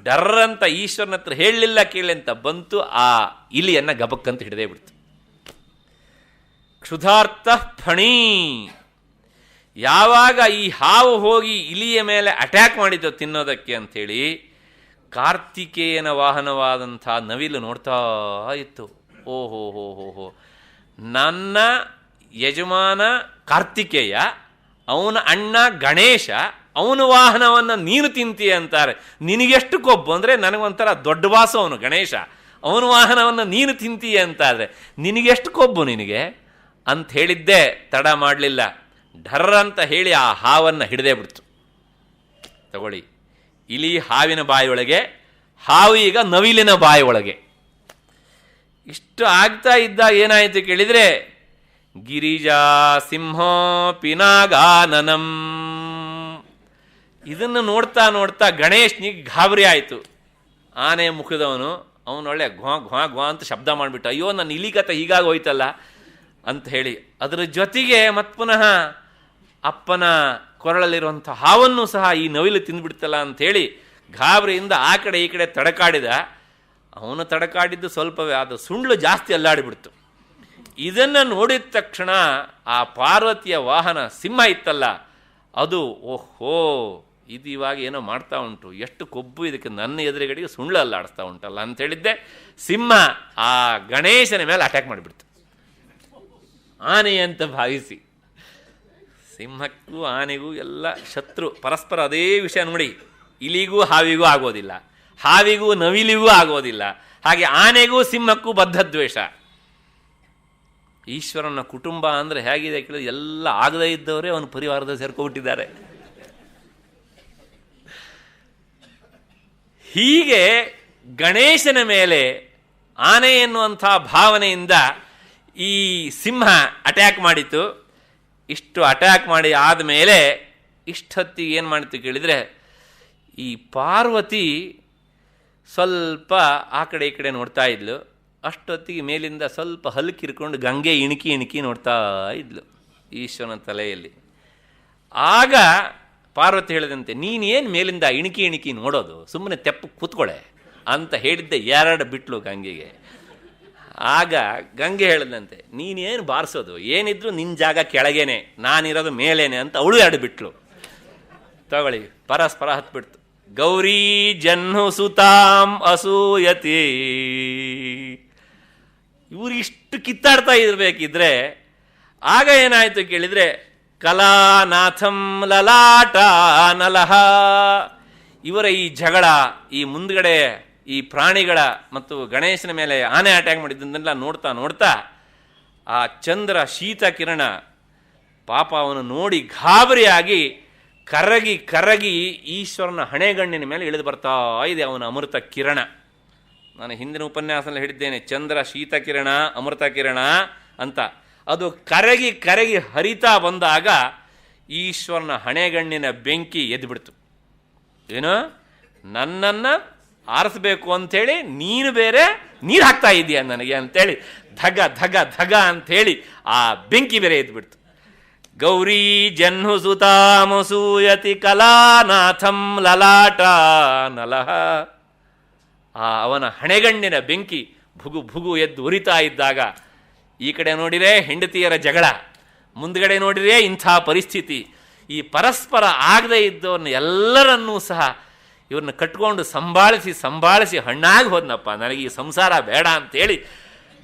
Speaker 2: ಡರ್ರಂತ ಈಶ್ವರನ ಹತ್ರ ಹೇಳಲಿಲ್ಲ ಕೇಳಿ ಅಂತ ಬಂತು, ಆ ಇಲಿಯನ್ನು ಗಬಕ್ಕಂತ ಹಿಡಿದೇ ಬಿಡ್ತು. ಕ್ಷುಧಾರ್ಥ ಫಣಿ. ಯಾವಾಗ ಈ ಹಾವು ಹೋಗಿ ಇಲಿಯ ಮೇಲೆ ಅಟ್ಯಾಕ್ ಮಾಡಿತು ತಿನ್ನೋದಕ್ಕೆ ಅಂಥೇಳಿ, ಕಾರ್ತಿಕೇಯನ ವಾಹನವಾದಂಥ ನವಿಲು ನೋಡ್ತಾ ಇತ್ತು. ಓಹೋ ಹೋ ಹೋ ಹೋ, ನನ್ನ ಯಜಮಾನ ಕಾರ್ತಿಕೇಯ, ಅವನ ಅಣ್ಣ ಗಣೇಶ, ಅವನ ವಾಹನವನ್ನು ನೀನು ತಿಂತೀಯ ಅಂತಾರೆ. ನಿನಗೆಷ್ಟು ಕೊಬ್ಬು ಅಂದರೆ, ನನಗೊಂಥರ ದೊಡ್ಡ ಬಾಸು ಅವನು ಗಣೇಶ, ಅವನ ವಾಹನವನ್ನು ನೀನು ತಿಂತೀಯ ಅಂತಾದರೆ ನಿನಗೆಷ್ಟು ಕೊಬ್ಬು ನಿನಗೆ ಅಂತ ಹೇಳಿದ್ದೆ. ತಡ ಮಾಡಲಿಲ್ಲ, ಢರ್ರ ಅಂತ ಹೇಳಿ ಆ ಹಾವನ್ನು ಹಿಡಿದೇ ಬಿಡ್ತು. ತಗೊಳ್ಳಿ, ಇಲಿ ಹಾವಿನ ಬಾಯಿಯೊಳಗೆ, ಹಾವು ಈಗ ನವಿಲಿನ ಬಾಯಿಯೊಳಗೆ. ಇಷ್ಟು ಆಗ್ತಾ ಇದ್ದಾಗ ಏನಾಯಿತು ಕೇಳಿದರೆ, ಗಿರಿಜಾ ಸಿಂಹೋ ಪಿನಾಗಾನನಂ. ಇದನ್ನು ನೋಡ್ತಾ ನೋಡ್ತಾ ಗಣೇಶ್ನಿಗೆ ಗಾಬರಿ ಆಯಿತು. ಆನೆ ಮುಖದವನು, ಅವನೊಳ್ಳೆ ಘ್ವಾ ಘ್ವಾ ಘ್ವಾ ಅಂತ ಶಬ್ದ ಮಾಡಿಬಿಟ್ಟು, ಅಯ್ಯೋ ನನ್ನ ಇಲಿಕತೆ ಹೀಗಾಗಿ ಹೋಯ್ತಲ್ಲ ಅಂತ ಹೇಳಿ, ಅದರ ಜೊತೆಗೆ ಮತ್ತೆ ಪುನಃ ಅಪ್ಪನ ಕೊರಳಲ್ಲಿರುವಂಥ ಹಾವನ್ನು ಸಹ ಈ ನವಿಲು ತಿಂದುಬಿಡ್ತಲ್ಲ ಅಂಥೇಳಿ ಗಾಬರಿಯಿಂದ ಆ ಕಡೆ ಈ ಕಡೆ ತಡಕಾಡಿದ. ಅವನು ತಡಕಾಡಿದ್ದು ಸ್ವಲ್ಪವೇ, ಅದು ಸುಂಡ್ಲು ಜಾಸ್ತಿ ಅಲ್ಲಾಡಿಬಿಡ್ತು. ಇದನ್ನು ನೋಡಿದ ತಕ್ಷಣ ಆ ಪಾರ್ವತಿಯ ವಾಹನ ಸಿಂಹ ಇತ್ತಲ್ಲ, ಅದು ಓಹೋ, ಇದು ಇವಾಗ ಏನೋ ಮಾಡ್ತಾ ಉಂಟು, ಎಷ್ಟು ಕೊಬ್ಬು ಇದಕ್ಕೆ, ನನ್ನ ಎದುರುಗಡೆಗೆ ಸುಂಡ್ಲು ಅಲ್ಲಾಡಿಸ್ತಾ ಉಂಟಲ್ಲ ಅಂಥೇಳಿದ್ದೆ. ಸಿಂಹ ಆ ಗಣೇಶನ ಮೇಲೆ ಅಟ್ಯಾಕ್ ಮಾಡಿಬಿಡ್ತು, ಆನೆ ಅಂತ ಭಾವಿಸಿ. ಸಿಂಹಕ್ಕೂ ಆನೆಗೂ ಎಲ್ಲ ಶತ್ರು, ಪರಸ್ಪರ ಅದೇ ವಿಷಯ ನೋಡಿ. ಇಲಿಗೂ ಹಾವಿಗೂ ಆಗೋದಿಲ್ಲ, ಹಾವಿಗೂ ನವಿಲಿಗೂ ಆಗೋದಿಲ್ಲ, ಹಾಗೆ ಆನೆಗೂ ಸಿಂಹಕ್ಕೂ ಬದ್ಧದ್ವೇಷ. ಈಶ್ವರನ ಕುಟುಂಬ ಅಂದರೆ ಹೇಗಿದೆ ಕೇಳಿದ್ರೆ, ಎಲ್ಲ ಆಗದೇ ಇದ್ದವರೇ ಅವನ ಪರಿವಾರದಲ್ಲಿ ಸೇರ್ಕೊಬಿಟ್ಟಿದ್ದಾರೆ. ಹೀಗೆ ಗಣೇಶನ ಮೇಲೆ ಆನೆ ಎನ್ನುವಂಥ ಭಾವನೆಯಿಂದ ಈ ಸಿಂಹ ಅಟ್ಯಾಕ್ ಮಾಡಿತು. ಇಷ್ಟು ಅಟ್ಯಾಕ್ ಮಾಡಿ ಆದಮೇಲೆ ಇಷ್ಟೊತ್ತಿಗೆ ಏನು ಮಾಡಿತು ಕೇಳಿದರೆ, ಈ ಪಾರ್ವತಿ ಸ್ವಲ್ಪ ಆ ಕಡೆ ಈ ಕಡೆ ನೋಡ್ತಾ ಇದ್ಲು. ಅಷ್ಟೊತ್ತಿಗೆ ಮೇಲಿಂದ ಸ್ವಲ್ಪ ಹಲ್ಕಿರ್ಕೊಂಡು ಗಂಗೆ ಇಣುಕಿ ಇಣುಕಿ ನೋಡ್ತಾ ಇದ್ಲು ಈಶ್ವರನ ತಲೆಯಲ್ಲಿ. ಆಗ ಪಾರ್ವತಿ ಹೇಳಿದಂತೆ, ನೀನೇನು ಮೇಲಿಂದ ಇಣುಕಿ ಇಣುಕಿ ನೋಡೋದು, ಸುಮ್ಮನೆ ತೆಪ್ಪು ಕೂತ್ಕೊಳೆ ಅಂತ ಹೇಳಿದ್ದೆ. 2 ಬಿಟ್ಲು ಗಂಗೆಗೆ. ಆಗ ಗಂಗೆ ಹೇಳಿದಂತೆ, ನೀನೇನು ಬಾರಿಸೋದು, ಏನಿದ್ರು ನಿನ್ನ ಜಾಗ ಕೆಳಗೇನೆ, ನಾನಿರೋದು ಮೇಲೇನೆ ಅಂತ ಅವಳು 2 ಬಿಟ್ಲು. ತಗೊಳ್ಳಿ, ಪರಸ್ಪರ ಹತ್ಬಿಡ್ತು. ಗೌರಿ ಜಹ್ನು ಸುತಾಂ ಅಸೂಯತಿ. ಇವರು ಇಷ್ಟು ಕಿತ್ತಾಡ್ತಾ ಇರಬೇಕಿದ್ರೆ ಆಗ ಏನಾಯಿತು ಕೇಳಿದರೆ, ಕಲಾನಾಥಂ ಲಲಾಟ ನಲಹ. ಇವರ ಈ ಜಗಳ, ಈ ಮುಂದ್ಗಡೆ ಈ ಪ್ರಾಣಿಗಳ ಮತ್ತು ಗಣೇಶನ ಮೇಲೆ ಆನೆ ಅಟ್ಯಾಕ್ ಮಾಡಿದ್ದನ್ನೆಲ್ಲ ನೋಡ್ತಾ ನೋಡ್ತಾ ಆ ಚಂದ್ರ ಶೀತ ಕಿರಣ ಪಾಪ ಅವನು ನೋಡಿ ಗಾಬರಿಯಾಗಿ ಕರಗಿ ಕರಗಿ ಈಶ್ವರನ ಹಣೆಗಣ್ಣಿನ ಮೇಲೆ ಇಳಿದು ಬರ್ತಾ ಇದೆ ಅವನ ಅಮೃತ ಕಿರಣ. ನಾನು ಹಿಂದಿನ ಉಪನ್ಯಾಸದಲ್ಲಿ ಹೇಳಿದ್ದೇನೆ, ಚಂದ್ರ ಶೀತ ಕಿರಣ ಅಮೃತ ಕಿರಣ ಅಂತ. ಅದು ಕರಗಿ ಕರಗಿ ಹರಿತಾ ಬಂದಾಗ ಈಶ್ವರನ ಹಣೆಗಣ್ಣಿನ ಬೆಂಕಿ ಎದ್ದುಬಿಡ್ತು. ಏನು, ನನ್ನನ್ನು ಆರಿಸ್ಬೇಕು ಅಂಥೇಳಿ ನೀನು ಬೇರೆ ನೀರು ಹಾಕ್ತಾ ಇದೀಯ ನನಗೆ ಅಂಥೇಳಿ ಧಗ ಧಗ ಧಗ ಅಂಥೇಳಿ ಆ ಬೆಂಕಿ ಬೇರೆ ಎದ್ದುಬಿಡ್ತು. ಗೌರಿ ಜಹ್ನು ಸುತಾಮಸೂಯತಿ ಕಲಾನಾಥಂ ಲಲಾಟ ನಲಹ. ಆ ಅವನ ಹಣೆಗಣ್ಣಿನ ಬೆಂಕಿ ಭುಗು ಭುಗು ಎದ್ದು ಉರಿತಾ ಇದ್ದಾಗ ಈ ಕಡೆ ನೋಡಿರೆ ಹೆಂಡತಿಯರ ಜಗಳ, ಮುಂದ್ಗಡೆ ನೋಡಿರೆ ಇಂಥ ಪರಿಸ್ಥಿತಿ. ಈ ಪರಸ್ಪರ ಆಗದೇ ಇದ್ದವ್ರನ್ನ ಎಲ್ಲರನ್ನೂ ಸಹ ಇವ್ರನ್ನ ಕಟ್ಕೊಂಡು ಸಂಭಾಳಿಸಿ ಸಂಭಾಳಿಸಿ ಹಣ್ಣಾಗಿ ಹೋದ್ನಪ್ಪ, ನನಗೆ ಈ ಸಂಸಾರ ಬೇಡ ಅಂತೇಳಿ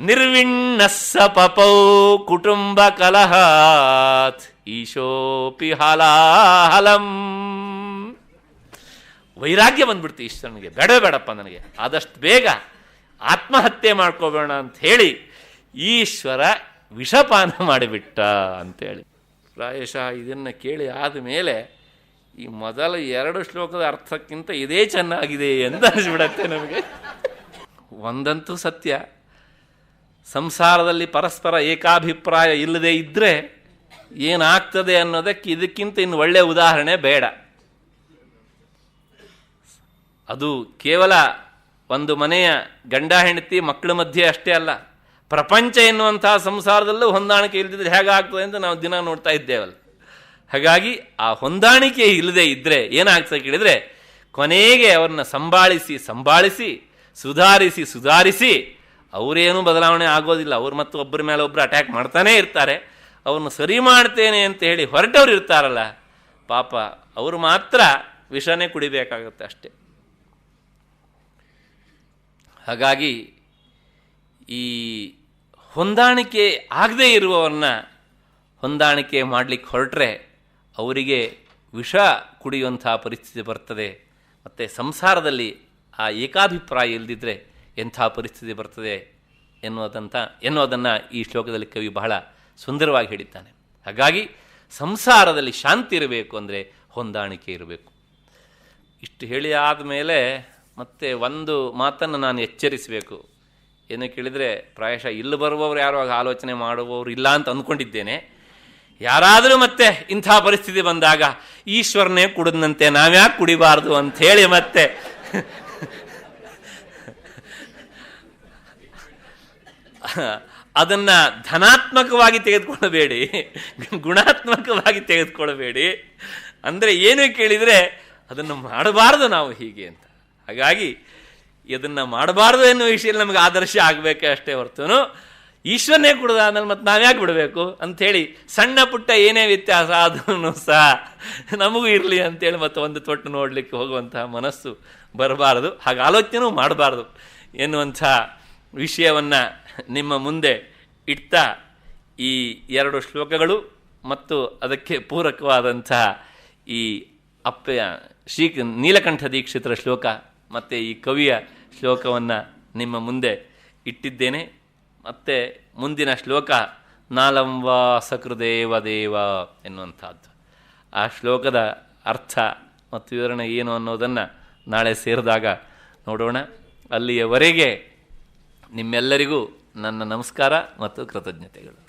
Speaker 2: ನಿರ್ವಿಣ್ಣಸ್ಸ ಪಪೌ ಕುಟುಂಬ ಕಲಹಾತ್ ಈಶೋಪಿ ಹಲಾಹಲಂ. ವೈರಾಗ್ಯ ಬಂದ್ಬಿಡ್ತು ಈಶ್ವರನಿಗೆ, ಬೇಡಪ್ಪ ನನಗೆ, ಆದಷ್ಟು ಬೇಗ ಆತ್ಮಹತ್ಯೆ ಮಾಡ್ಕೋಬೇಡ ಅಂತ ಹೇಳಿ ಈಶ್ವರ ವಿಷಪಾನ ಮಾಡಿಬಿಟ್ಟ ಅಂತೇಳಿ. ಪ್ರಾಯಶಃ ಇದನ್ನು ಕೇಳಿ ಆದಮೇಲೆ ಈ ಮೊದಲ 2 ಶ್ಲೋಕದ ಅರ್ಥಕ್ಕಿಂತ ಇದೇ ಚೆನ್ನಾಗಿದೆ ಅಂತ ಅನಿಸ್ಬಿಡತ್ತೆ ನಮಗೆ. ಒಂದಂತೂ ಸತ್ಯ, ಸಂಸಾರದಲ್ಲಿ ಪರಸ್ಪರ ಏಕಾಭಿಪ್ರಾಯ ಇಲ್ಲದೆ ಇದ್ದರೆ ಏನಾಗ್ತದೆ ಅನ್ನೋದಕ್ಕೆ ಇದಕ್ಕಿಂತ ಇನ್ನು ಒಳ್ಳೆಯ ಉದಾಹರಣೆ ಬೇಡ. ಅದು ಕೇವಲ ಒಂದು ಮನೆಯ ಗಂಡ ಹೆಂಡತಿ ಮಕ್ಕಳ ಮಧ್ಯೆ ಅಷ್ಟೇ ಅಲ್ಲ, ಪ್ರಪಂಚ ಎನ್ನುವಂತಹ ಸಂಸಾರದಲ್ಲೂ ಹೊಂದಾಣಿಕೆ ಇಲ್ಲದಿದ್ರೆ ಹೇಗಾಗ್ತದೆ ಅಂತ ನಾವು ದಿನ ನೋಡ್ತಾ ಇದ್ದೇವಲ್ಲ. ಹಾಗಾಗಿ ಆ ಹೊಂದಾಣಿಕೆ ಇಲ್ಲದೆ ಇದ್ದರೆ ಏನಾಗ್ತದೆ ಕೇಳಿದರೆ, ಕೊನೆಗೆ ಅವ್ರನ್ನ ಸಂಭಾಳಿಸಿ ಸುಧಾರಿಸಿ ಅವರೇನೂ ಬದಲಾವಣೆ ಆಗೋದಿಲ್ಲ. ಅವ್ರು ಮತ್ತು ಒಬ್ಬರ ಮೇಲೆ ಒಬ್ಬರು ಅಟ್ಯಾಕ್ ಮಾಡ್ತಾನೇ ಇರ್ತಾರೆ. ಅವ್ರನ್ನ ಸರಿ ಮಾಡ್ತೇನೆ ಅಂತ ಹೇಳಿ ಹೊರಟವ್ರು ಇರ್ತಾರಲ್ಲ, ಪಾಪ ಅವರು ಮಾತ್ರ ವಿಷನೇ ಕುಡಿಬೇಕಾಗತ್ತೆ ಅಷ್ಟೆ. ಹಾಗಾಗಿ ಈ ಹೊಂದಾಣಿಕೆ ಆಗದೇ ಇರುವವರನ್ನ ಹೊಂದಾಣಿಕೆ ಮಾಡಲಿಕ್ಕೆ ಹೊರಟ್ರೆ ಅವರಿಗೆ ವಿಷ ಕುಡಿಯುವಂಥ ಪರಿಸ್ಥಿತಿ ಬರ್ತದೆ. ಮತ್ತು ಸಂಸಾರದಲ್ಲಿ ಆ ಏಕಾಭಿಪ್ರಾಯ ಇಲ್ಲದಿದ್ದರೆ ಎಂಥ ಪರಿಸ್ಥಿತಿ ಬರ್ತದೆ ಎನ್ನುವುದನ್ನು ಈ ಶ್ಲೋಕದಲ್ಲಿ ಕವಿ ಬಹಳ ಸುಂದರವಾಗಿ ಹೇಳಿದ್ದಾನೆ. ಹಾಗಾಗಿ ಸಂಸಾರದಲ್ಲಿ ಶಾಂತಿ ಇರಬೇಕು ಅಂದರೆ ಹೊಂದಾಣಿಕೆ ಇರಬೇಕು. ಇಷ್ಟು ಹೇಳಿ ಆದಮೇಲೆ ಮತ್ತೆ ಒಂದು ಮಾತನ್ನು ನಾನು ಎಚ್ಚರಿಸಬೇಕು. ಏನು ಕೇಳಿದರೆ, ಪ್ರಾಯಶಃ ಇಲ್ಲಿ ಬರುವವರು ಯಾರು ಆಲೋಚನೆ ಮಾಡುವವರು ಇಲ್ಲ ಅಂತ ಅಂದ್ಕೊಂಡಿದ್ದೇನೆ. ಯಾರಾದರೂ ಮತ್ತೆ ಇಂಥ ಪರಿಸ್ಥಿತಿ ಬಂದಾಗ ಈಶ್ವರನೇ ಕುಡಿದಂತೆ ನಾವ್ಯಾಕೆ ಕುಡಿಬಾರ್ದು ಅಂಥೇಳಿ ಮತ್ತೆ ಅದನ್ನು ಧನಾತ್ಮಕವಾಗಿ ತೆಗೆದುಕೊಳ್ಳಬೇಡಿ, ಗುಣಾತ್ಮಕವಾಗಿ ತೆಗೆದುಕೊಳ್ಳಬೇಡಿ. ಅಂದರೆ ಏನು ಕೇಳಿದರೆ ಅದನ್ನು ಮಾಡಬಾರ್ದು ನಾವು ಹೀಗೆ ಅಂತ. ಹಾಗಾಗಿ ಇದನ್ನು ಮಾಡಬಾರ್ದು ಎನ್ನುವ ವಿಷಯದಲ್ಲಿ ನಮಗೆ ಆದರ್ಶ ಆಗಬೇಕೆ ಅಷ್ಟೇ ಹೊರತು ಈಶ್ವರನೇ ಕುಡ್ದಾದ್ಮೇಲೆ ಮತ್ತೆ ನಾವ್ಯಾಕೆ ಬಿಡಬೇಕು ಅಂಥೇಳಿ ಸಣ್ಣ ಪುಟ್ಟ ಏನೇ ವ್ಯತ್ಯಾಸ ಅದನ್ನು ಸಹ ನಮಗೂ ಇರಲಿ ಅಂತೇಳಿ ಮತ್ತೆ ಒಂದು ತೊಟ್ಟು ನೋಡಲಿಕ್ಕೆ ಹೋಗುವಂತಹ ಮನಸ್ಸು ಬರಬಾರದು, ಹಾಗೆ ಆಲೋಚನೆಯೂ ಮಾಡಬಾರ್ದು ಎನ್ನುವಂಥ ವಿಷಯವನ್ನು ನಿಮ್ಮ ಮುಂದೆ ಇಡ್ತಾ ಈ 2 ಶ್ಲೋಕಗಳು ಮತ್ತು ಅದಕ್ಕೆ ಪೂರಕವಾದಂತಹ ಈ ಶ್ರೀ ನೀಲಕಂಠ ದೀಕ್ಷಿತರ ಶ್ಲೋಕ ಮತ್ತು ಈ ಕವಿಯ ಶ್ಲೋಕವನ್ನು ನಿಮ್ಮ ಮುಂದೆ ಇಟ್ಟಿದ್ದೇನೆ. ಮತ್ತು ಮುಂದಿನ ಶ್ಲೋಕ ನಾಲಂವಾ ಸಕೃದೇವ ದೇವ ಎನ್ನುವಂಥದ್ದು. ಆ ಶ್ಲೋಕದ ಅರ್ಥ ಮತ್ತು ವಿವರಣೆ ಏನು ಅನ್ನೋದನ್ನು ನಾಳೆ ಸೇರಿದಾಗ ನೋಡೋಣ. ಅಲ್ಲಿಯವರೆಗೆ ನಿಮ್ಮೆಲ್ಲರಿಗೂ ನನ್ನ ನಮಸ್ಕಾರ ಮತ್ತು ಕೃತಜ್ಞತೆಗಳು.